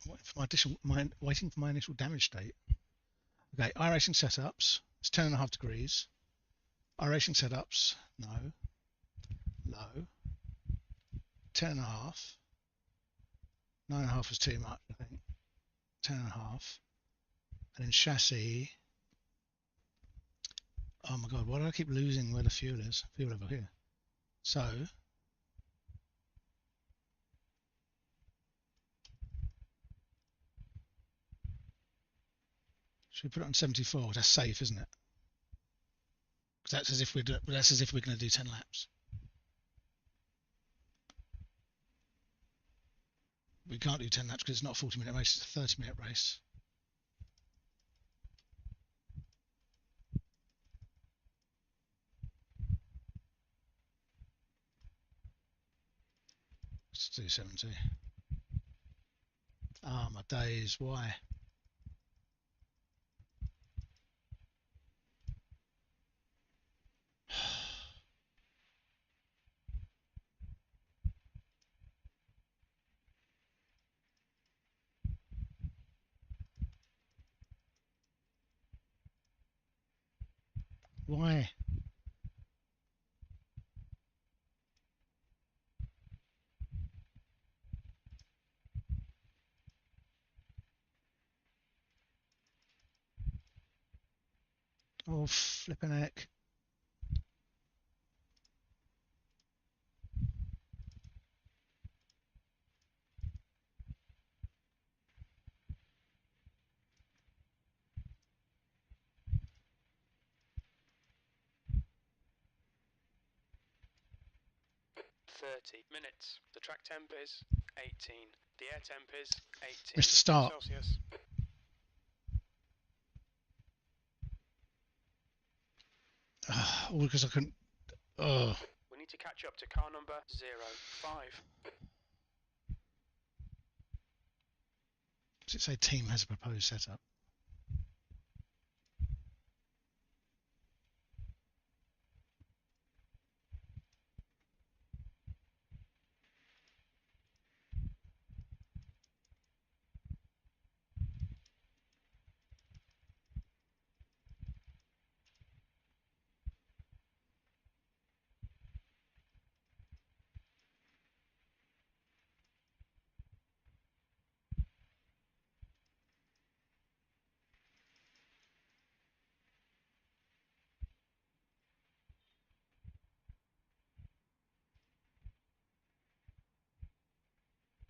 Waiting for my initial damage state. Okay, iRacing setups. It's 10.5 degrees. iRacing setups. No. Low. 10.5. 9.5 was too much, I think. 10.5. And then chassis. Oh my god, why do I keep losing where the fuel is? Fuel over here. So. Should we put it on 74? That's safe, isn't it? Because that's as if we're going to do 10 laps. We can't do 10 laps because it's not a 40-minute race; it's a 30-minute race. Let's do 70. Ah, my days. Why? Why? Oh, flipping heck. Minutes. The track temp is 18. The air temp is 18 Missed the start. Celsius. All because I couldn't. Oh. We need to catch up to car number 05. Does it say team has a proposed setup?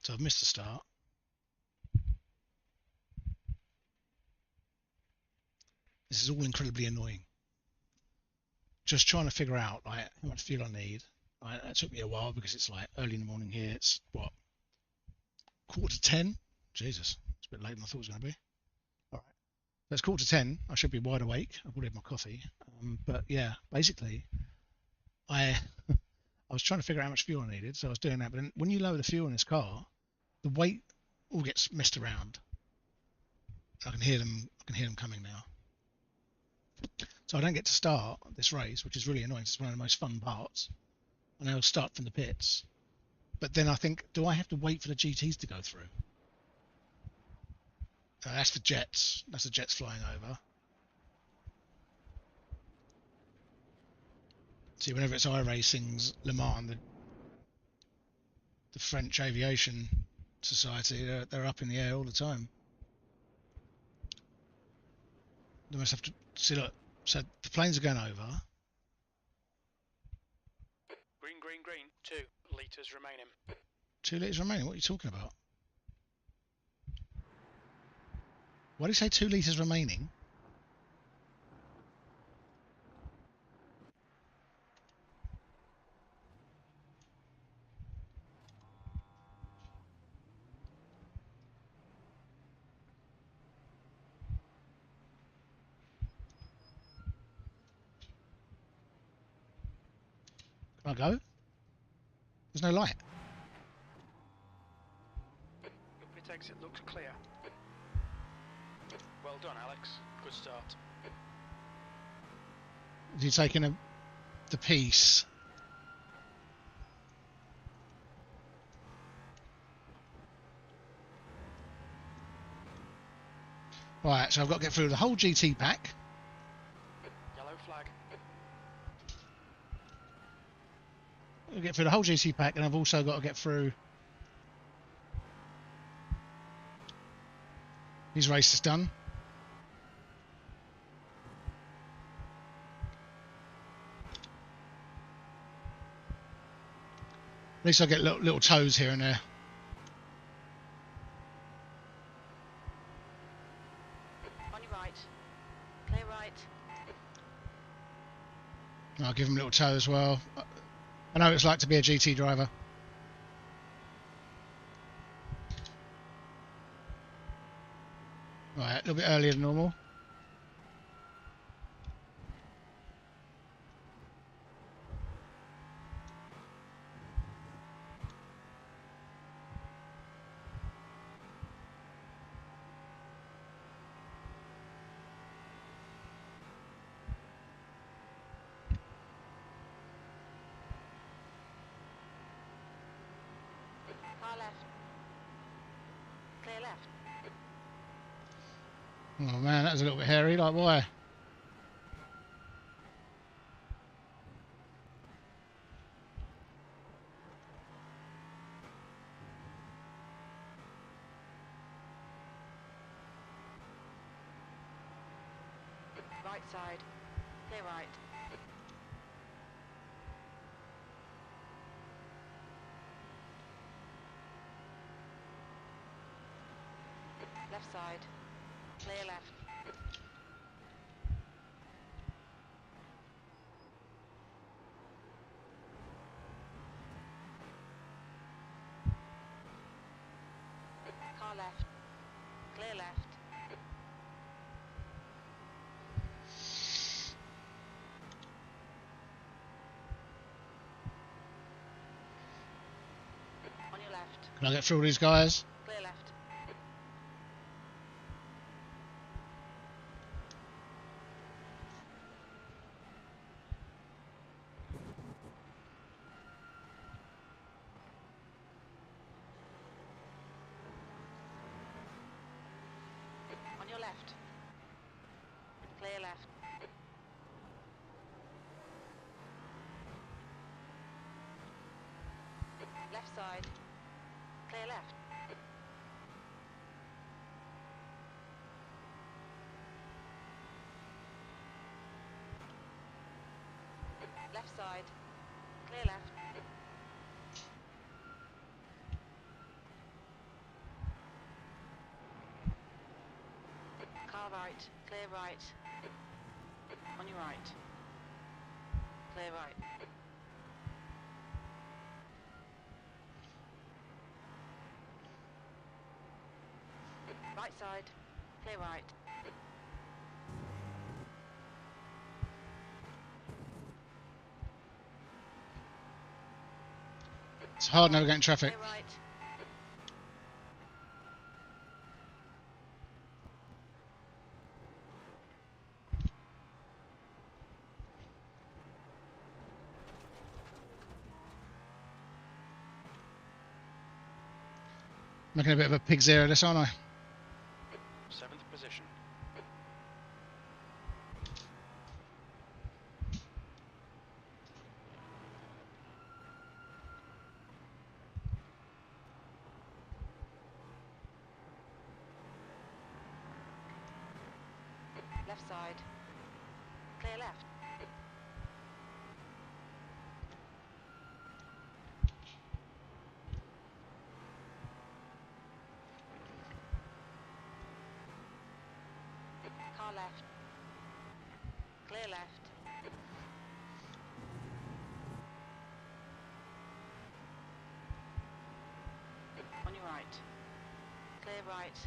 So I've missed the start. This is all incredibly annoying. Just trying to figure out like how much fuel I need. Right, that took me a while because it's like early in the morning here. It's what, 9:45? Jesus, it's a bit later than I thought it was going to be. All right, so it's 9:45. I should be wide awake. I've already had my coffee. But yeah, basically, I was trying to figure out how much fuel I needed, so I was doing that. But then when you lower the fuel in this car, the weight all gets messed around. I can hear them. I can hear them coming now. So I don't get to start this race, which is really annoying. It's one of the most fun parts. And I'll start from the pits. But then I think, do I have to wait for the GTs to go through? That's the jets. That's the jets flying over. See, whenever it's iRacing's Le Mans, the French Aviation Society, they're up in the air all the time. They must have to see. Look, so the planes are going over. Green, green, green. 2 litres remaining. 2 litres remaining? What are you talking about? Why do you say 2 litres remaining? Can I go? There's no light. Your pit exit looks clear. Well done, Alex. Good start. Have you taken the piece? Right, so I've got to get through the whole GT pack. Yellow flag. I'll get through the whole GT pack, and I've also got to get through his race is done. At least I get little toes here and there. On your right. Clear right. I'll give him a little toe as well. I know what it's like to be a GT driver. Right, a little bit earlier than normal. Car left. Clear left. Oh man, that was a little bit hairy. Like, why? Right side. Clear right. Left side. Clear left. Car left. Clear left. On your left. Can I get through all these guys? Clear left. On your left. Clear left. Left side. Clear left. Left side. Clear left. Car right. Clear right. On your right. Clear right. Right side. Clear right. It's hard navigating traffic. Clear right. Making a bit of a pig's ear of this, aren't I? 7th position. Left side. Clear left. Car left. Clear left. On your right. Clear right.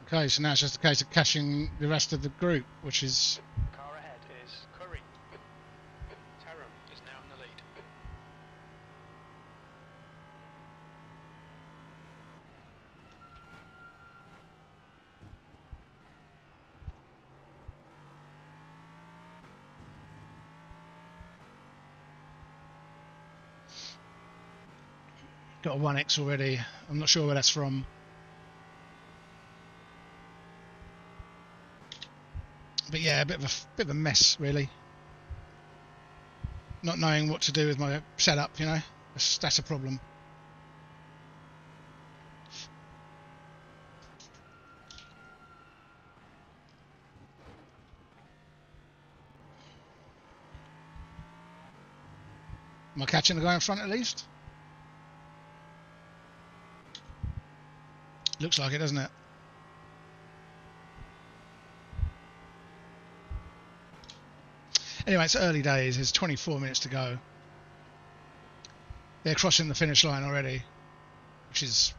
Okay, so now it's just a case of catching the rest of the group, which is Car ahead is Curry. Taram is now in the lead. got a 1X already. I'm not sure where that's from. But yeah, a bit of a mess, really. Not knowing what to do with my setup, you know, that's a problem. Am I catching the guy in front at least? Looks like it, doesn't it? Anyway, it's early days. There's 24 minutes to go. They're crossing the finish line already, which is...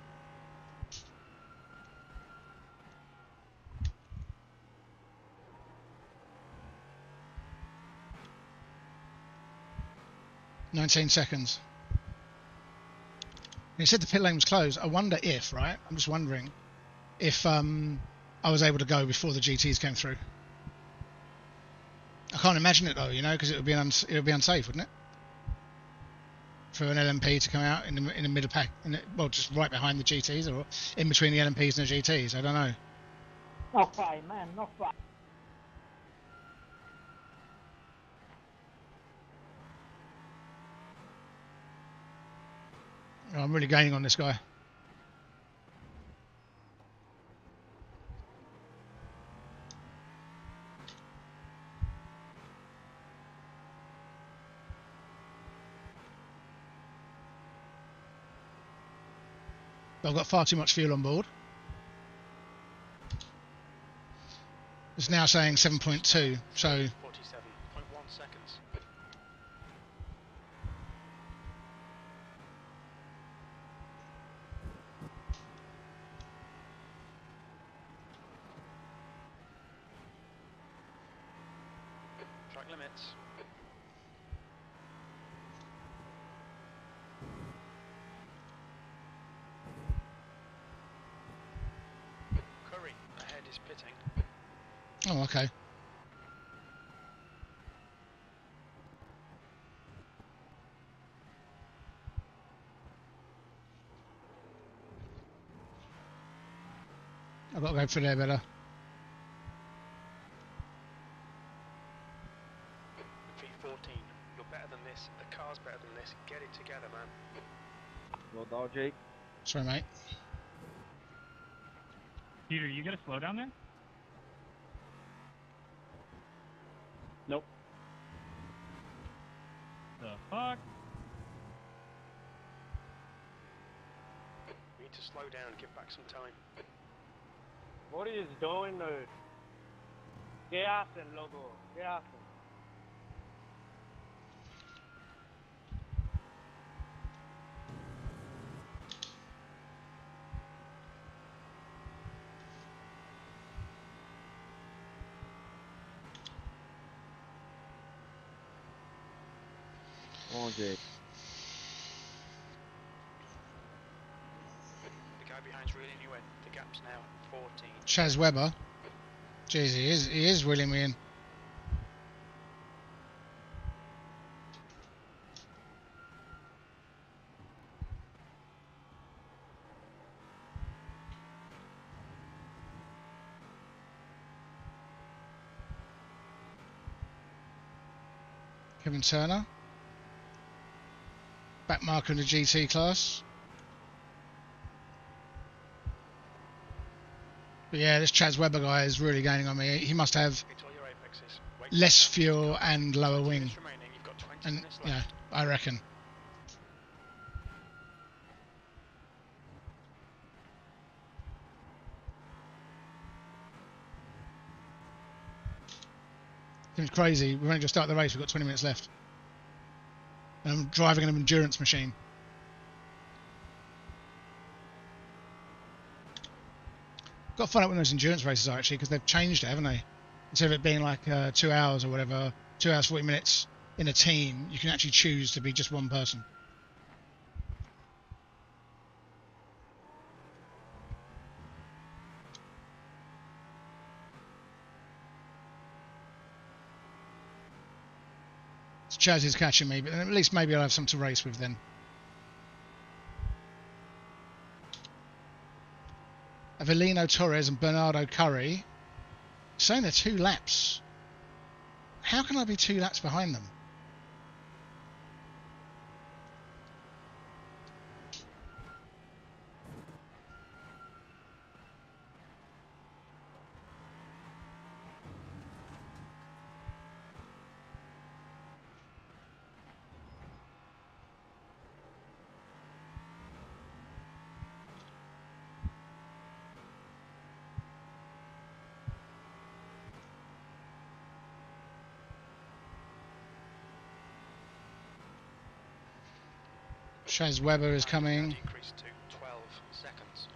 ...19 seconds. He said the pit lane was closed. I wonder if, right? I'm just wondering if I was able to go before the GTs came through. I can't imagine it though, you know, because it would be unsafe, wouldn't it? For an LMP to come out in the middle pack, well, just right behind the GTs or in between the LMPs and the GTs. I don't know. Not fine, man, not fine. I'm really gaining on this guy. But I've got far too much fuel on board. It's now saying 7.2, so 47.1 seconds. Track limits. Curry ahead is pitting. oh, okay. I've got to go for there better. V14, you're better than this. The car's better than this. Get it together, man. Well dog, Jake. Sorry, mate. Peter, you gonna slow down there? Nope. The fuck? We need to slow down and give back some time. What is doing there? ¿Qué hacen, loco? ¿Qué hacen? Come on, Jake. The guy behind's reeling you in. The gap's now 14. Chaz Webber. Jeez, he is reeling me in. Kevin Turner. Back marker in the GT class. But yeah, this Chaz Webber guy is really gaining on me. He must have Hit all your apexes. Wait less for fuel and lower 20 wing. minutes remaining. You've got 20 And minutes yeah, left. I reckon. Seems crazy. We've only just started the race. We've got 20 minutes left. And I'm driving an endurance machine. Got to find out when those endurance races are actually, because they've changed it, haven't they? Instead of it being like 2 hours or whatever, 2 hours 40 minutes in a team, you can actually choose to be just one person. So Chaz is catching me, but at least maybe I'll have some to race with then. Avelino Torres and Bernardo Curry saying they're 2 laps. How can I be 2 laps behind them? Chaz Webber is coming. Decrease to 12 seconds.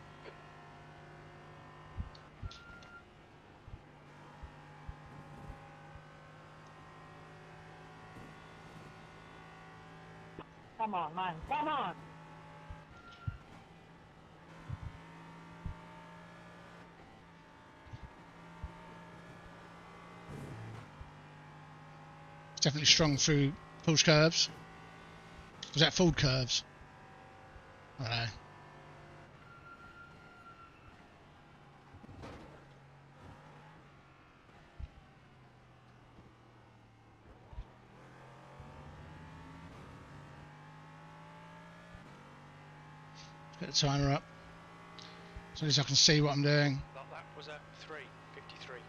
Come on, man. Come on. It's definitely strong through Porsche curves. Was that Ford curves? I don't know. Let's get the timer up, so at least I can see what I'm doing. That lap was at 3:53.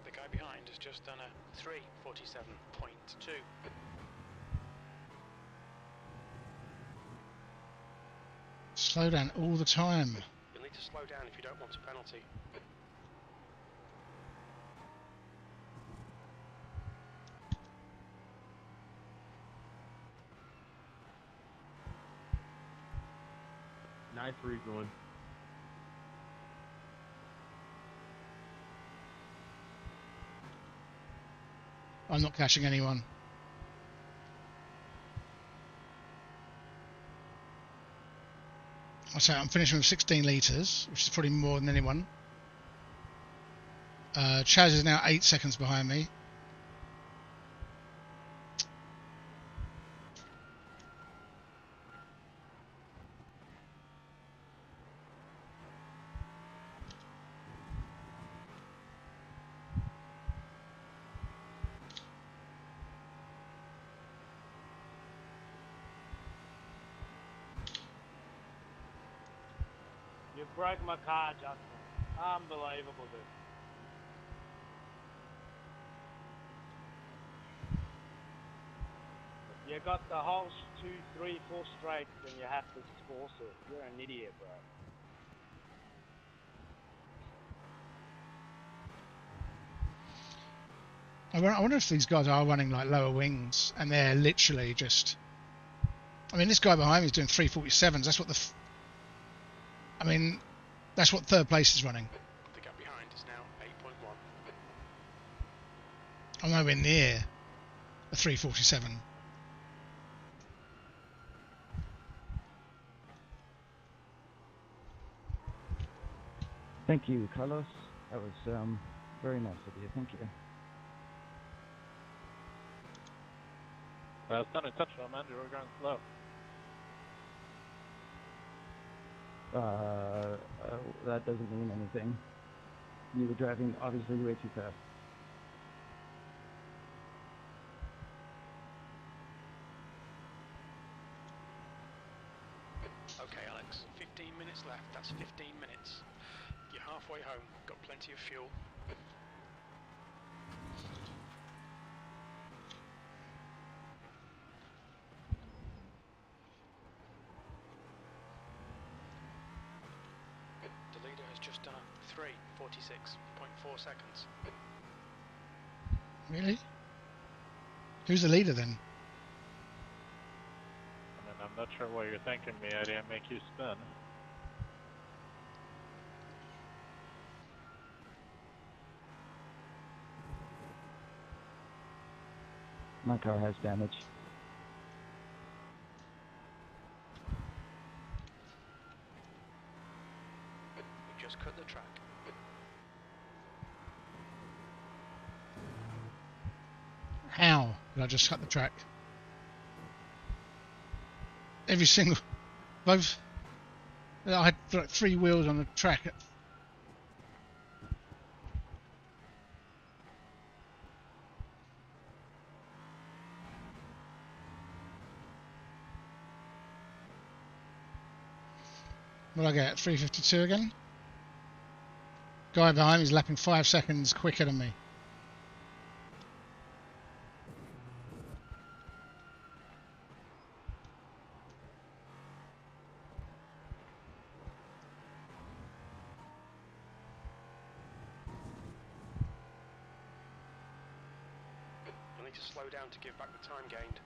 The guy behind is just done a 3:47.2. Slow down all the time. You'll need to slow down if you don't want a penalty. Nice going. I'm not catching anyone. I say I'm finishing with 16 litres, which is probably more than anyone. Chaz is now 8 seconds behind me. You broke my car, Justin. Unbelievable, dude. You got the whole 2, 3, 4 straights and you have to force it. You're an idiot, bro. I wonder if these guys are running like lower wings and they're literally just... I mean, this guy behind me is doing 347s. That's what the... I mean, that's what third place is running. The gap behind is now 8.1. I'm nowhere near a 347. Thank you, Carlos. That was very nice of you. Thank you. Well, it's not a touchdown, man. You were going slow. That doesn't mean anything. You were driving obviously way too fast. Okay, Alex, 15 minutes left. That's 15 minutes. You're halfway home. Got plenty of fuel. The leader has just done a 3:46.4 seconds. Really? Who's the leader then? I mean, I'm not sure what you're thinking me. I didn't make you spin. My car has damage. You just cut the track. How did I just cut the track? Every single... Both... I had like 3 wheels on the track. What did I get? 352 again? Guy behind me is lapping 5 seconds quicker than me. You'll need to slow down to give back the time gained.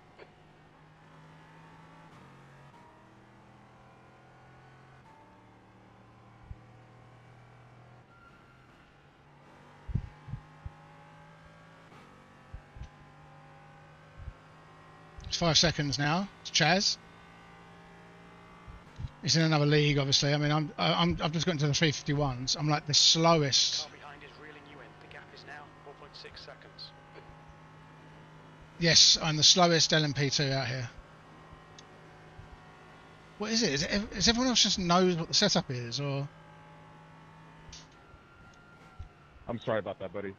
It's 5 seconds now. It's Chaz. He's in another league, obviously. I mean, I've just got into the 351s. I'm like the slowest. Car behind is reeling you in. The gap is now 4.6 seconds. Yes, I'm the slowest LMP2 out here. What is it? Is everyone else just knows what the setup is, or? I'm sorry about that, buddy.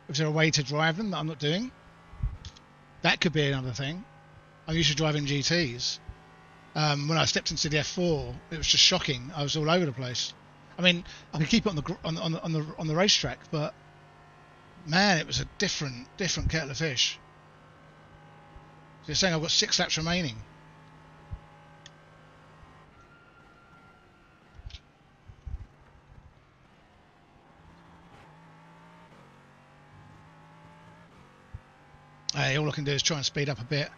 Is there a way to drive them that I'm not doing? That could be another thing. I'm used to driving GTs. When I stepped into the F4, it was just shocking. I was all over the place. I mean, I could keep it on the racetrack, but man, it was a different kettle of fish. So you're saying I've got 6 laps remaining. Hey, all I can do is try and speed up a bit.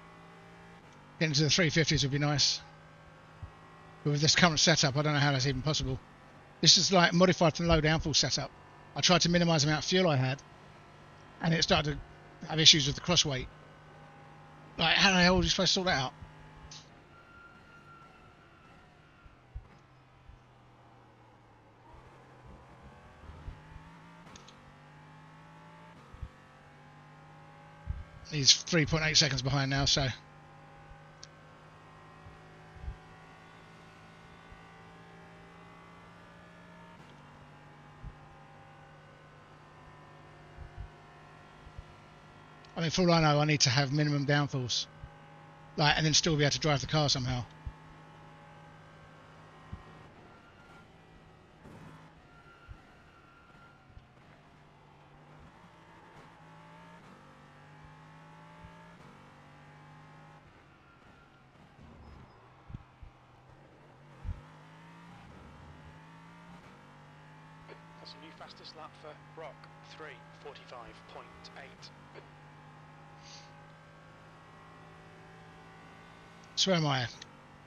Getting to the 350s would be nice. But with this current setup, I don't know how that's even possible. This is like modified from low downforce setup. I tried to minimise the amount of fuel I had, and it started to have issues with the cross weight. Like, how the hell are you supposed to sort that out? He's 3.8 seconds behind now, so... I mean, for all I know, I need to have minimum downforce. Like, and then still be able to drive the car somehow. That's a new fastest lap for Brock, 3:45.8. So where am I?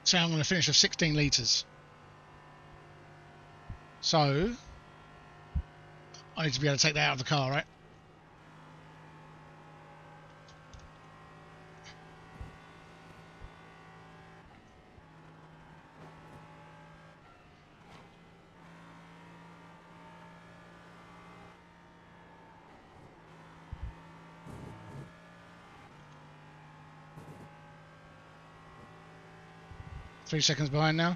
So I'm going to finish with 16 litres. So I need to be able to take that out of the car, right? Three seconds behind now.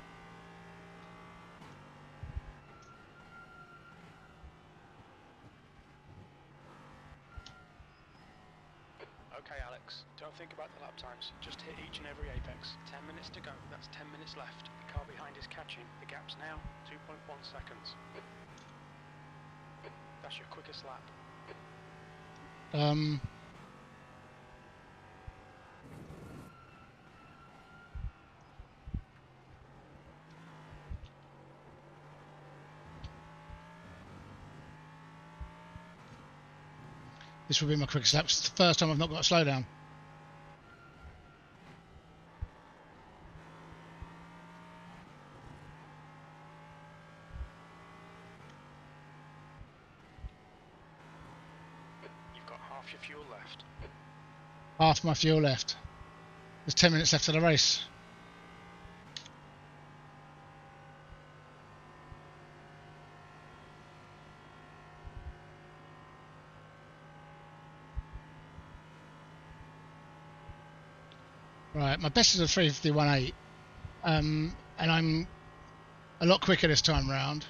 Okay, Alex, don't think about the lap times. Just hit each and every apex. 10 minutes to go. That's 10 minutes left. The car behind is catching. The gap's now 2.1 seconds. That's your quickest lap. This will be my quickest lap. It's the first time I've not got a slowdown. You've got half your fuel left. Half my fuel left. There's 10 minutes left of the race. Right, my best is a 3:51.8, and I'm a lot quicker this time round.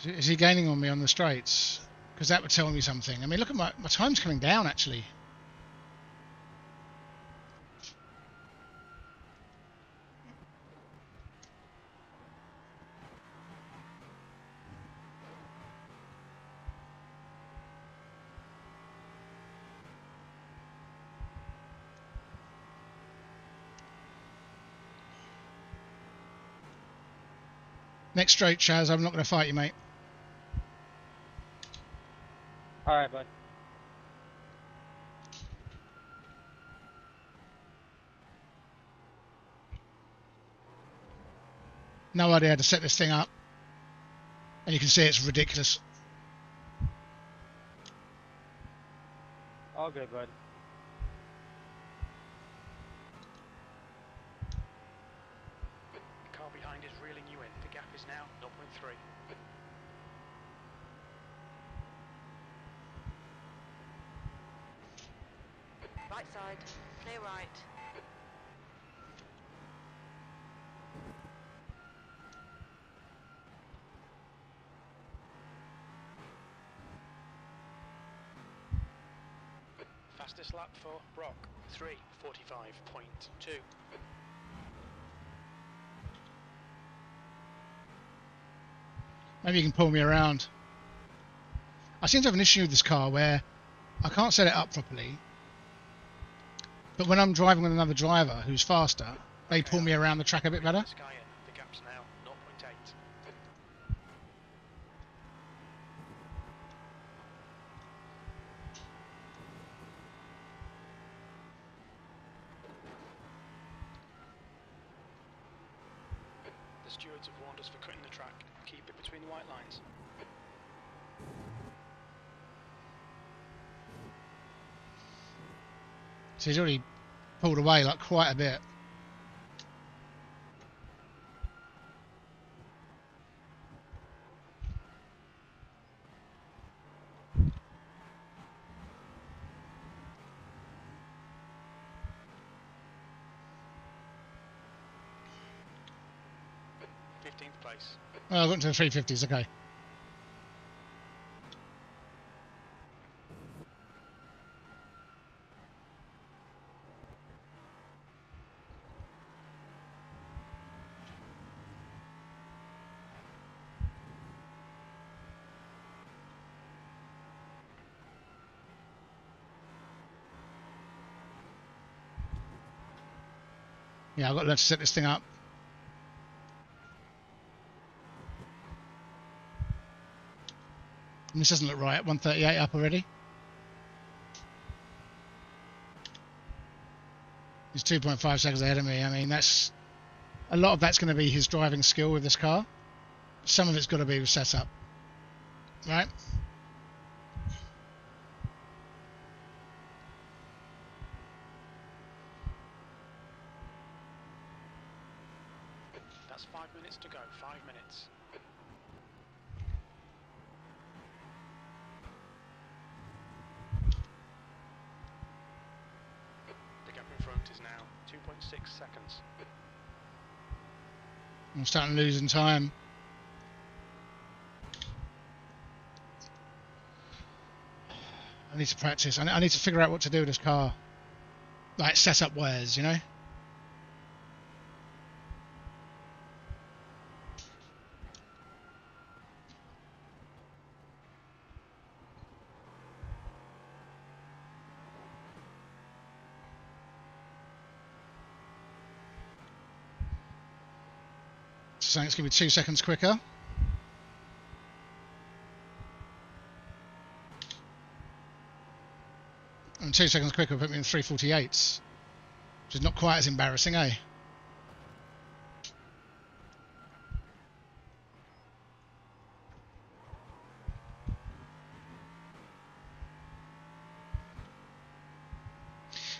Is he gaining on me on the straights? Because that would tell me something. I mean, look at my time's coming down, actually. Next straight, Chaz, I'm not going to fight you, mate. Alright, bud. No idea how to set this thing up. And you can see it's ridiculous. All good, bud. The car behind is reeling you in. The gap is now 0.3. Right side. Clear right. Fastest lap for Brock, 3:45.2. Maybe you can pull me around. I seem to have an issue with this car where I can't set it up properly, but when I'm driving with another driver who's faster, they pull me around the track a bit better. The gap's now 0.8. The stewards have warned us for cutting the track. Keep it between the white lines. So he's already pulled away like quite a bit. Place. Oh, I got into the 350s, okay. Yeah, I've got to learn to set this thing up. And this doesn't look right. 138 up already. He's 2.5 seconds ahead of me. I mean, that's a lot of that's going to be his driving skill with this car. Some of it's got to be with setup, right? That's 5 minutes to go. 5 minutes. The gap in front is now 2.6 seconds. I'm starting losing time. I need to practice. I need to figure out what to do with this car. Like setup wise, you know? So it's going to be 2 seconds quicker. And 2 seconds quicker put me in 348s, which is not quite as embarrassing, eh?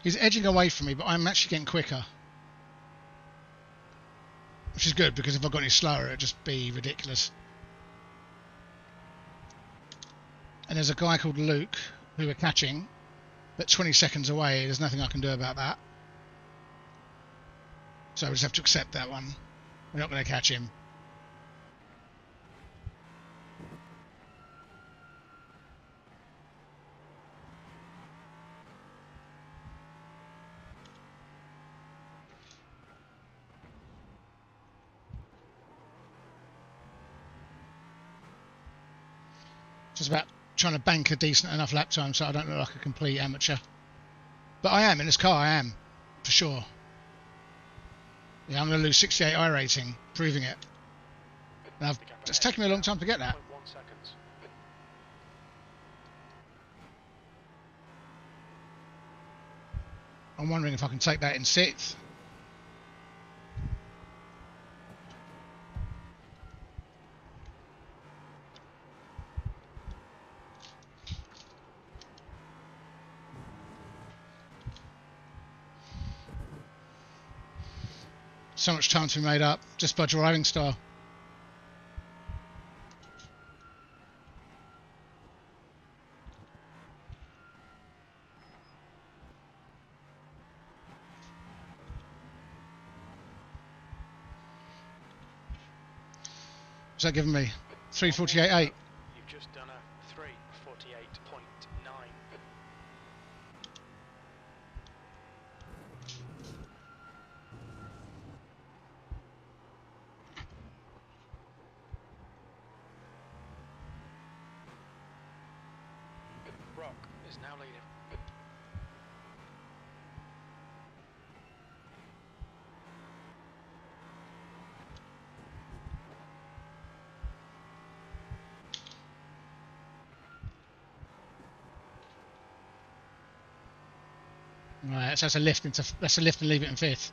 He's edging away from me, but I'm actually getting quicker. Which is good, because if I got any slower, it'd just be ridiculous. And there's a guy called Luke, who we're catching, but 20 seconds away. There's nothing I can do about that. So I just have to accept that one. We're not going to catch him. Just about trying to bank a decent enough lap time so I don't look like a complete amateur. But I am, in this car I am, for sure. Yeah, I'm going to lose 68 iRacing, proving it. And it's taken me a long time to get that. I'm wondering if I can take that in 6th. So much time to be made up just by driving style. What's that giving me? 348.8. You've just done a 3:48.9. Rock is now leading. Right, so that's a lift and leave it in fifth.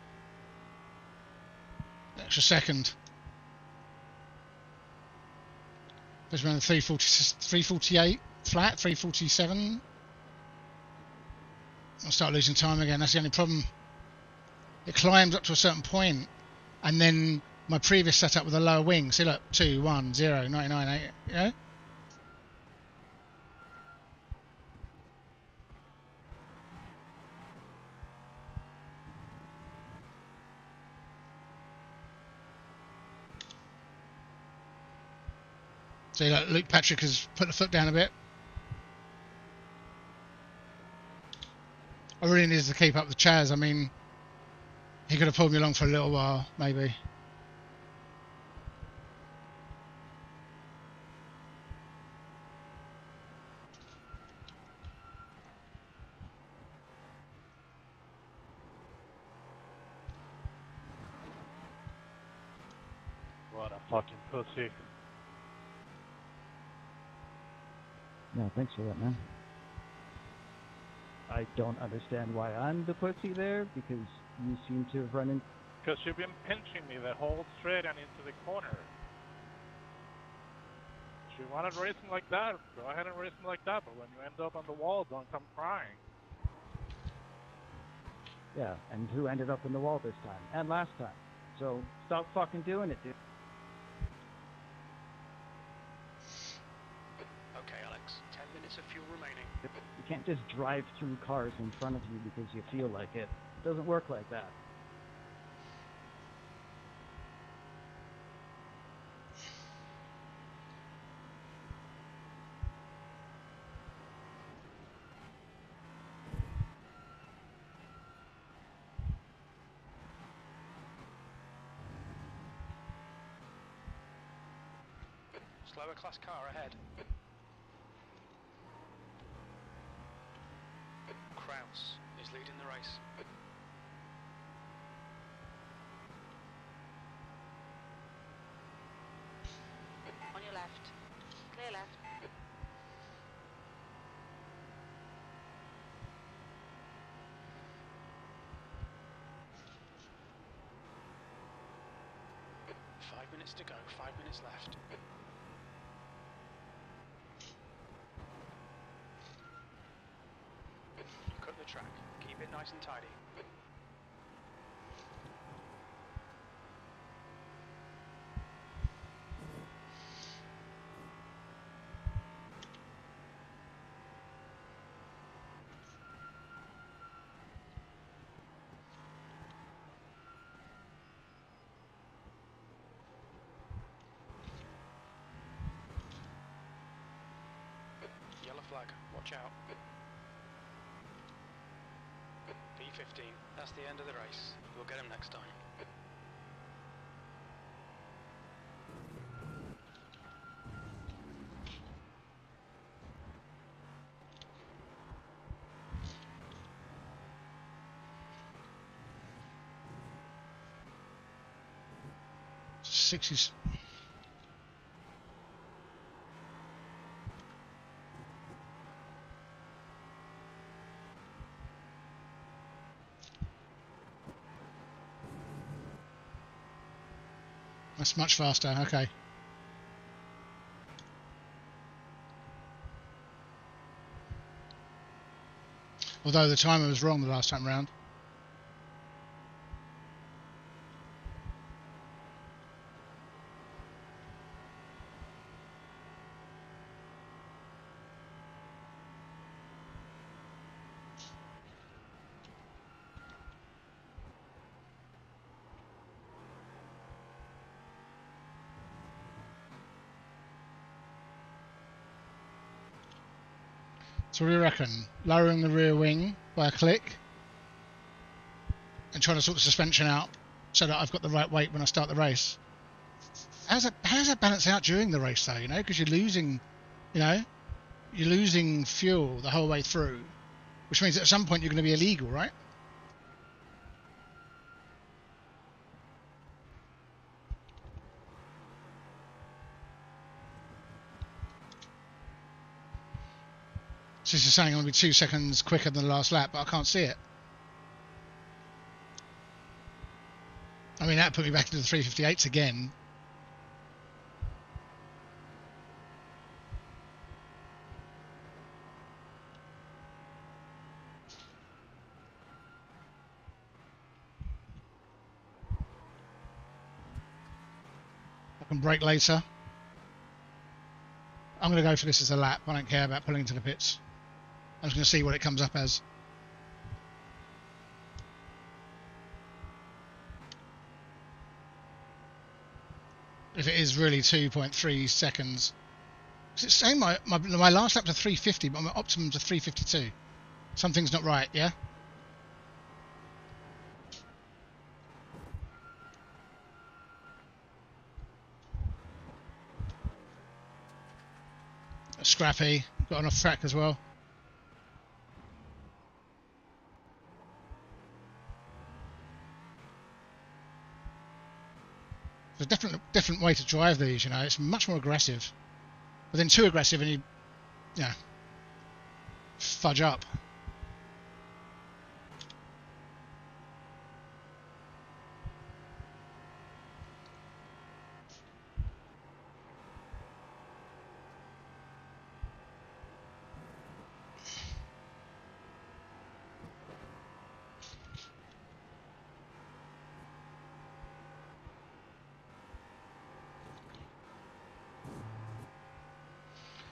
Extra second. There's around 348 flat, 347. I'll start losing time again. That's the only problem. It climbs up to a certain point, and then my previous setup with a lower wing. See, look, 2, 1, 0, 99, 8. You know? See, like Luke Patrick has put the foot down a bit. I really needed to keep up with Chaz. I mean, he could have pulled me along for a little while, maybe. What a fucking pussy. No, thanks for that, man. I don't understand why I'm the pussy there, because you seem to have run in... Because you've been pinching me the whole straight and into the corner. If you wanted racing like that, go ahead and race like that, but when you end up on the wall, don't come crying. Yeah, and who ended up in the wall this time? And last time. So, stop fucking doing it, dude. Okay, Alex, 10 minutes of fuel remaining. You can't just drive through cars in front of you because you feel like it. It doesn't work like that. Slower class car ahead. Kraus is leading the race. On your left. Clear left. Five minutes to go, 5 minutes left. You cut the track, keep it nice and tidy. Yellow flag, watch out. P15, that's the end of the race. We'll get him next time. Sixties. That's much faster, okay. Although the timer was wrong the last time round. So what do you reckon? Lowering the rear wing by a click and trying to sort the suspension out so that I've got the right weight when I start the race. How's that balance out during the race though, you know, because you're losing fuel the whole way through, which means at some point you're going to be illegal, right? So this is saying I'm going to be 2 seconds quicker than the last lap, but I can't see it. I mean, that put me back into the 358s again. I can brake later. I'm going to go for this as a lap. I don't care about pulling into the pits. I'm just going to see what it comes up as. If it is really 2.3 seconds. It's saying my last lap to 350, but my optimum to 352. Something's not right, yeah? Scrappy, got an off track as well. There's a different way to drive these, you know. It's much more aggressive, but then too aggressive and you fudge up.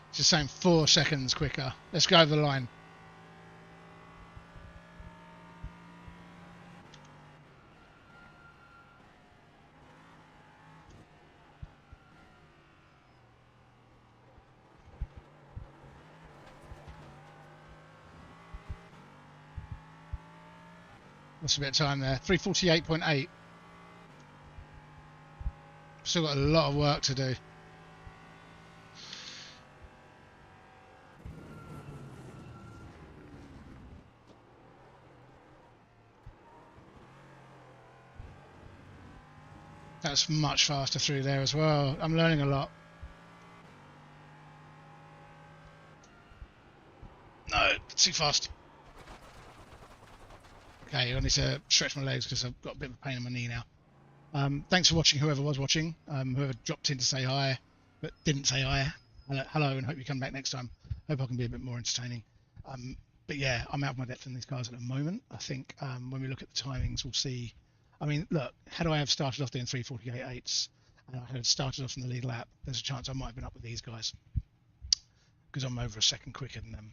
It's the same 4 seconds quicker. Let's go over the line. That's a bit of time there. 348.8. Still got a lot of work to do. That's much faster through there as well. I'm learning a lot. No, too fast. Okay, I need to stretch my legs because I've got a bit of a pain in my knee now. Thanks for watching, whoever was watching. Whoever dropped in to say hi, but didn't say hi. Hello, and hope you come back next time. Hope I can be a bit more entertaining. But yeah, I'm out of my depth in these cars at the moment. I think when we look at the timings, we'll see. I mean, look, had I have started off doing 348.8s and I had started off in the lead lap, there's a chance I might have been up with these guys because I'm over a second quicker than them.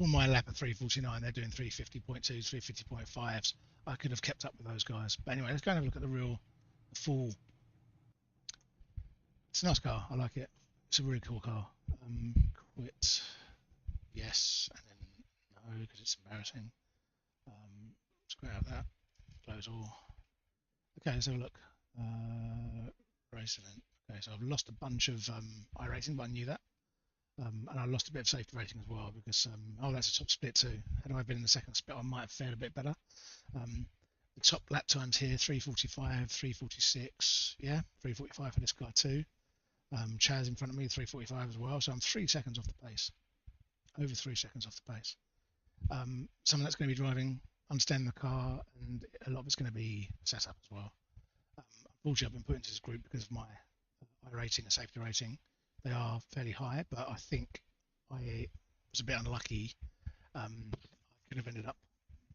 On my lap at 349, they're doing 350.2s, 350.5s. I could have kept up with those guys. But anyway, let's go and have a look at the full. It's a nice car. I like it. It's a really cool car. Quit. Yes. And then no, because it's embarrassing. Let's go out of that. Close all. Okay, let's have a look. Race event. Okay, so I've lost a bunch of iRacing, but I knew that. And I lost a bit of safety rating as well because, oh, that's a top split too. Had I been in the second split, I might have fared a bit better. The top lap times here, 345, 346, yeah, 345 for this guy too. Chaz in front of me, 345 as well, so I'm 3 seconds off the pace. Over 3 seconds off the pace. Some of that's going to be driving, understanding the car, and a lot of it's going to be set up as well. Unfortunately, I've been put into this group because of my iRating and safety rating. They are fairly high, but I think I was a bit unlucky. I could have ended up,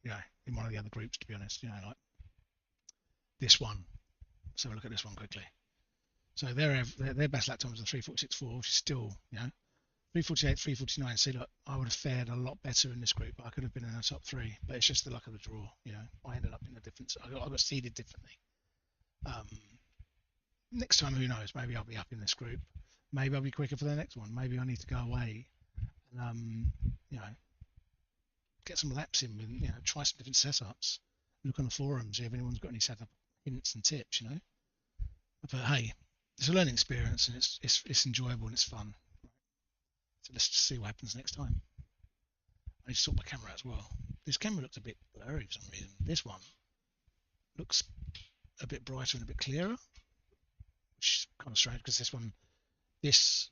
you know, in one of the other groups, to be honest. You know, like this one. Let's have a look at this one quickly. So their best lap time was a 346.4, which is still, you know, 348, 349. See, look, I would have fared a lot better in this group. I could have been in the top three, but it's just the luck of the draw. You know, I ended up in a different. I got seeded differently. Next time, who knows? Maybe I'll be up in this group. Maybe I'll be quicker for the next one. Maybe I need to go away and get some laps in with, try some different setups. Look on the forums, see if anyone's got any setup hints and tips, But hey, it's a learning experience, and it's enjoyable and it's fun. So let's just see what happens next time. I need to sort my camera out as well. This camera looks a bit blurry for some reason. This one looks a bit brighter and a bit clearer, which is kind of strange because this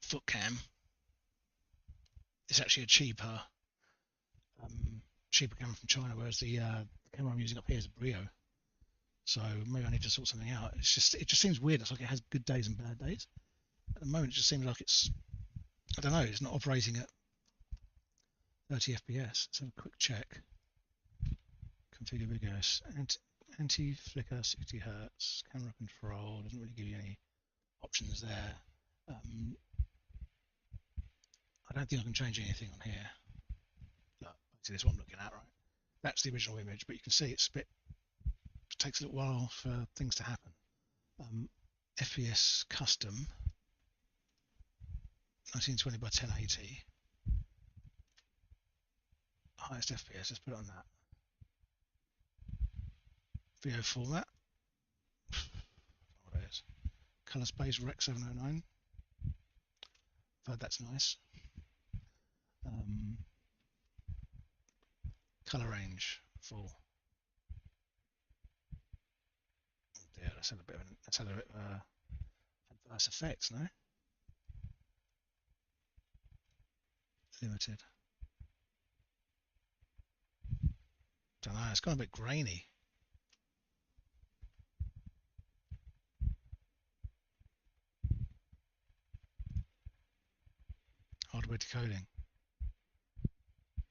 foot cam is actually a cheaper camera from China, whereas the camera I'm using up here is a Brio. So maybe I need to sort something out. It just seems weird. It's like it has good days and bad days. At the moment, it just seems like I don't know, it's not operating at 30 FPS. Let's have a quick check. Configure videos. Anti-flicker, 60 Hz, camera control. Doesn't really give you any options there. I don't think I can change anything on here. Look, see this one I'm looking at, right? That's the original image, but you can see it takes a little while for things to happen. FPS custom, 1920 by 1080. Highest FPS, let's put it on that. Video format. What it is. Color space Rec 709. But that's nice. Color range full. Oh dear, that's had a bit of adverse effects, no? Limited. Don't know, it's gone a bit grainy. Hardware decoding.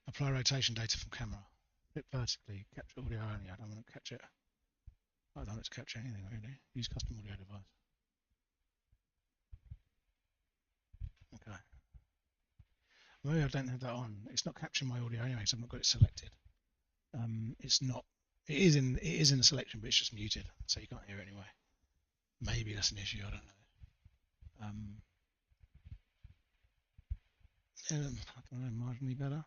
Apply rotation data from camera. Flip vertically. Capture audio only. I don't want to catch it. I don't want it to capture anything really. Use custom audio device. Okay. Maybe I don't have that on. It's not capturing my audio anyway, so I've not got it selected. It's not. It is in the selection, but it's just muted, so you can't hear it anyway. Maybe that's an issue. I don't know. I don't know. Marginally better.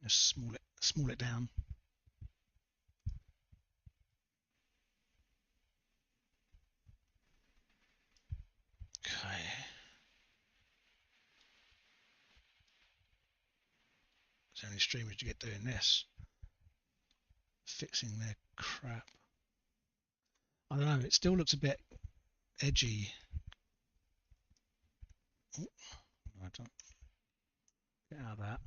Just small it down. Okay. So many streamers to get doing this. Fixing their crap. I don't know, it still looks a bit edgy. Oh, I don't get out of that.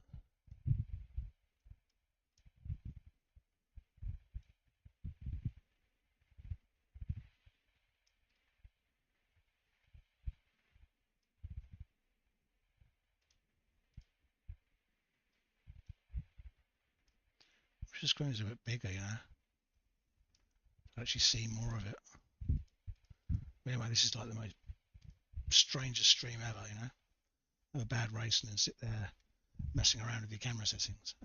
The screen is a bit bigger, to actually see more of it. But anyway, this is like the most strangest stream ever, Have a bad race and then sit there messing around with your camera settings.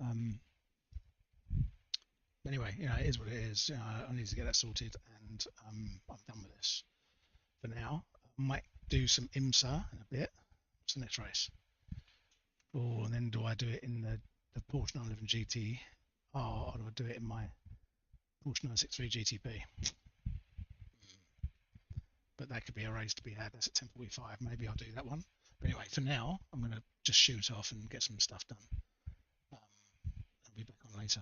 Anyway, it is what it is. I need to get that sorted, and I'm done with this for now. I might do some IMSA in a bit. What's the next race? Oh, and then do I do it in the Porsche 911 GT? Or do I do it in my Porsche 963 GTP? But that could be a race to be had. That's at 10:45. Maybe I'll do that one. But anyway, for now, I'm going to just shoot off and get some stuff done. I'll be back on later.